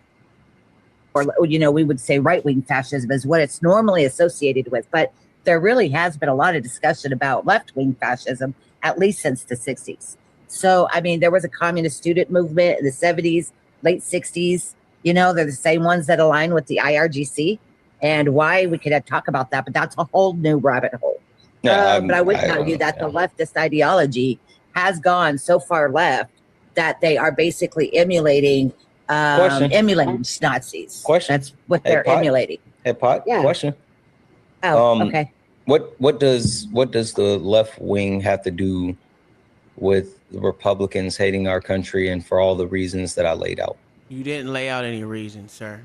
Or we would say right-wing fascism is what it's normally associated with, but there really has been a lot of discussion about left-wing fascism, at least since the 60s. So, I mean, there was a communist student movement in the 70s, late 60s. They're the same ones that align with the IRGC. And why, we could talk about that, but that's a whole new rabbit hole. But I would tell you that the leftist ideology has gone so far left that they are basically emulating Nazis. Question. That's what they're emulating. Hey, Pot. Yeah. Question. Oh, okay. What does the left wing have to do with the Republicans hating our country and for all the reasons that I laid out? You didn't lay out any reasons, sir.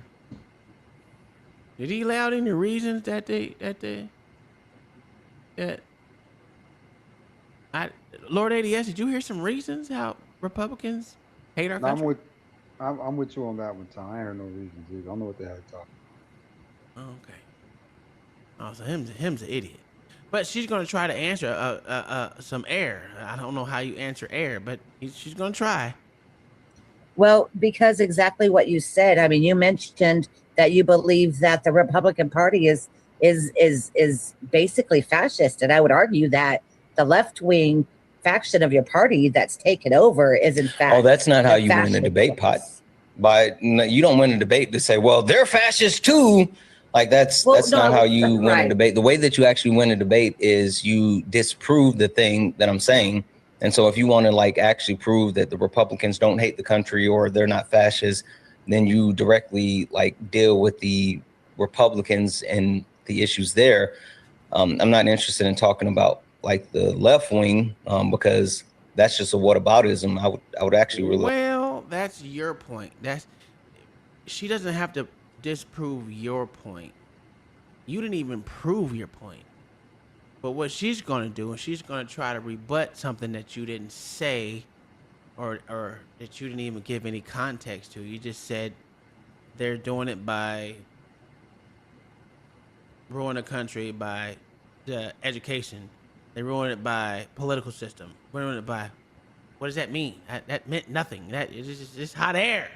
Did he lay out any reasons Lord ADS, did you hear some reasons how Republicans hate our country? I'm with you on that one, Tom. I ain't heard no reasons either. I don't know what the hell you're talking about. Okay. Oh, so him's an idiot. But she's gonna try to answer some air. I don't know how you answer air, but she's gonna try. Well, because exactly what you said. I mean, you mentioned that you believe that the Republican Party is basically fascist, and I would argue that the left-wing faction of your party that's taken over is in fact. Oh, that's not how you win a debate, Pot. You don't win a debate to say, well, they're fascist too. Like that's not how you win a debate. The way that you actually win a debate is you disprove the thing that I'm saying. And so if you want to actually prove that the Republicans don't hate the country or they're not fascists, then you directly deal with the Republicans and the issues there. I'm not interested in talking about the left wing because that's just a whataboutism. I would actually really. Well, that's your point. She doesn't have to disprove your point. You didn't even prove your point. But what she's going to do is she's going to try to rebut something that you didn't say or that you didn't even give any context to. You just said they're doing it by ruining the country, by the education. They ruin it by political system. Ruin it by, what does that mean? That meant nothing. That is just hot air.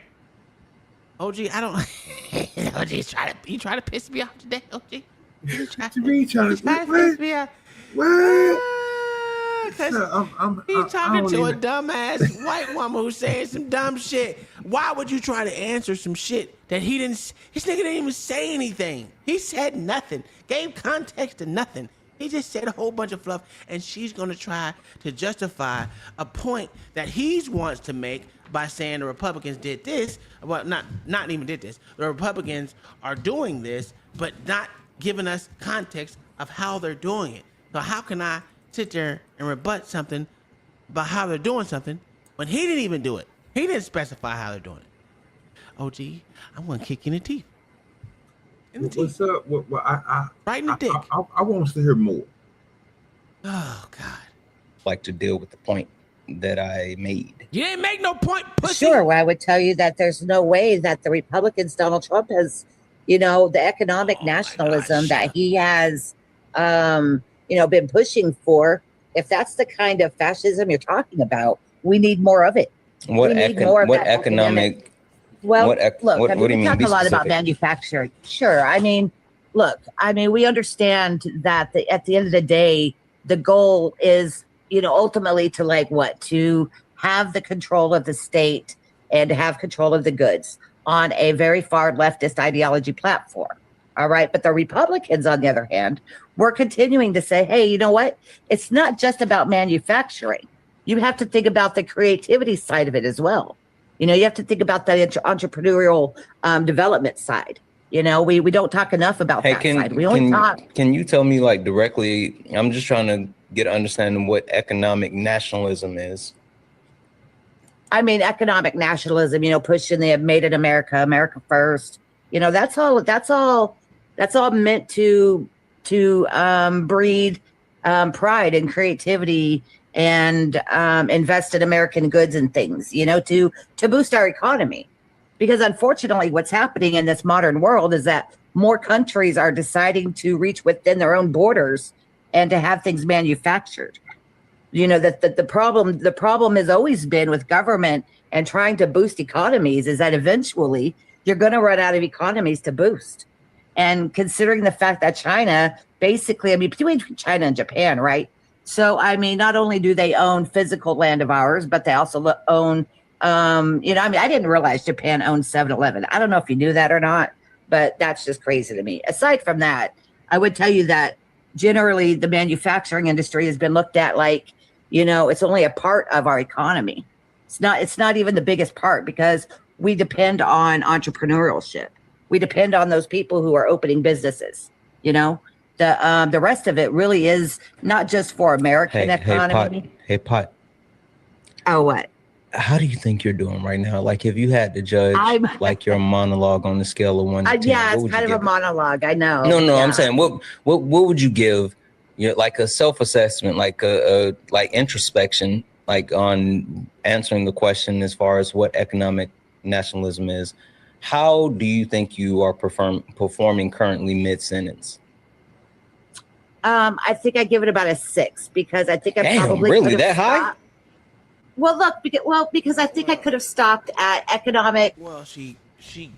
OG, I don't. OG, you try to piss me off today, OG. You try to piss me off. What? because he's talking to a dumbass white woman who's saying some dumb shit. Why would you try to answer some shit that he didn't? His nigga didn't even say anything. He said nothing. Gave context to nothing. He just said a whole bunch of fluff, and she's gonna try to justify a point that he wants to make by saying the Republicans did this. Well, not even did this. The Republicans are doing this, but not giving us context of how they're doing it. So how can I sit there and rebut something about how they're doing something when he didn't even do it? He didn't specify how they're doing it. OG, I'm gonna kick you in the teeth. What's up? Right in the dick. I want us to hear more. Oh God. Like to deal with the point that I made. You didn't make no point, pussy. Sure, well, I would tell you that there's no way that the Republicans, Donald Trump has, the economic nationalism that he has, been pushing for. If that's the kind of fascism you're talking about, we need more of it. What economic? Well, look, what do you we mean? talk a lot about manufacturing. Sure. We understand that at the end of the day, the goal is, ultimately to have the control of the state and to have control of the goods on a very far leftist ideology platform. All right. But the Republicans, on the other hand, we're continuing to say, hey, you know what? It's not just about manufacturing. You have to think about the creativity side of it as well. You have to think about the entrepreneurial development side. We don't talk enough about that side. We only talk. Can you tell me directly? I'm just trying to get an understanding what economic nationalism is. Economic nationalism, pushing the made in America, America first. That's all meant to breed pride and creativity and invest in American goods and things, to boost our economy. Because unfortunately, what's happening in this modern world is that more countries are deciding to reach within their own borders and to have things manufactured. That the problem has always been with government and trying to boost economies is that eventually you're going to run out of economies to boost. And considering the fact that China, basically, between China and Japan, right? So, not only do they own physical land of ours, but they also own, I didn't realize Japan owns 7-Eleven. I don't know if you knew that or not, but that's just crazy to me. Aside from that, I would tell you that generally the manufacturing industry has been looked at like, it's only a part of our economy. It's not even the biggest part because we depend on entrepreneurship. We depend on those people who are opening businesses, The rest of it really is not just for American economy. Hey, Pot. Oh, what? How do you think you're doing right now? If you had to judge your monologue on the scale of 1 to 10, yeah, it's kind of a monologue. I know. No, yeah. I'm saying what would you give? A self-assessment, a introspection, on answering the question as far as what economic nationalism is. How do you think you are performing currently mid-sentence? I think I give it about a 6 because I think I probably really that high. Well, look, because I think I could have stopped at economic. Well, she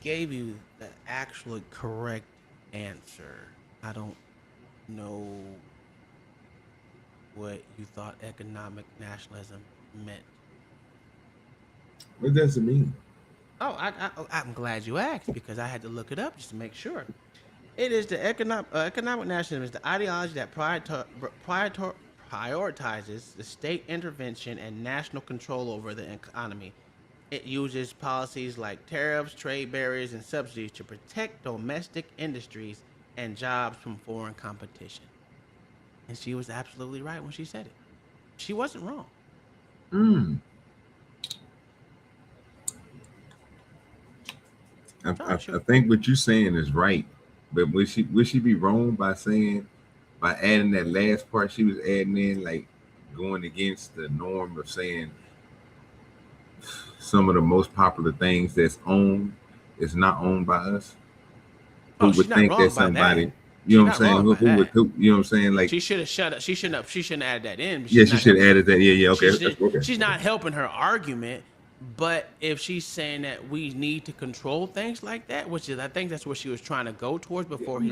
gave you the actually correct answer. I don't know what you thought economic nationalism meant. What does it mean? Oh, I'm glad you asked because I had to look it up just to make sure. It is the economic nationalism is the ideology that prioritizes the state intervention and national control over the economy. It uses policies like tariffs, trade barriers, and subsidies to protect domestic industries and jobs from foreign competition. And she was absolutely right when she said it. She wasn't wrong. I think what you're saying is right, but would she be wrong by adding that last part she was adding in, going against the norm of saying some of the most popular things that's owned is not owned by us? Who would think that somebody, you know what I'm saying? Who would, you know what I'm saying? She should have shut up. She shouldn't have added that in. Yeah, she should have added that. Yeah, Okay. She's not helping her argument. But if she's saying that we need to control things like that, which is, I think that's what she was trying to go towards before he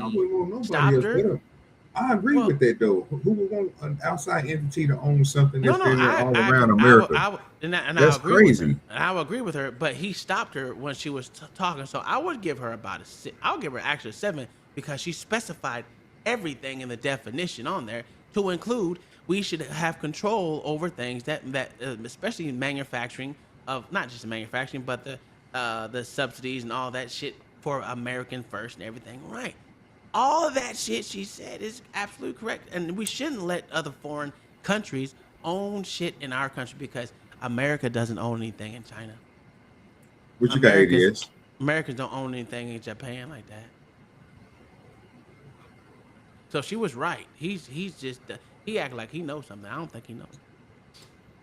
stopped her. I agree with that though. Who would want an outside entity to own something that's been there all I around America? I That's agree with crazy. her. And I would agree with her, but he stopped her when she was talking. So I would give her about a 6. I would give her actually a 7 because she specified everything in the definition on there to include we should have control over things that especially in manufacturing of not just manufacturing, but the subsidies and all that shit for American first and everything. Right. All of that shit she said is absolutely correct, and we shouldn't let other foreign countries own shit in our country because America doesn't own anything in China. What you got, ADS? Americans don't own anything in Japan like that. So she was right. He's just he act like he knows something. I don't think he knows.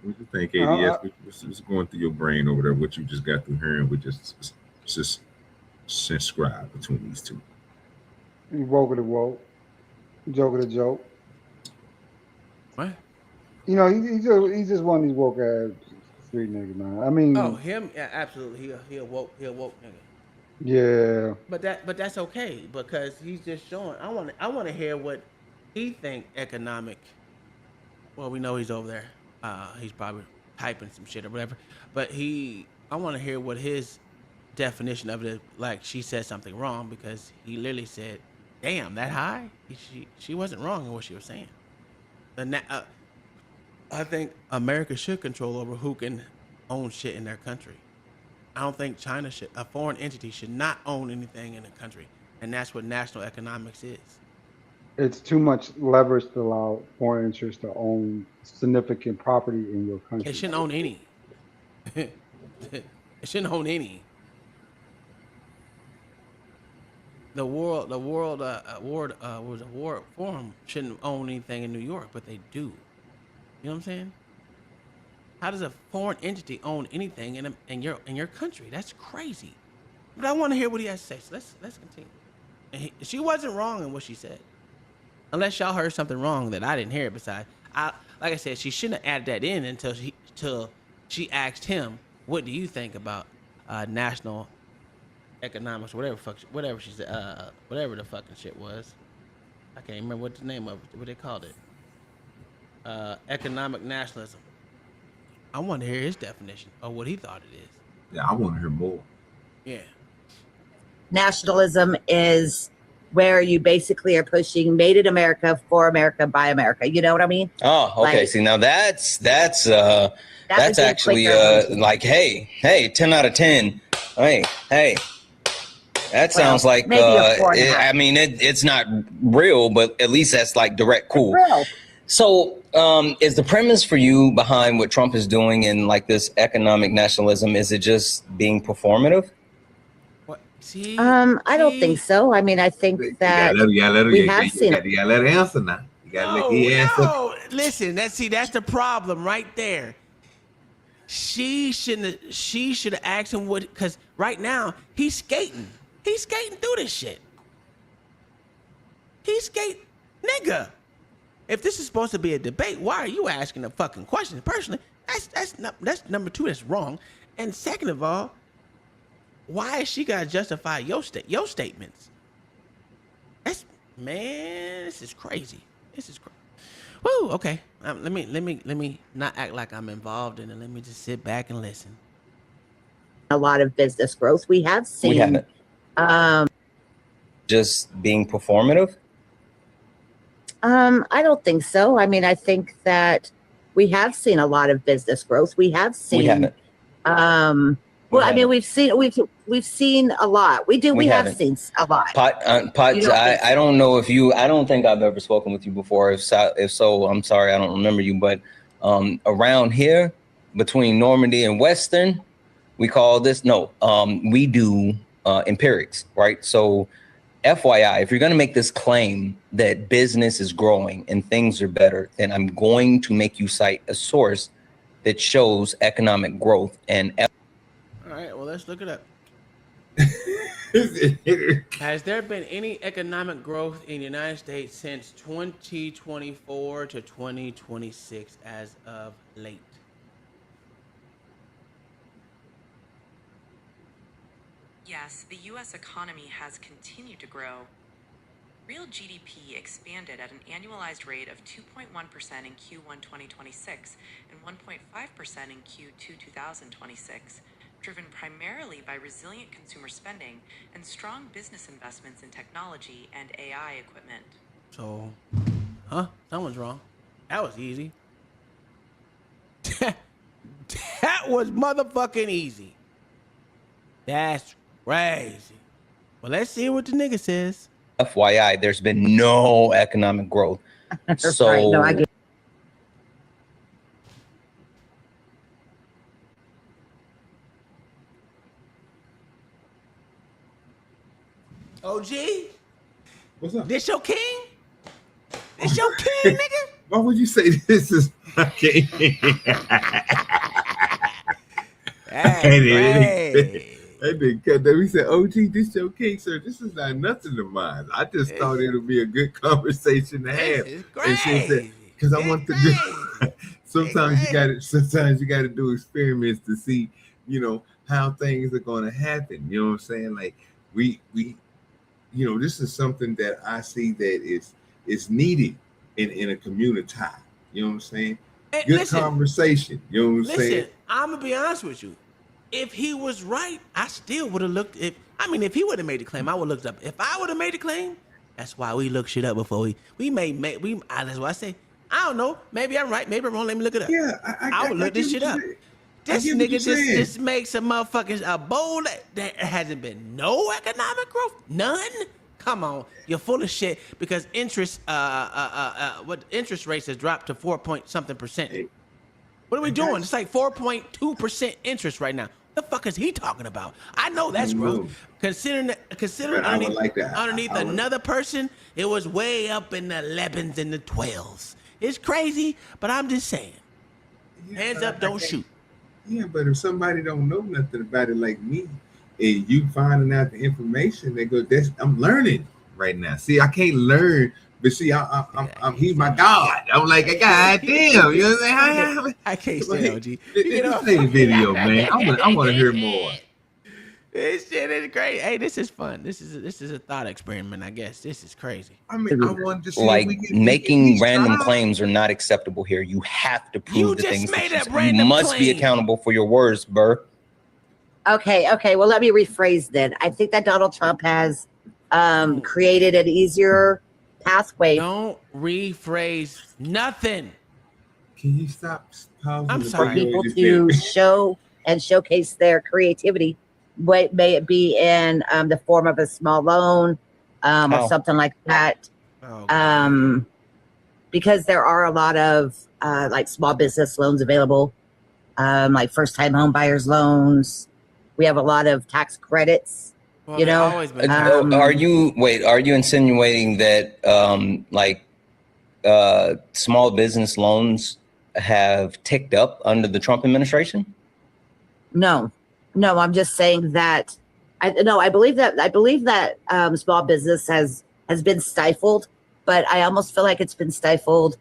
What you think, ADS? What's going through your brain over there? What you just got through hearing? We just subscribe between these two. You woke of the woke, joke of the joke. What? You know, he's just one of these woke ass street niggas, man. I mean, Him, yeah, absolutely. He a woke nigga. yeah. But that's okay because he's just showing. I want to hear what he think economic. Well, we know he's over there. He's probably typing some shit or whatever. But I want to hear what his definition of it is. Like she said something wrong because he literally said, "Damn, that high." She wasn't wrong in what she was saying. I think America should control over who can own shit in their country. I don't think China should. A foreign entity should not own anything in a country, and that's what national economics is. It's too much leverage to allow foreign interests to own significant property in your country. It shouldn't own any. It shouldn't own any. The World Forum shouldn't own anything in New York, but they do. You know what I'm saying? How does a foreign entity own anything in your country? That's crazy. But I want to hear what he has to say. So let's continue. And she wasn't wrong in what she said, unless y'all heard something wrong that I didn't hear. Besides, like I said, she shouldn't have added that in until she asked him, "What do you think about national economics?" Whatever she said, whatever the fucking shit was. I can't remember what the name of it, what they called it. Economic nationalism. I want to hear his definition of what he thought it is. Yeah, I want to hear more. Yeah. Nationalism is where you basically are pushing made in America, for America, by America. You know what I mean? Oh, okay. Like, see, now that's actually like, hey, 10 out of 10. Hey. That sounds like I mean it's not real, but at least that's like direct cool. So is the premise for you behind what Trump is doing in like this economic nationalism, is it just being performative? I don't think so. I mean, I think that we have seen. You gotta let her answer now. You gotta let her answer. No, listen. That's the problem right there. She should have asked him what, because right now he's skating. He's skating through this shit. Nigga. If this is supposed to be a debate, why are you asking a fucking question? Personally, that's number 2. That's wrong. And second of all, why is she gotta justify your statements? This is crazy. Woo. Okay. Let me not act like I'm involved in it. Let me just sit back and listen. A lot of business growth. We have seen. We haven't. Just being performative. I don't think so. I mean, I think that we have seen a lot of business growth. We have seen. We haven't. I mean, we've seen a lot. We have seen a lot. I don't know if you. I don't think I've ever spoken with you before. If so, I'm sorry, I don't remember you. But around here, between Normandy and Western, we call this we do empirics, right? So, FYI, if you're going to make this claim that business is growing and things are better, then I'm going to make you cite a source that shows economic growth and. All right, well, let's look it up. Has there been any economic growth in the United States since 2024 to 2026 as of late? Yes, the U.S. economy has continued to grow. Real GDP expanded at an annualized rate of 2.1% in Q1 2026 and 1.5% in Q2 2026, driven primarily by resilient consumer spending and strong business investments in technology and AI equipment. So, someone's wrong. That was easy. That was motherfucking easy. That's crazy. Well, let's see what the nigga says. FYI, there's been no economic growth. So Right. No, I get. OG, What's up? this your king? This your king, nigga? Why would you say this is my king? We said, OG, this your king, sir. This is not nothing of mine. I just thought it would be a good conversation to have. This is crazy. Because I want to do. Sometimes you got to do experiments to see, how things are going to happen. You know what I'm saying? Like we, this is something that I see that is needed in a community. You know what I'm saying? Good conversation. You know what I'm saying? Listen, I'm gonna be honest with you. If he was right, I still would have looked. If he would have made the claim, I would have looked up. If I would have made the claim, that's why we look shit up before we made. That's why I say I don't know. Maybe I'm right. Maybe I'm wrong. Let me look it up. Yeah, I would look this shit up. This nigga just makes a motherfucking a bowl that hasn't been no economic growth, none. Come on, you're full of shit because interest rates has dropped to 4.something%. What are we doing? It's like 4.2% interest right now. The fuck is he talking about? I know that's growth. Considering underneath another person, it was way up in the 11s and the 12s. It's crazy, but I'm just saying. Hands up, don't shoot. Yeah, but if somebody don't know nothing about it like me, and you finding out the information, they go, I'm learning right now. See, I can't learn, but see, he's my God. I'm like, God damn, you know what I'm saying? I can't stand OG. Just play the video, man. I want to hear more. This shit is great. Hey, this is fun. This is a thought experiment, I guess. This is crazy. I mean, I wanted to see like making random claims are not acceptable here. You have to prove the things that you say. You must be accountable for your words, Burr. Okay. Well, let me rephrase then. I think that Donald Trump has created an easier pathway. Don't rephrase nothing. Can you stop pausing? I'm sorry. For people to show and showcase their creativity. May it be in the form of a small loan or something like that. Because there are a lot of like small business loans available, like first-time home buyers loans. We have a lot of tax credits. Well, are you insinuating that small business loans have ticked up under the Trump administration? No, I'm just saying that I believe that small business has been stifled, but I almost feel like it's been stifled,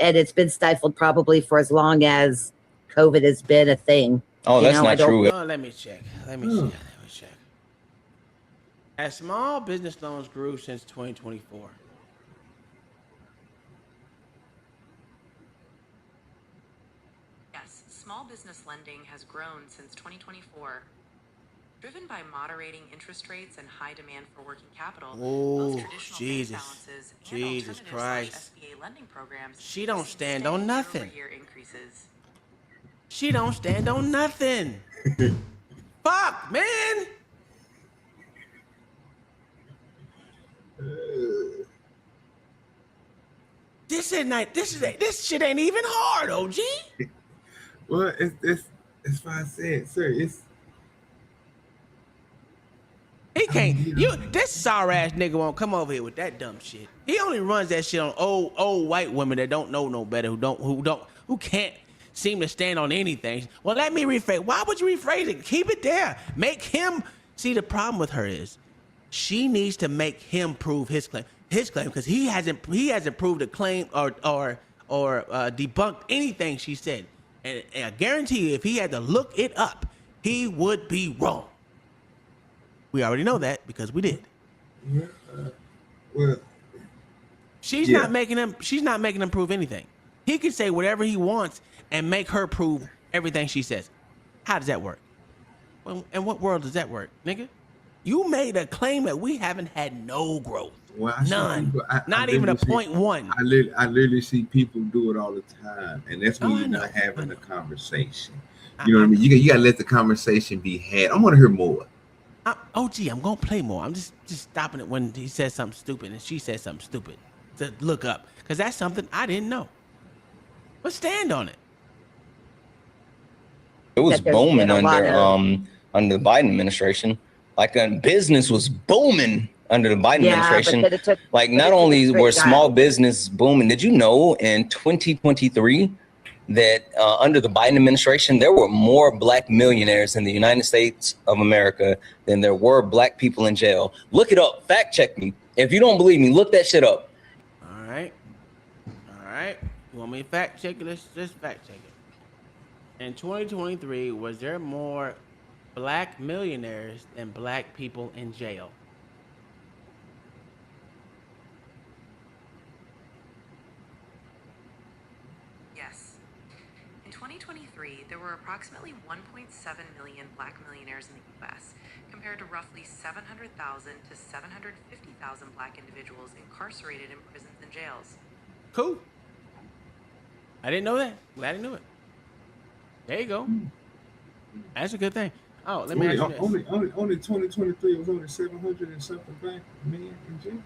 and it's been stifled probably for as long as COVID has been a thing. Oh, that's not true. Let me check. Let me check. As small business loans grew since 2024. Yes, small business lending has grown since 2024. Driven by moderating interest rates and high demand for working capital, both traditional bank balances and Jesus Christ. SBA lending programs. She don't stand on nothing. Year increases. She don't stand on nothing. Fuck, man. This shit ain't even hard, OG. Well, it's why I said, sir, he can't. This sorry ass nigga won't come over here with that dumb shit. He only runs that shit on old white women that don't know no better, who can't seem to stand on anything. Well, let me rephrase. Why would you rephrase it? Keep it there. Make him see. The problem with her is she needs to make him prove his claim because he hasn't proved a claim or debunked anything she said. And I guarantee you, if he had to look it up, he would be wrong. We already know that because we did. Yeah, well, She's not making him. She's not making him prove anything. He can say whatever he wants and make her prove everything she says. How does that work? Well, in what world does that work, nigga? You made a claim that we haven't had no growth. Well, none. Not even a 0.1. I literally see people do it all the time, and that's when you're not having a conversation. You know what I mean? You gotta let the conversation be had. I want to hear more. OG, I'm gonna play more. I'm just stopping it when he says something stupid and she says something stupid to look up, because that's something I didn't know. But stand on it. It was booming under the Biden administration. Like business was booming under the Biden administration. Like not only were small business booming, did you know in 2023 that under the Biden administration, there were more black millionaires in the United States of America than there were black people in jail? Look it up. Fact check me. If you don't believe me, look that shit up. All right. You want me to fact check it? Let's just fact check it. In 2023, was there more black millionaires than black people in jail? Yes. In 2023, there were approximately 1.7 million black millionaires in the U.S., compared to roughly 700,000 to 750,000 black individuals incarcerated in prisons and jails. Cool. I didn't know that. Glad I knew it. There you go. That's a good thing. Oh, let me ask you this. Only 2023 was only 700 and something black men in jail.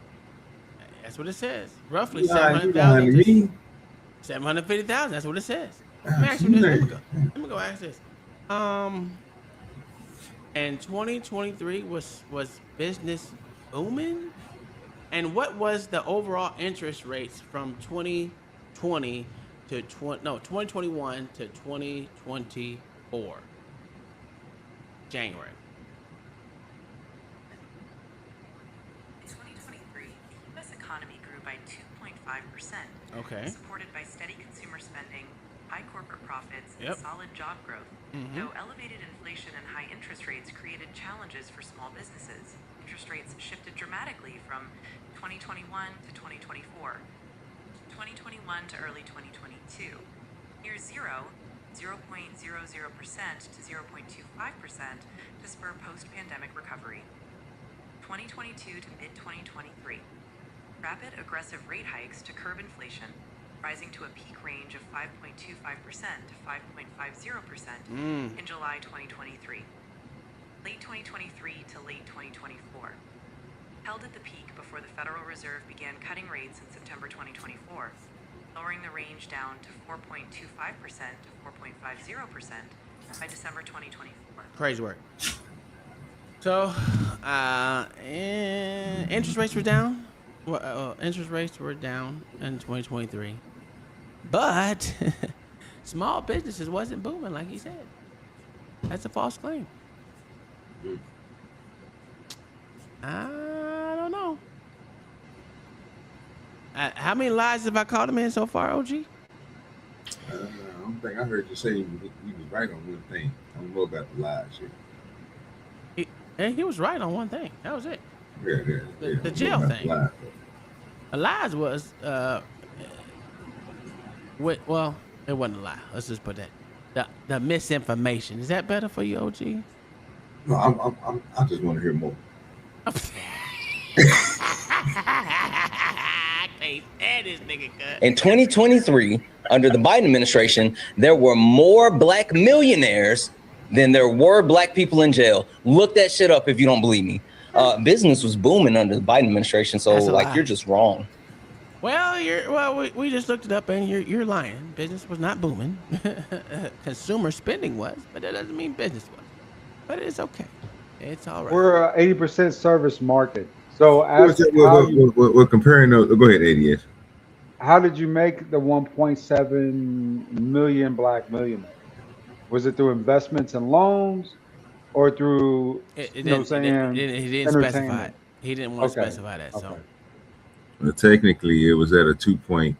That's what it says. Roughly 700,000. 750,000. That's what it says. Let me ask you this. Let me go ask this. And 2023 was business booming? And what was the overall interest rates from 2021 to 2024? January. In 2023, the U.S. economy grew by 2.5%. Okay. Supported by steady consumer spending, high corporate profits, and Yep. solid job growth. Mhm. Though elevated inflation and high interest rates created challenges for small businesses, interest rates shifted dramatically from 2021 to 2024, 2021 to early 2022. Near zero, 0.00% to 0.25% to spur post-pandemic recovery. 2022 to mid-2023. Rapid aggressive rate hikes to curb inflation, rising to a peak range of 5.25% to 5.50% in July 2023. Late 2023 to late 2024. Held at the peak before the Federal Reserve began cutting rates in September 2024, lowering the range down to 4.25% to 4.50% by December 2024. Crazy work. So, interest rates were down. Interest rates were down in 2023, but small businesses wasn't booming like he said. That's a false claim. I don't know. How many lies have I called him in so far, OG? I don't think I heard you say you was right on one thing. I don't know about the lies yet. He was right on one thing. That was it. Yeah. The jail thing. The lies was well, it wasn't a lie. Let's just put that. The misinformation. Is that better for you, OG? No, I just want to hear more. I can't stand this nigga, cut. In 2023, under the Biden administration, there were more black millionaires than there were black people in jail. Look that shit up if you don't believe me. Business was booming under the Biden administration, so like you're just wrong. Well, we just looked it up and you're lying. Business was not booming. Consumer spending was, but that doesn't mean business was. But it's okay. It's all right. We're 80% service market. So we're comparing those. Go ahead, ADS. How did you make the 1.7 million black millionaires? Was it through investments and loans, or through he didn't specify it. He didn't want to specify that. So well, technically, it was at a 2.5%.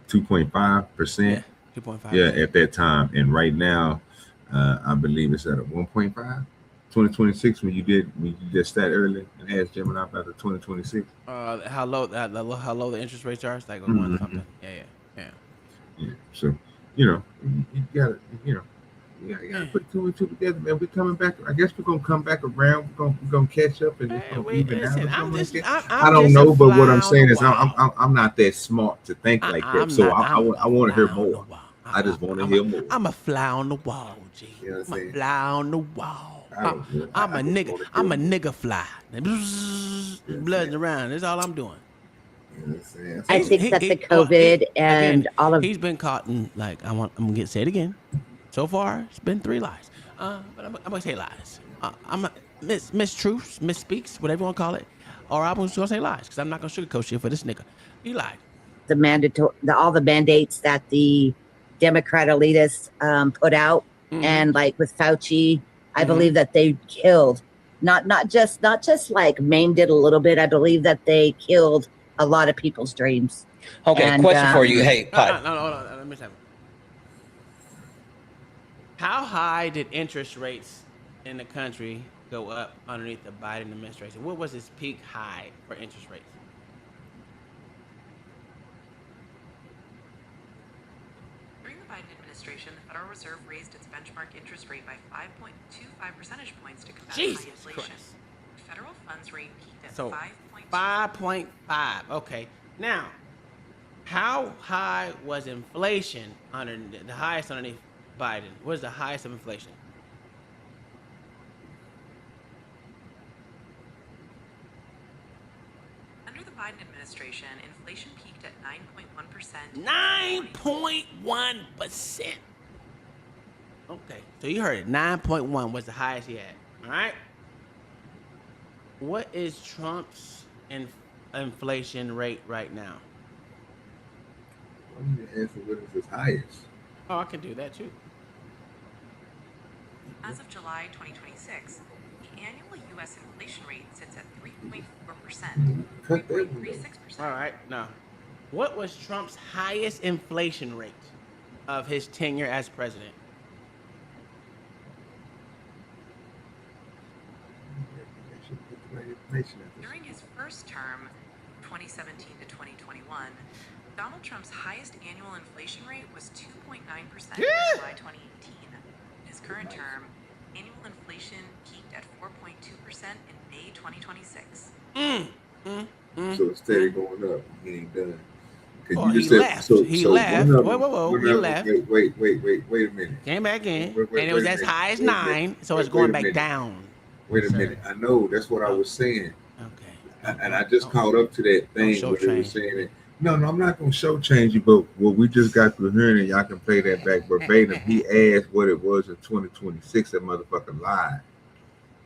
2.5. Yeah, at that time, and right now, I believe it's at a 1.5. 2026 when you just that early and asked Gemini about the 2026. How low the interest rates are? It's like going something. Yeah. So, you gotta put two and two together, man. We're coming back. I guess we're gonna come back around. We're gonna catch up and it's gonna even out. I don't know, but what I'm saying is I'm not that smart to think like that. So I want to hear more. I just want to hear more. I'm a fly on the wall, G. I'm a fly on the wall. I'm a nigga fly. Blooding around. That's all I'm doing. I think that the COVID and all of he's been caught in I'm gonna say it again. So far, it's been 3 lies. But I'm gonna say lies. I'm a Miss Truths, Miss Speaks, whatever you want to call it, or I'm just gonna say lies because I'm not gonna sugarcoat shit for this nigga. He lied. The all the mandates that the Democrat elitists put out, and like with Fauci, I believe that they killed, not just like maimed it a little bit. I believe that they killed a lot of people's dreams. Okay, question for you. Hey, Pod. No, hold on. Let me say. How high did interest rates in the country go up underneath the Biden administration? What was its peak high for interest rates? During the Biden administration, the Federal Reserve raised its benchmark interest rate by 5.25 percentage points to combat high inflation. Christ. The federal funds rate peaked at 5.5. Okay. Now, how high was inflation under the highest underneath Biden? What is the highest of inflation? Under the Biden administration, inflation peaked at 9.1%. 9.1%. Okay, so you heard it. 9.1 was the highest he had. All right. What is Trump's inflation rate right now? I need to answer what is his highest. Oh, I can do that too. As of July 2026, the annual U.S. inflation rate sits at 3.4%. 3.36%. All right, now, what was Trump's highest inflation rate of his tenure as president? During his first term, 2017 to 2021, Donald Trump's highest annual inflation rate was 2.9% in July 2018. In his current term, annual inflation peaked at 4.2% in May 2026 So it's steady going up. He ain't done. Oh, he left. He left. Whoa. He left. Wait a minute. Came back in, and it was as high as 9, so it's going back down. Wait a minute. I know. That's what I was saying. Okay. And I just caught up to that thing where they were saying it. No, I'm not going to show change you, but what we just got through hearing, and y'all can play that back verbatim. He asked what it was in 2026. That motherfucker lied.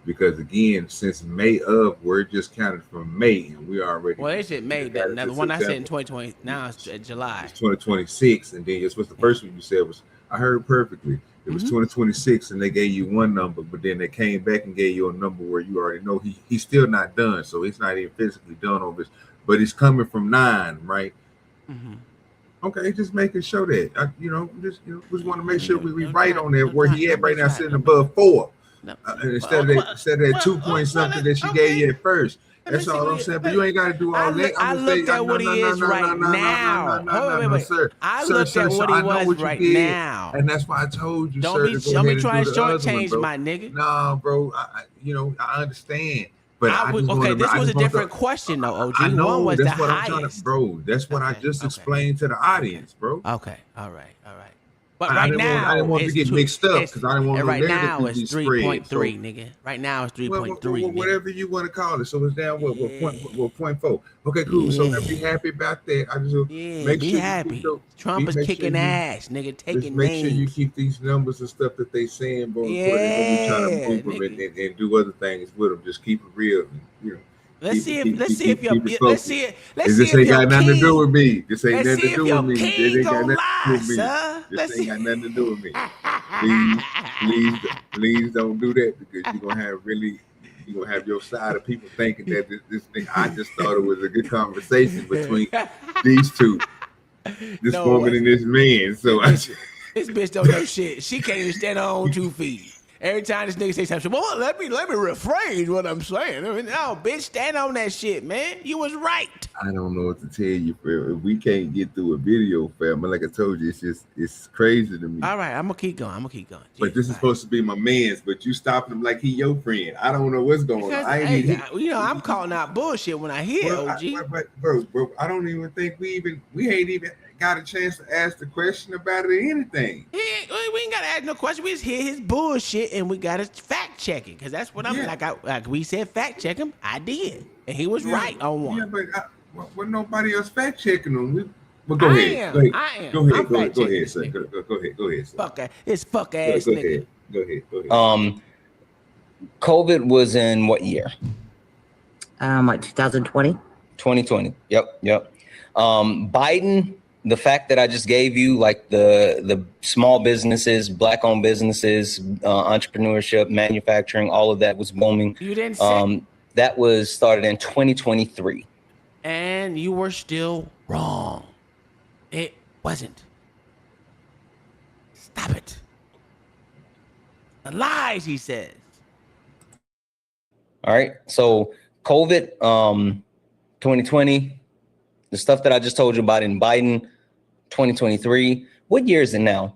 Because again, since May we're just counted from May, and we already. Well, they said May. That the one I said in 2020. Now it's July. It's 2026, and then what's the first one you said was? I heard perfectly. It was 2026, and they gave you one number, but then they came back and gave you a number where you already know he's still not done, so he's not even physically done on this, but he's coming from 9, right? Okay, just making sure that just want to make sure we right on there where he at right now, sitting above 4. Instead of that 2 point something that she gave you at first. That's all I'm saying. But you ain't got to do all that. I looked at what he is right now. Wait, sir. I looked at what he was right now. And that's why I told you, don't be trying to shortchange my nigga. No, bro. I understand. But this was a different question though, OG. I know, one was that's the what highest. I'm trying to, bro. That's what I just explained to the audience, bro. Okay, all right. But right now, I didn't want to get mixed up because I didn't want to. Right now it's 3.3, nigga. Right now it's 3.3. Whatever you want to call it. So it's down what 0.4. Okay, cool. So be happy about that. I just make be sure happy. Trump is kicking ass, nigga. Taking make names. Sure you keep these numbers and stuff that they saying, bro. Yeah, trying to move them and do other things with them. Just keep it real. Let's see if your king. This ain't got nothing to do with me. This ain't nothing to do with me. This ain't got nothing to do with me. Please don't do that because you're gonna have your side of people thinking that this thing. I just thought it was a good conversation between these two, this woman and this man. So this bitch don't know shit. She can't even stand on her own 2 feet. Every time this nigga say something, well, let me rephrase what I'm saying. I mean, no, bitch, stand on that shit, man. You was right. I don't know what to tell you, fam. If we can't get through a video, fam, like I told you, it's crazy to me. All right, I'm gonna keep going. But this is supposed to be my man's, but you stopping him like he your friend. I don't know what's going on. I'm calling out bullshit when I hear OG. Bro, I don't even think we ain't even got a chance to ask the question about it or anything. We ain't gotta ask no question. We just hear his bullshit and we gotta fact check it, because that's what I'm like we said, fact check him. I did, and he was right on one. Yeah, but nobody else fact checking him. But go ahead. I am. Go ahead, sir. Go ahead, sir. Fuck this fuck ass nigga. Go ahead. COVID was in what year? Like 2020. 2020. Yep. Biden, the fact that I just gave you, like the small businesses, black-owned businesses, entrepreneurship, manufacturing, all of that was booming. You didn't say that was started in 2023. And you were still wrong. It wasn't. Stop it. The lies, he says. All right. So COVID, 2020, the stuff that I just told you about in Biden, 2023. What year is it now?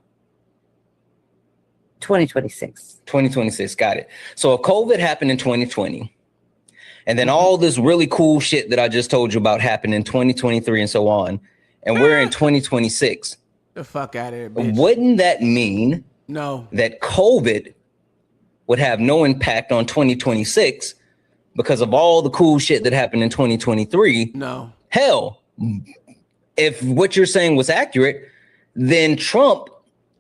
2026. 2026. Got it. So COVID happened in 2020. And then all this really cool shit that I just told you about happened in 2023 and so on. And we're in 2026. The fuck out of here, bitch. Wouldn't that mean that COVID would have no impact on 2026 because of all the cool shit that happened in 2023? No. Hell, if what you're saying was accurate, then Trump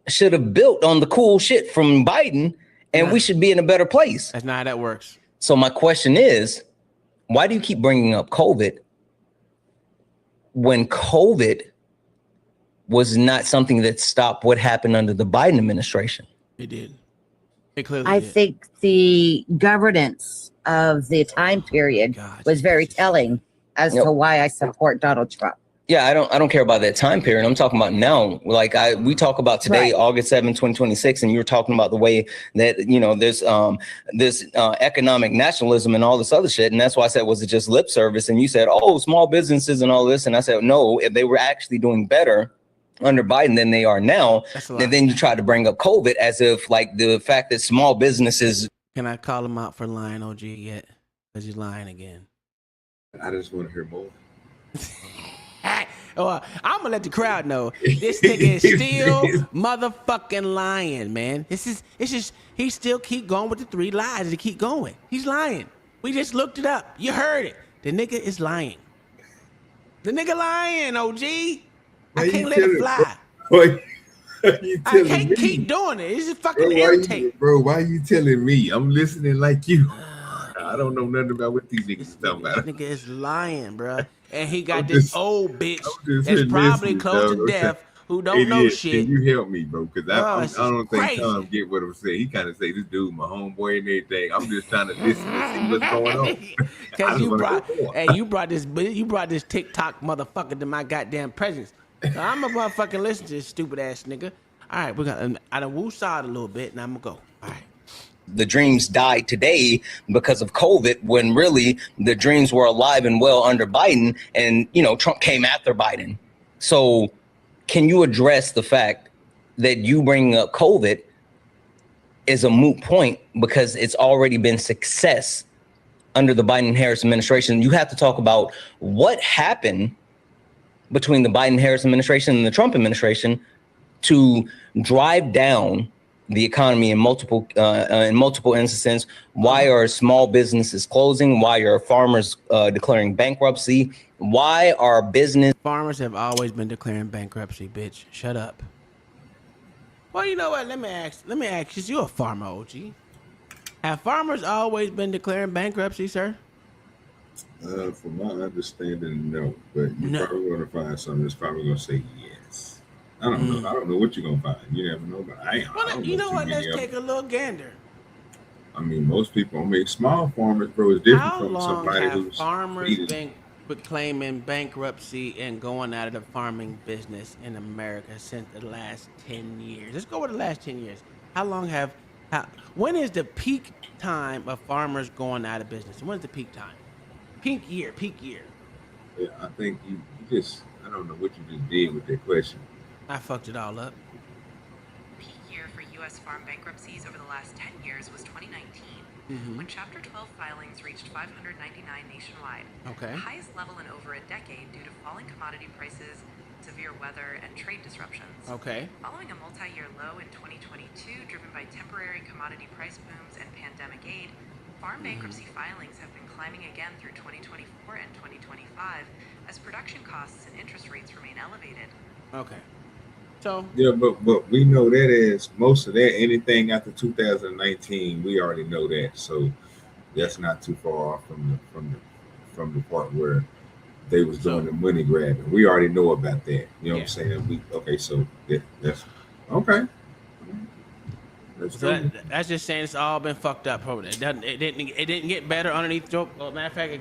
should have built on the cool shit from Biden, and we should be in a better place. That's not how that works. So my question is, why do you keep bringing up COVID when COVID was not something that stopped what happened under the Biden administration? It did. It clearly I did. think the governance of the time period was very telling as to why I support Donald Trump. Yeah, I don't care about that time period. I'm talking about now. Like we talk about today, August 7, 2026, and you were talking about the way that, there's this economic nationalism and all this other shit. And that's why I said, was it just lip service? And you said, oh, small businesses and all this. And I said, no, if they were actually doing better under Biden than they are now. And then you try to bring up COVID as if like the fact that small businesses. Can I call him out for lying, OG, yet? Because he's lying again. I just want to hear more. I'm gonna let the crowd know this nigga is still motherfucking lying, man. It's just he still keep going with the three lies to keep going. He's lying. We just looked it up. You heard it. The nigga is lying. The nigga lying, OG. I can't let it fly. I can't keep doing it. It's just fucking irritating. Bro, why are you telling me? I'm listening like you. I don't know nothing about what these niggas talking about. This nigga is lying, bro. And he got this old bitch that's probably close to death who don't know shit. Can you help me, bro? Because I don't think Tom get what I'm saying. He kind of say, this dude my homeboy and everything. I'm just trying to listen and see what's going on. Because you brought this TikTok motherfucker to my goddamn presence. So I'm gonna motherfucking listen to this stupid ass nigga. All right, I done woo-sawed a little bit, and I'm gonna go. All right. The dreams died today because of COVID, when really the dreams were alive and well under Biden, and Trump came after Biden. So can you address the fact that you bringing up COVID is a moot point because it's already been success under the Biden-Harris administration? You have to talk about what happened between the Biden-Harris administration and the Trump administration to drive down the economy in multiple instances. Why are small businesses closing? Why are farmers declaring bankruptcy? Why are farmers have always been declaring bankruptcy, bitch. Shut up. Well, you know what? Let me ask, because you're a farmer, OG. Have farmers always been declaring bankruptcy, sir? From my understanding, no. But you're probably going to find something that's probably going to say yes. I don't know. I don't know what you're gonna find. You never know. But I don't you know what? Let's take a little gander. I mean, most people. I mean, small farmers, bro, is different from somebody who's farmers been claiming bankruptcy and going out of the farming business in America since the last 10 years? Let's go with the last 10 years. How long have When is the peak time of farmers going out of business? When's the peak time? Peak year. Yeah, I think you just, I don't know what you just did with that question. I fucked it all up. Peak year for U.S. farm bankruptcies over the last 10 years was 2019, when Chapter 12 filings reached 599 nationwide. Okay. The highest level in over a decade due to falling commodity prices, severe weather, and trade disruptions. Okay. Following a multi-year low in 2022, driven by temporary commodity price booms and pandemic aid, farm bankruptcy filings have been climbing again through 2024 and 2025 as production costs and interest rates remain elevated. Okay. So yeah, but we know that as most of that, anything after 2019, we already know that. So that's not too far off from the part where they was doing the money grabbing. We already know about that. You know what I'm saying? So that's okay. That's just saying it's all been fucked up. Probably it didn't get better underneath Joe. Well, matter of fact,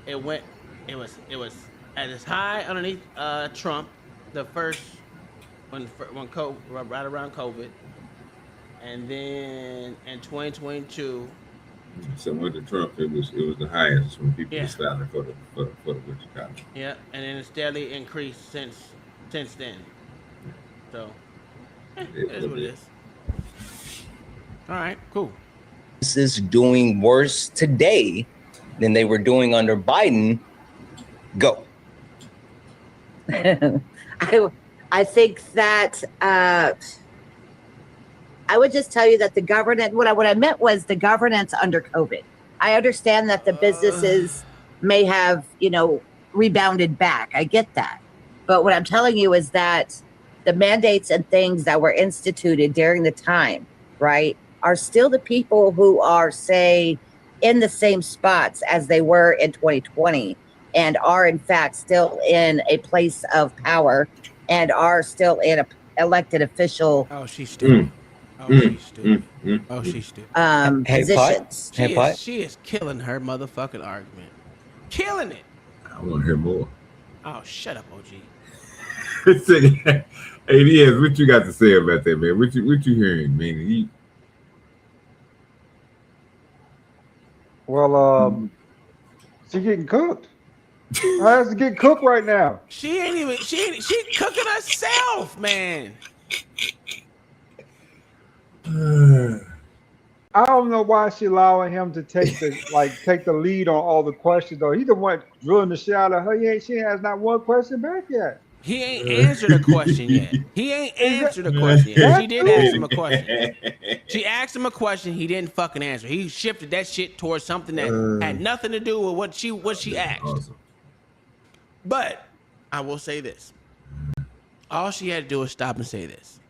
it was at its high underneath Trump, the first when COVID, right around COVID, and then in 2022. So under Trump, it was the highest when people were styling for the what you call it. Yeah, and then it's steadily increased since then. So it is what it is. All right, cool. This is doing worse today than they were doing under Biden. Go. I think that I would just tell you that the governance, what I meant was the governance under COVID. I understand that the businesses may have, rebounded back. I get that. But what I'm telling you is that the mandates and things that were instituted during the time, right, are still the people who are, say, in the same spots as they were in 2020 and are, in fact, still in a place of power and are still in a elected official. Oh, she's stupid. She's stupid. She's stupid. Positions. She is killing her motherfucking argument. Killing it. I want to hear more. Oh, shut up, OG. Hey, yes, what you got to say about that, man? What you hearing, man? Well, she getting cooked. Her ass is getting cooked right now. She cooking herself, man. I don't know why she allowing him to take the lead on all the questions though. He the one drilling the shit out of her. She has not one question back yet. He ain't answered a question yet. She did ask him a question. She asked him a question. He didn't fucking answer. He shifted that shit towards something that had nothing to do with what she asked. Awesome. But I will say this. All she had to do was stop and say this.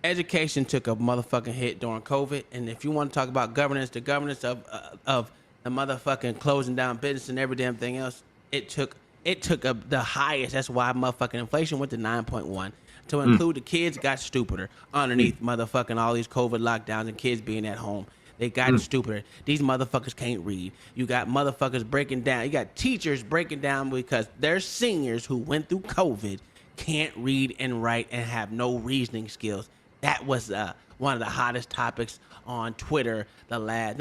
Education took a motherfucking hit during COVID, and if you want to talk about governance, the governance of the motherfucking closing down business and every damn thing else, it took the highest. That's why motherfucking inflation went to 9.1. To include the kids got stupider underneath motherfucking all these COVID lockdowns and kids being at home. They got stupider. These motherfuckers can't read. You got motherfuckers breaking down. You got teachers breaking down because their seniors who went through COVID can't read and write and have no reasoning skills. That was one of the hottest topics on Twitter on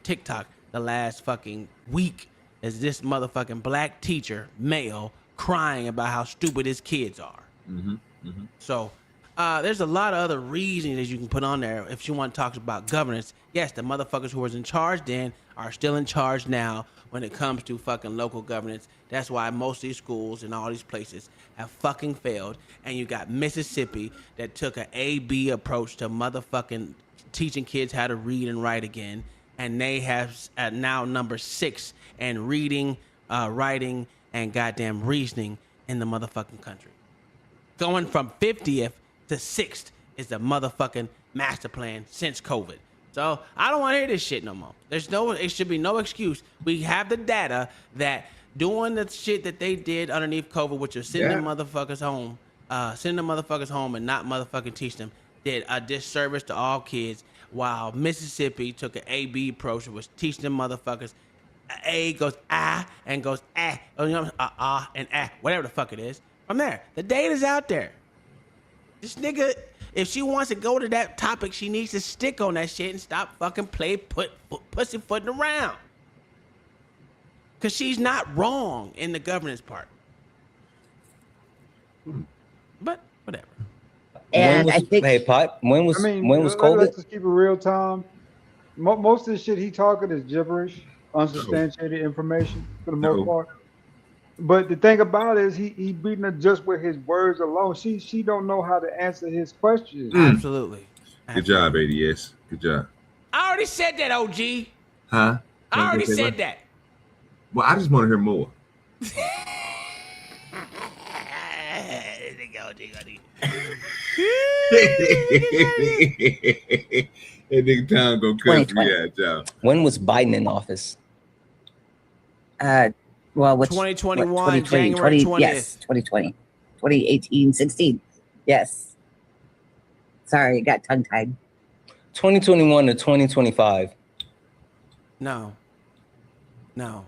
TikTok the last fucking week, is this motherfucking black teacher, male, crying about how stupid his kids are. So there's a lot of other reasons that you can put on there if you want to talk about governance. Yes, the motherfuckers who was in charge then are still in charge now when it comes to fucking local governance. That's why most of these schools and all these places have fucking failed. And you got Mississippi that took an A-B approach to motherfucking teaching kids how to read and write again. And they have now number 6 in reading, writing, and goddamn reasoning in the motherfucking country. Going from 50th to 6th is the motherfucking master plan since COVID. So I don't want to hear this shit no more. It should be no excuse. We have the data that doing the shit that they did underneath COVID, which was sending the motherfuckers home, and not motherfucking teach them, did a disservice to all kids. While Mississippi took an A-B approach, was teaching them motherfuckers. A goes and goes and whatever the fuck it is. From there, the data's out there. This nigga, If she wants to go to that topic, she needs to stick on that shit and stop fucking pussyfooting around. Because she's not wrong in the governance part. But whatever. And I think, hey, Pot, when was COVID? Let's just keep it real, Tom. Most of the shit he talking is gibberish, unsubstantiated information for the most part. But the thing about it is he beating her just with his words alone. She don't know how to answer his questions. Absolutely. Good job, ADS. Good job. I already said that, OG. Huh? I already said that. Well, I just want to hear more. That nigga Tom gonna cuss me out, y'all. When was Biden in office? Well, what's 2021, January 20th. Yes, 2020. 2018, 16. Yes. Sorry, got tongue-tied. 2021 to 2025. No. Yes.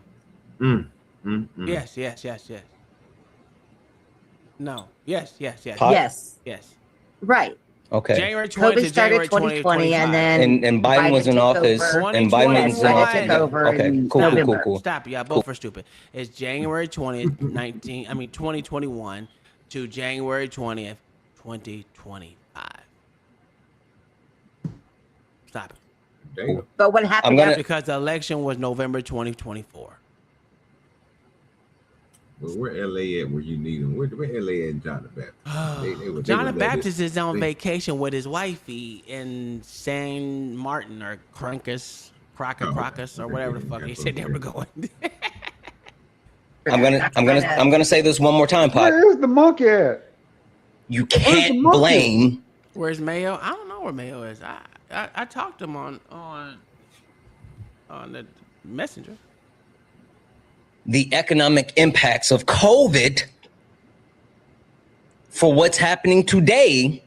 No. Yes. Yes. Right. Okay. January 20th COVID to started January 2020, and then and Biden was in office. And Biden was in office. took over Okay. in Cool. November. Cool. Stop, y'all both are stupid. It's January 20th, 2021 to January 20th, 2025. Stop it. Damn. But what happened Because the election was November 2024. Well, where LA at where you need them? Where LA at and John the Baptist? John the Baptist is on vacation with his wifey in San Martin or Crocus or whatever the fuck he said they were going. I'm gonna say this one more time, Pot. Where's the monkey at? You can't blame. Where's Mayo? I don't know where Mayo is. I talked to him on the messenger. The economic impacts of COVID for what's happening today.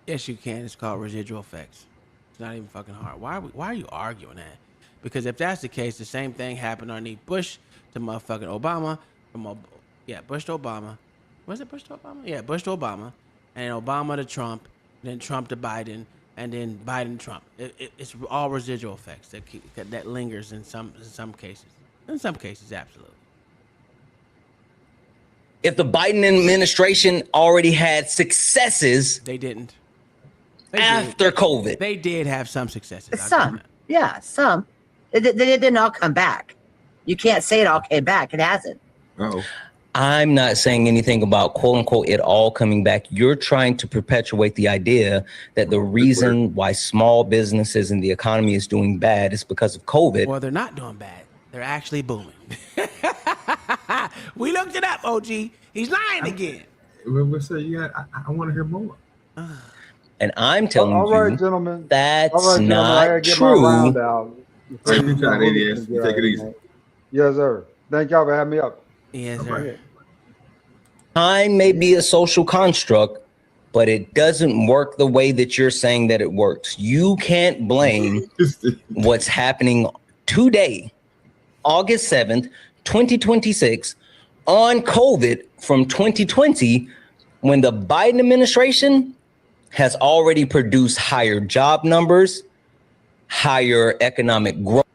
Yes, you can. It's called residual effects. It's not even fucking hard. Why are you arguing that? Because if that's the case, the same thing happened underneath Bush to motherfucking Obama. Bush to Obama. Was it Bush to Obama? Yeah, Bush to Obama. And then Obama to Trump. Then Trump to Biden. And then Biden to Trump. It's all residual effects that lingers in some cases. In some cases, absolutely. If the Biden administration already had successes, they didn't. After COVID, they did have some successes. Some. They didn't all come back. You can't say it all came back. It hasn't. Uh-oh. I'm not saying anything about quote unquote it all coming back. You're trying to perpetuate the idea that the reason why small businesses and the economy is doing bad is because of COVID. Well, they're not doing bad. They're actually booming. We looked it up, OG. He's lying again. So I want to hear more. And I'm telling all right, you, gentlemen. That's all right, not I gotta get true. my round out. Take it easy. Yes, sir. Thank y'all for having me up. Yes, sir. Time may be a social construct, but it doesn't work the way that you're saying that it works. You can't blame what's happening today, August 7th, 2026, on COVID from 2020, when the Biden administration has already produced higher job numbers, higher economic growth.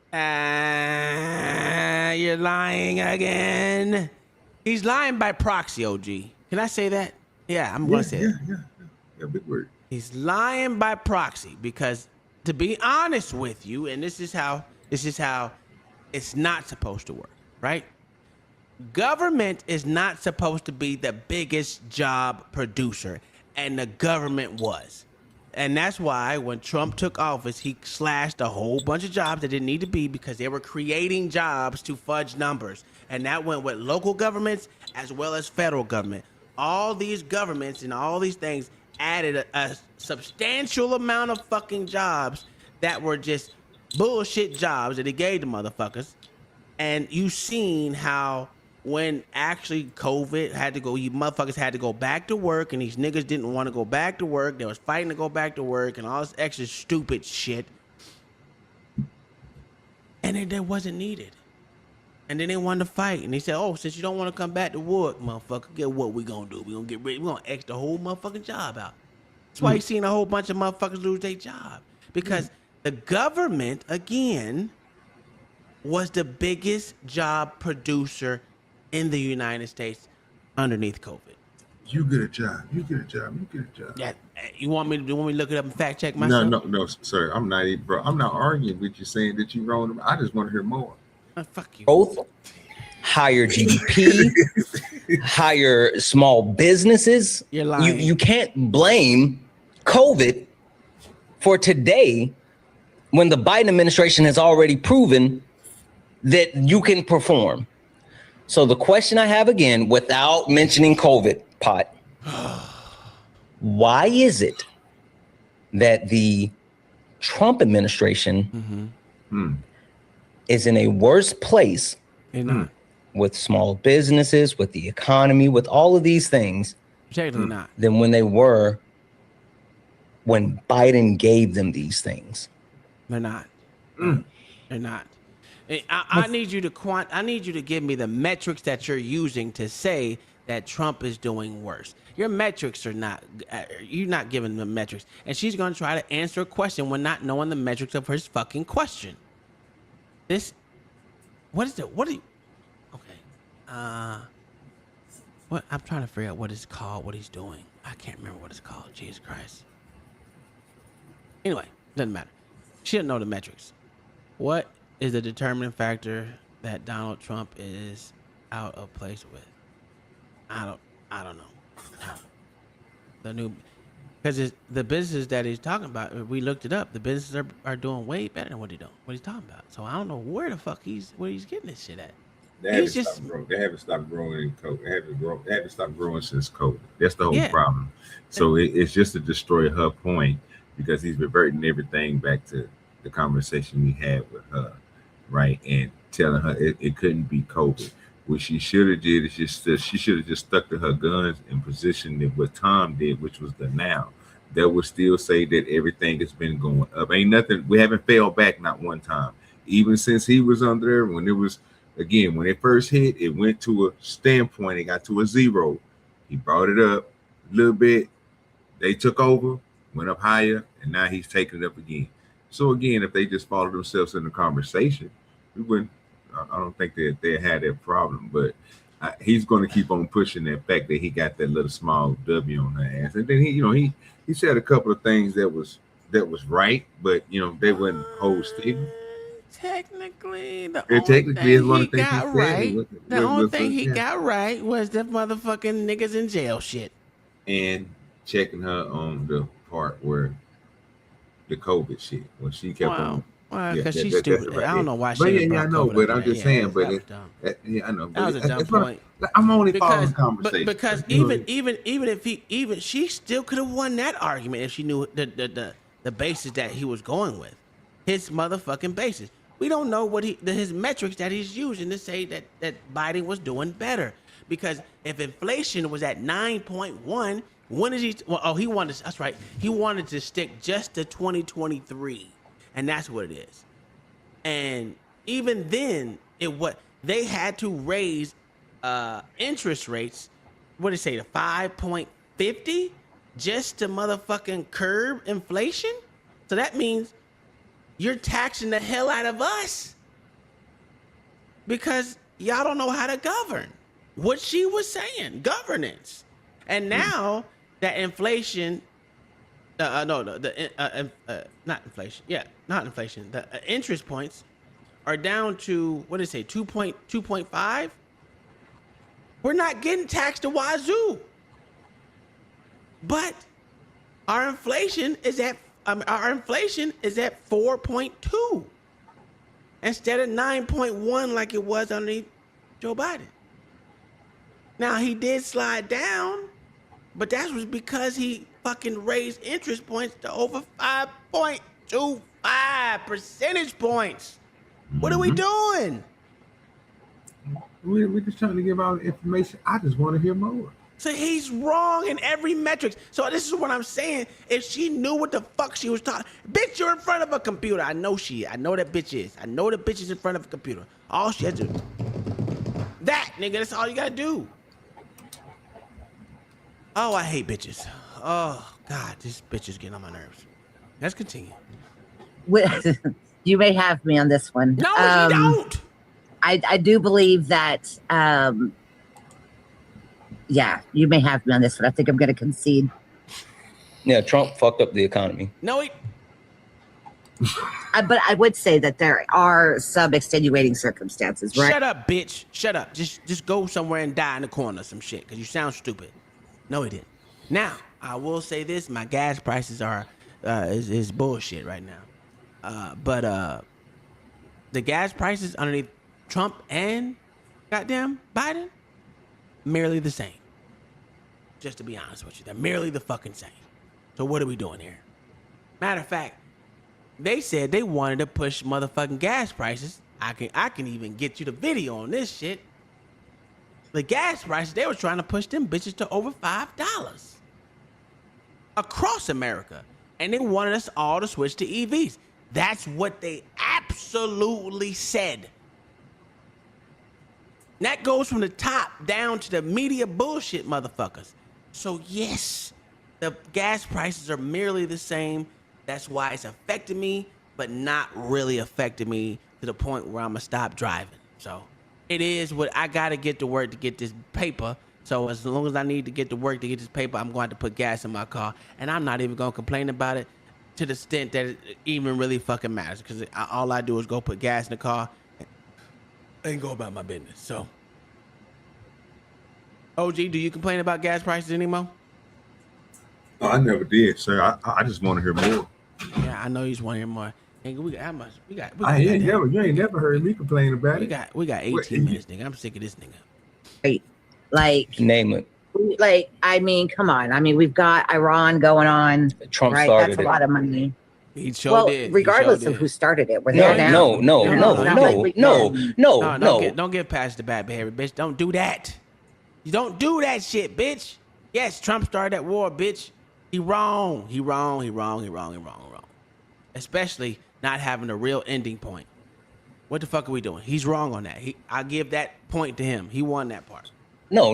You're lying again. He's lying by proxy, OG. Can I say that? Yeah, I'm going to say it. Yeah, big word. He's lying by proxy because, to be honest with you, and this is how it's not supposed to work, right? Government is not supposed to be the biggest job producer, and the government was. And that's why when Trump took office, he slashed a whole bunch of jobs that didn't need to be because they were creating jobs to fudge numbers. And that went with local governments as well as federal government. All these governments and all these things added a substantial amount of fucking jobs that were just bullshit jobs that he gave the motherfuckers. And you seen how when actually COVID had to go, you motherfuckers had to go back to work, and these niggas didn't want to go back to work. They was fighting to go back to work and all this extra stupid shit. And it wasn't needed. And then they wanted to fight. And they said, oh, since you don't want to come back to work, motherfucker, guess what we gonna do? We gonna get rid, we gonna X the whole motherfucking job out. That's why he's seen a whole bunch of motherfuckers lose their job. Because the government, again, was the biggest job producer in the United States underneath COVID. You get a job. You get a job. You get a job. Yeah, you want me to look it up and fact check myself? No, sir. I'm not even, bro. I'm not arguing with you saying that you're wrong. I just want to hear more. Fuck you. Both higher GDP, higher small businesses. You're lying. You can't blame COVID for today when the Biden administration has already proven that you can perform. So the question I have again, without mentioning COVID, Pot, why is it that the Trump administration is in a worse place with small businesses, with the economy, with all of these things than when they were when Biden gave them these things? They're not. They're not. I need you to I need you to give me the metrics that you're using to say that Trump is doing worse. Your metrics are not. You're not giving the metrics, and she's going to try to answer a question when not knowing the metrics of her fucking question. What is it? What are you? Okay. What I'm trying to figure out what it's called. What he's doing. I can't remember what it's called. Jesus Christ. Anyway, doesn't matter. She doesn't know the metrics. What is the determining factor that Donald Trump is out of place with? I don't know. The new, because the businesses that he's talking about, we looked it up. The businesses are doing way better than what he's talking about. So I don't know where the fuck he's getting this shit at. They haven't stopped growing in COVID. They haven't stopped growing since COVID. That's the whole problem. So it's just to destroy her point, because he's reverting everything back to the conversation we had with her, right? And telling her it couldn't be COVID. What she should have did is she should have just stuck to her guns and positioned it what Tom did, which was the now. That would still say that everything has been going up. Ain't nothing. We haven't failed back not one time. Even since he was under there, when it was, again, when it first hit, it went to a standpoint. It got to a zero. He brought it up a little bit. They took over, went up higher, and now he's taking it up again. So again, if they just follow themselves in the conversation, we wouldn't. I don't think that they had that problem, but he's going to keep on pushing that fact that he got that little small W on her ass. And then he said a couple of things that was right, but they wouldn't hold steady. Technically, the only thing he got right was the motherfucking niggas in jail shit. And checking her on the part where the COVID shit, when she kept on. Because she's stupid. Right. I don't know why she. But I know. But I'm just saying. But I know. That was a dumb point. I'm only following the conversation. Because even if she still could have won that argument if she knew the basis that he was going with, his motherfucking basis. We don't know what his metrics that he's using to say that Biden was doing better. Because if inflation was at 9.1, when is he? Well, he wanted. That's right. He wanted to stick just to 2023. And that's what it is. And even then, they had to raise interest rates. What did it say? To 5.50 just to motherfucking curb inflation. So that means you're taxing the hell out of us because y'all don't know how to govern. What she was saying, governance. And now that inflation. Not inflation. Yeah, not inflation. The interest points are down to, what did it say, 2.5? We're not getting taxed to wazoo. But our inflation is at 4.2 instead of 9.1 like it was underneath Joe Biden. Now he did slide down, but that was because he fucking raised interest points to over 5.25 percentage points. What are we doing? We're just trying to give out information. I just want to hear more. So he's wrong in every metric. So this is what I'm saying. If she knew what the fuck she was talking, bitch, you're in front of a computer. I know that bitch is. I know the bitch is in front of a computer. All she has to do. That, nigga, that's all you gotta do. Oh, I hate bitches. Oh, God, this bitch is getting on my nerves. Let's continue. You may have me on this one. No, you don't. I do believe that. Yeah, you may have me on this one. I think I'm going to concede. Yeah, Trump fucked up the economy. No, he. But I would say that there are some extenuating circumstances, right? Shut up, bitch. Shut up. Just go somewhere and die in the corner or some shit, because you sound stupid. No, he didn't. Now, I will say this. My gas prices are is bullshit right now. But the gas prices underneath Trump and goddamn Biden, merely the same. Just to be honest with you, they're merely the fucking same. So what are we doing here? Matter of fact, they said they wanted to push motherfucking gas prices. I can even get you the video on this shit. The gas prices, they were trying to push them bitches to over $5 across America. And they wanted us all to switch to EVs. That's what they absolutely said. And that goes from the top down to the media bullshit motherfuckers. So yes, the gas prices are merely the same. That's why it's affecting me, but not really affecting me to the point where I'm gonna stop driving. So it is what I gotta get to work to get this paper. So as long as I need to get to work to get this paper, I'm going to put gas in my car, and I'm not even gonna complain about it to the extent that it even really fucking matters, because all I do is go put gas in the car and go about my business. So, OG, do you complain about gas prices anymore? Oh, I never did, sir. I just want to hear more. Yeah, I know you just want to hear more. Nigga, we got how much? We got You ain't never heard me complain about it. We got 18 minutes, nigga. I'm sick of this nigga. Right. Like, name it. Like, I mean, come on. I mean, we've got Iran going on. Trump right? started That's a lot of money. He sure did. Regardless of who started it, we're there now. No. Don't get past the bad behavior, bitch. Don't do that. You don't do that shit, bitch. Yes, Trump started that war, bitch. He wrong. Especially not having a real ending point. What the fuck are we doing? He's wrong on that. I give that point to him. He won that part. No.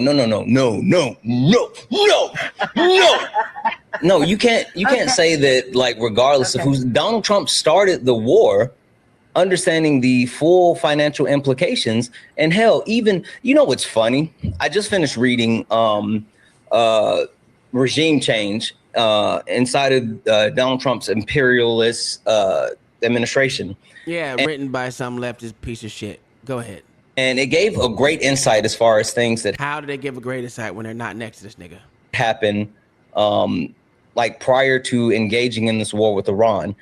No, you can't say that, like, regardless of who's Donald Trump started the war, understanding the full financial implications. And hell, even, you know what's funny? I just finished reading Regime Change inside of Donald Trump's imperialist administration. Yeah, written by some leftist piece of shit. Go ahead. And it gave a great insight as far as things that How do they give a great insight when they're not next to this nigga? Happen like prior to engaging in this war with Iran.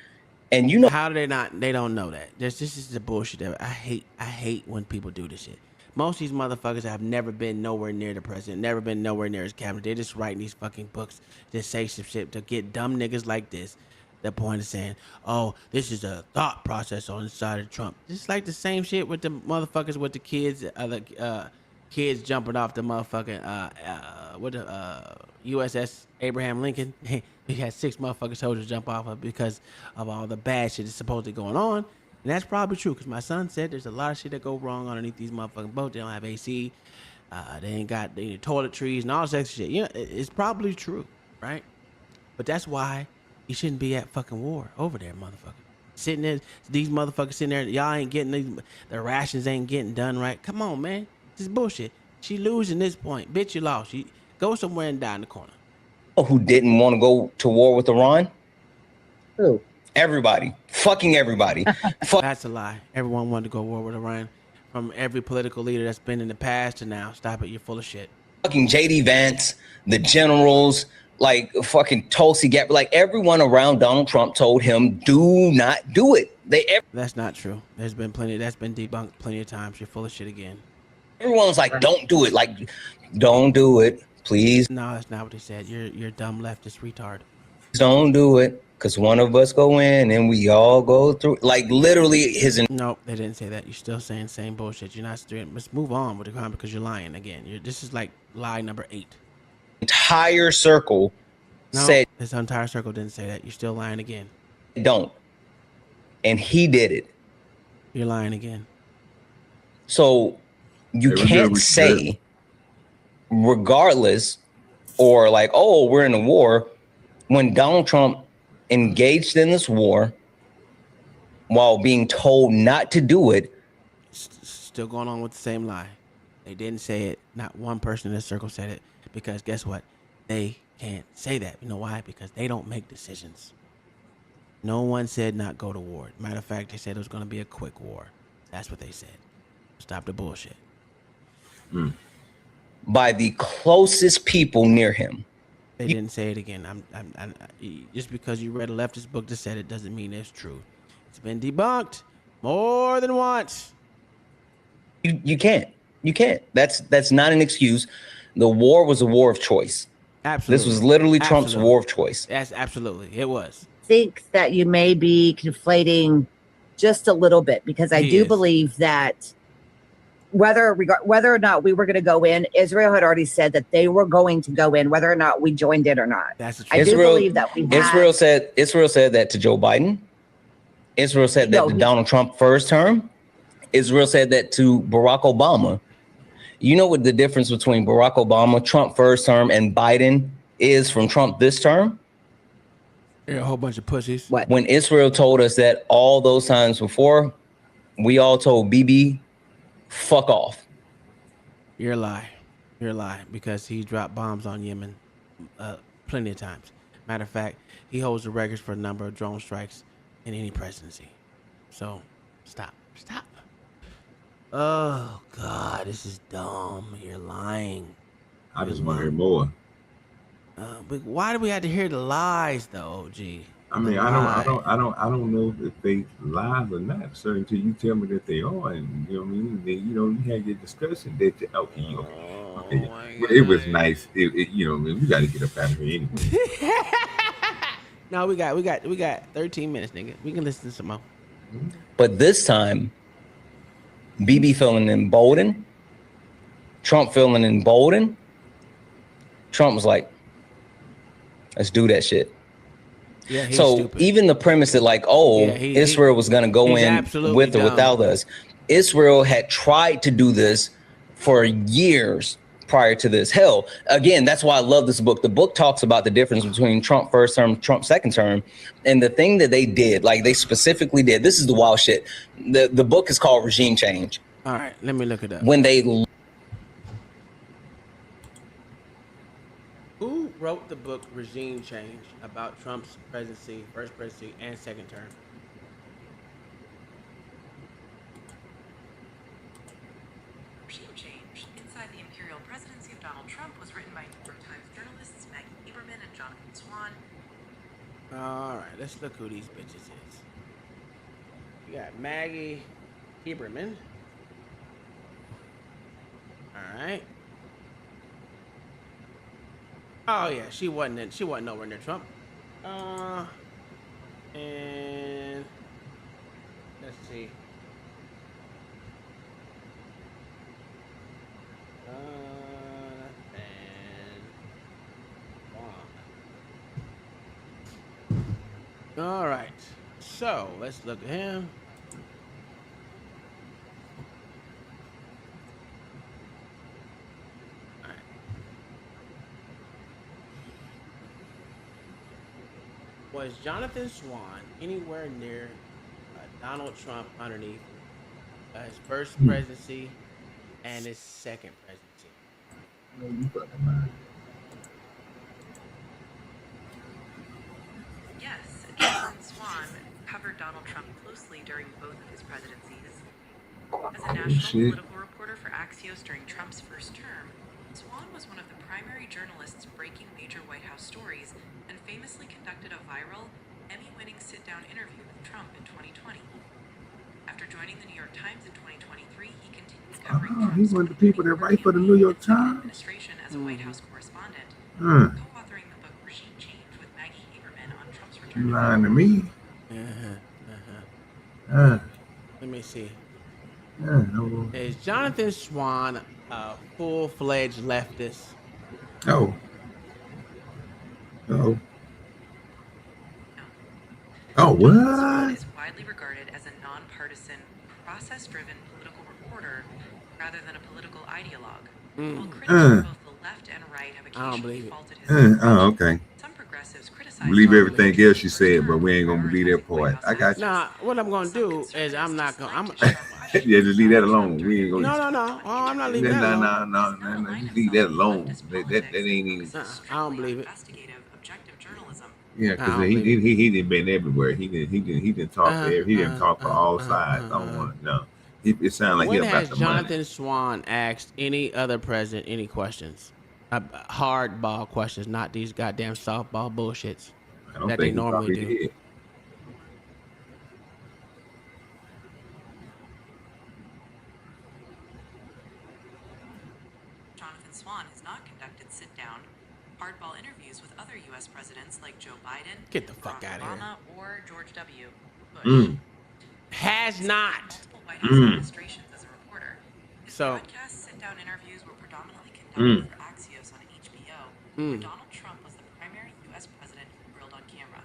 And you know, how do they not? They don't know that. This is the bullshit. I hate when people do this shit. Most of these motherfuckers have never been nowhere near the president, never been nowhere near his cabinet. They're just writing these fucking books that say some shit to get dumb niggas like this. The point is saying, oh, this is a thought process on the side of Trump. It's like the same shit with the motherfuckers with the kids, kids jumping off the motherfucking USS Abraham Lincoln. We had 6 motherfucking soldiers jump off of because of all the bad shit that's supposedly going on. And that's probably true, because my son said there's a lot of shit that go wrong underneath these motherfucking boats. They don't have AC. They ain't got toiletries and all this extra shit. You know, it's probably true, right? But that's why you shouldn't be at fucking war over there, motherfucker. Sitting there, these motherfuckers sitting there, y'all ain't getting the rations ain't getting done right. Come on, man. This is bullshit. She losing this point. Bitch, you lost. You go somewhere and die in the corner. who didn't want to go to war with Iran? Who? Everybody. Fucking everybody. That's a lie. Everyone wanted to go to war with Iran. From every political leader that's been in the past to now. Stop it. You're full of shit. Fucking J.D. Vance, the generals, like fucking Tulsi Gabbard, like everyone around Donald Trump told him, do not do it. That's not true. There's been plenty. That's been debunked plenty of times. You're full of shit again. Everyone's like, don't do it. Like, don't do it, please. No, that's not what they said. You're dumb leftist retard. Don't do it, because one of us go in and we all go through. Like, literally his... Nope, they didn't say that. You're still saying same bullshit. You're not doing... Let's move on with the crime because you're lying again. This is like lie number 8. Entire circle said... This entire circle didn't say that. You're still lying again. Don't. And he did it. You're lying again. So you can't say, regardless, or like, oh, we're in a war, when Donald Trump engaged in this war while being told not to do it. Still going on with the same lie. They didn't say it. Not one person in this circle said it. Because guess what? They can't say that. You know why? Because they don't make decisions. No one said not go to war. Matter of fact, they said it was going to be a quick war. That's what they said. Stop the bullshit. By the closest people near him. They didn't say it again. Just because you read a leftist book that said it doesn't mean it's true. It's been debunked more than once. You can't. You can't. That's not an excuse. The war was a war of choice. Absolutely. This was literally Trump's war of choice. Yes, absolutely. It was. Think that you may be conflating just a little bit, because I do believe that whether or not we were going to go in, Israel had already said that they were going to go in, whether or not we joined in or not. I do believe that we Israel said that to Joe Biden. Israel said that to Donald Trump first term. Israel said that to Barack Obama. You know what the difference between Barack Obama, Trump first term, and Biden is from Trump this term? Yeah, a whole bunch of pussies. What? When Israel told us that all those times before, we all told Bibi, fuck off. You're a lie. You're a lie, because he dropped bombs on Yemen plenty of times. Matter of fact, he holds the records for the number of drone strikes in any presidency. So, stop. Oh, God, this is dumb. You're lying. I just want to hear more. But why do we have to hear the lies, though, OG? I mean, I don't know if they lie or not, sir, until you tell me that they are, and you know what I mean. Then, you had your discussion that okay. But it was nice. We got to get up out of here anyway. No, we got 13 minutes, nigga. We can listen to some more. But this time, Bibi feeling emboldened, Trump feeling emboldened. Trump was like, let's do that shit. Yeah, so stupid. Even the premise that Israel was going to go in with or without us, Israel had tried to do this for years prior to this. Hell, again, that's why I love this book. The book talks about the difference between Trump first term, Trump second term, and the thing that they did, they specifically did. This is the wild shit. The book is called Regime Change. All right, let me look it up. Who wrote the book Regime Change about Trump's presidency, first presidency, and second term? Regime Change Inside the Imperial Presidency of Donald Trump was written by New York Times journalists Maggie Haberman and Jonathan Swan. All right, let's look who these bitches is. We got Maggie Haberman. All right. Oh yeah, she wasn't nowhere near Trump. And let's see. All right. So let's look at him. Was Jonathan Swan anywhere near Donald Trump underneath his first presidency and his second presidency? No, you fucking lying. Yes, Jonathan Swan covered Donald Trump closely during both of his presidencies. As a national political reporter for Axios during Trump's first term, Swan was one of the primary journalists breaking major White House stories and famously conducted a viral, Emmy-winning sit-down interview with Trump in 2020. After joining the New York Times in 2023, he continued covering Trump's he's one of the people that write for the New York Times. Administration as a White House correspondent, co-authoring the book Regime Change with Maggie Haberman on Trump's return. You lying to me? Let me see. No. Is Jonathan Swan a full-fledged leftist? Oh. Oh, what? Is widely regarded as a nonpartisan, process-driven political reporter rather than a political ideologue. While critics from both the left and right have occasionally faulted his okay. some progressives criticize believe everything else you said, but we ain't gonna believe that part. I got you. Nah, what I'm gonna do is I'm not gonna. Yeah, just leave that alone. We ain't gonna. No. Oh, I'm not leaving that alone. No. Just leave that alone. That ain't even. I don't believe it. Yeah, because he didn't been everywhere. He didn't talk to he didn't talk for all sides. I don't want to know. It sounds like When he about has the Jonathan money. Swan asked any other president any questions? Hardball questions, not these goddamn softball bullshits that they normally do. Did. Jonathan Swan has not conducted sit-down hardball interviews with other U.S. presidents like Joe Biden, Get the fuck out of here. Obama, or George W. Bush. Has not. Multiple White House administrations as a reporter. His So. broadcast sit-down interviews were predominantly conducted for Axios on HBO, where Donald Trump was the primary U.S. president who grilled on camera.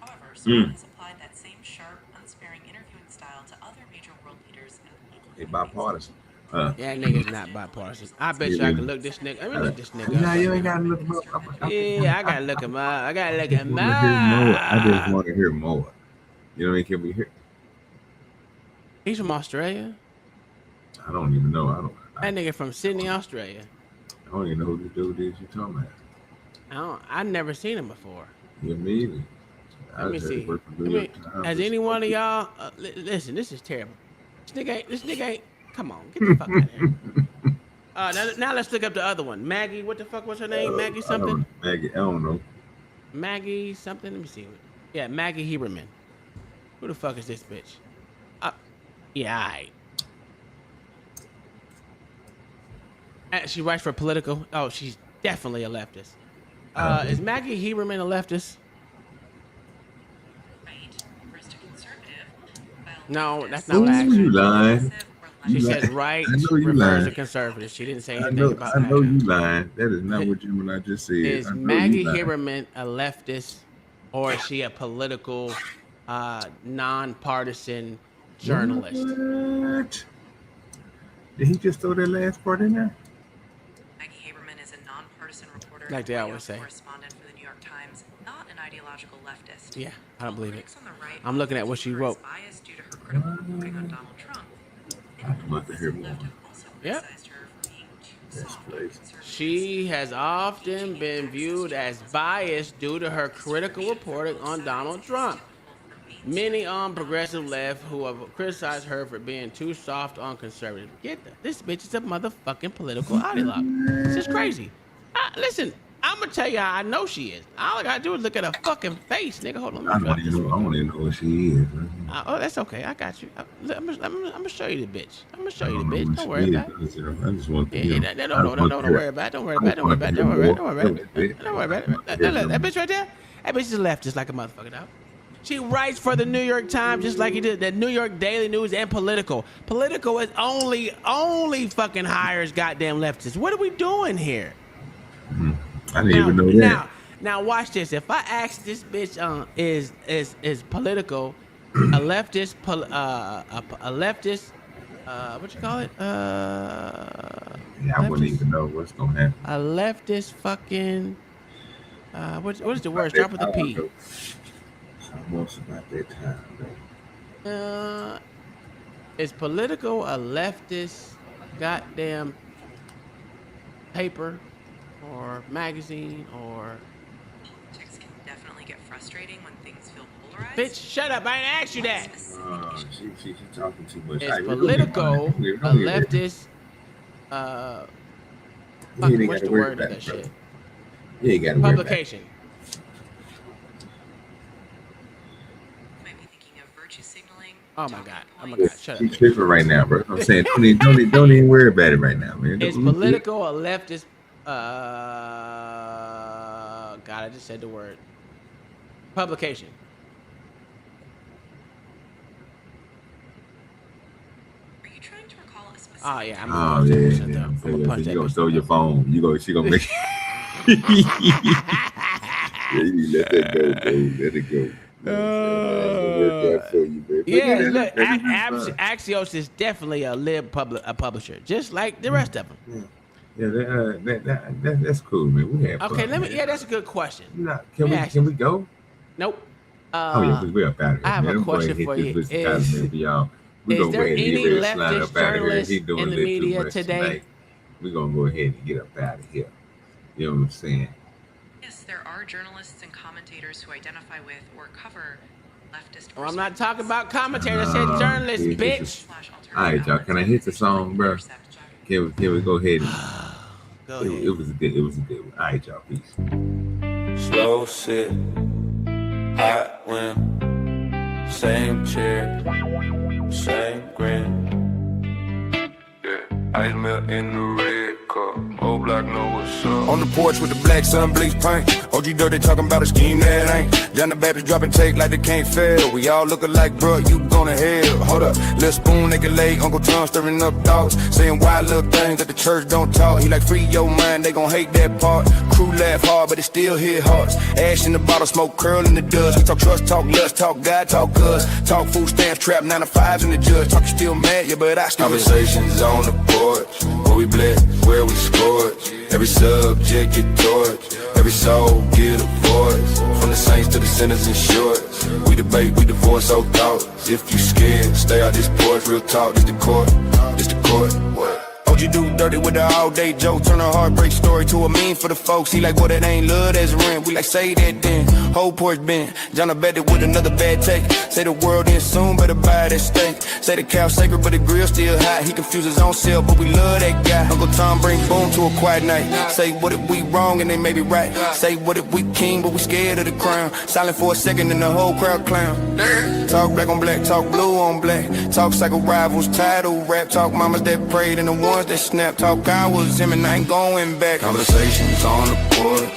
However, Swan has applied that same sharp, unsparing interviewing style to other major world leaders and political They bipartisan. Yeah, nigga's not bipartisan. I bet you I can look this nigga. Let me look this nigga up. Nah, you ain't gotta look him up. Yeah, I gotta look him up. I just want to hear more. You know what I mean? Can we hear? He's from Australia. I don't even know. That nigga from Sydney, Australia. I don't even know who this dude is you talking about. I've never seen him before. Yeah, me either. Let me see. Has any one of y'all? Listen, this is terrible. This nigga ain't. Come on, get the fuck out of here. Now let's look up the other one. Maggie, what the fuck was her name? Maggie something? I don't know. Maggie something? Let me see. Yeah, Maggie Heberman. Who the fuck is this bitch? Yeah, she writes for Politico. Oh, she's definitely a leftist. Is Maggie Heberman a leftist? No, that's not what I asked you lying. She says right refers to conservative. She didn't say anything about that. I know you lying. That is not what I just said. Is Maggie Heberman a leftist, or is she a political, nonpartisan journalist? What? Did he just throw that last part in there? Maggie Haberman is a nonpartisan reporter, like they always say. Correspondent for the New York Times, not an ideological leftist. Yeah, I don't believe it. I'm looking at what she wrote. Bias due to her critical reporting on Donald Trump. I'd love to hear more. Yep. She has often been viewed as biased due to her critical reporting on Donald Trump. Many on progressive left who have criticized her for being too soft on conservative. This bitch is a motherfucking political ideologue. This is crazy. Listen, I'm gonna tell you how I know she is. All I gotta do is look at her fucking face, nigga. Hold on. I don't even know what she is. Oh, that's okay. I got you. I'm gonna show you the bitch. I'm gonna show you the bitch. Don't worry about it. I just want to. Don't worry about it. Don't worry about it. Don't worry about it. Don't worry about it. Don't worry about it. That bitch right there. That bitch is left just like a motherfucker, dog. She writes for the New York Times just like he did the New York Daily News and Politico. Politico is only fucking hires goddamn leftists. What are we doing here? I didn't even know that. Now watch this. If I ask this bitch, is Politico a leftist? A leftist? What you call it? Yeah, I wouldn't even know what's gonna happen. A leftist fucking. What is the word? Start with a P. Almost about that time. Is Politico a leftist goddamn paper or magazine or? Politics can definitely get frustrating when things feel polarized. Bitch, shut up! I ain't asked you that. She's talking too much. Is Politico a leftist? What's the word of that shit? Yeah, you got to publication. Oh my god! Shut up. She's tripping right now, bro. I'm saying don't even worry about it right now, man. Is Politico a leftist? God, I just said the word. Publication. Are you trying to recall a specific? Oh yeah. I'm you gonna throw your phone? She gonna make. Yeah, you let that go, dude. Let it go. Yeah, look, Axios is definitely a publisher, just like the rest of them. that's cool, man. We have okay. fun, That's a good question. Can we go? Nope. We're up out of here. I have a question for you. Is there any leftist journalists in the media today? We're gonna go ahead and get up out of here. You know what I'm saying? Yes, there are journalists and commentators who identify with or cover leftist. Oh, I'm not talking about commentators. I said journalists, bitch. All right, y'all. Can I hit the song, bro? Can we go ahead and go ahead. It was a good one. All right, y'all. Peace. Slow sit, hot wind, same chair, same grin. Yeah, ice melt in the red cup. Old block know what's up. On the porch with the black sun bleach paint. OG Dirty talking about a scheme that ain't. John the Baptist dropping take like they can't fail. We all looking like, bro, you gonna hell. Hold up, little spoon nigga leg. Uncle Tom stirring up thoughts, saying wild little things that the church don't talk. He like free your mind, they gon' hate that part. Crew laugh hard, but it still hit hearts. Ash in the bottle, smoke curl in the dust. We talk trust, talk lust, talk God, talk us. Talk food stamps, trap 9 to 5s in the judge. Talk you still mad, yeah, but I still. Conversations on the porch, where we bless, where we scorch. Every subject get torched, every soul get a voice. From the saints to the sinners in shorts, we debate, we divorce old thoughts. If you scared, stay out this porch. Real talk, this the court, this the court. What? OG do dirty with the all-day joke. Turn a heartbreak story to a meme for the folks. He like, what, it ain't love, that's rent. We like, say that then. Whole porch been. John Betty with another bad take. Say the world in soon, better buy that steak. Say the cow sacred, but the grill still hot. He confused his own self, but we love that guy. Uncle Tom bring boom to a quiet night. Say what if we wrong and they may be right. Say what if we king, but we scared of the crown. Silent for a second and the whole crowd clown. Talk black on black, talk blue on black. Talk cycle rivals, title rap. Talk mamas that prayed and the ones that snap. Talk I was him and I ain't going back. Conversations on the porch.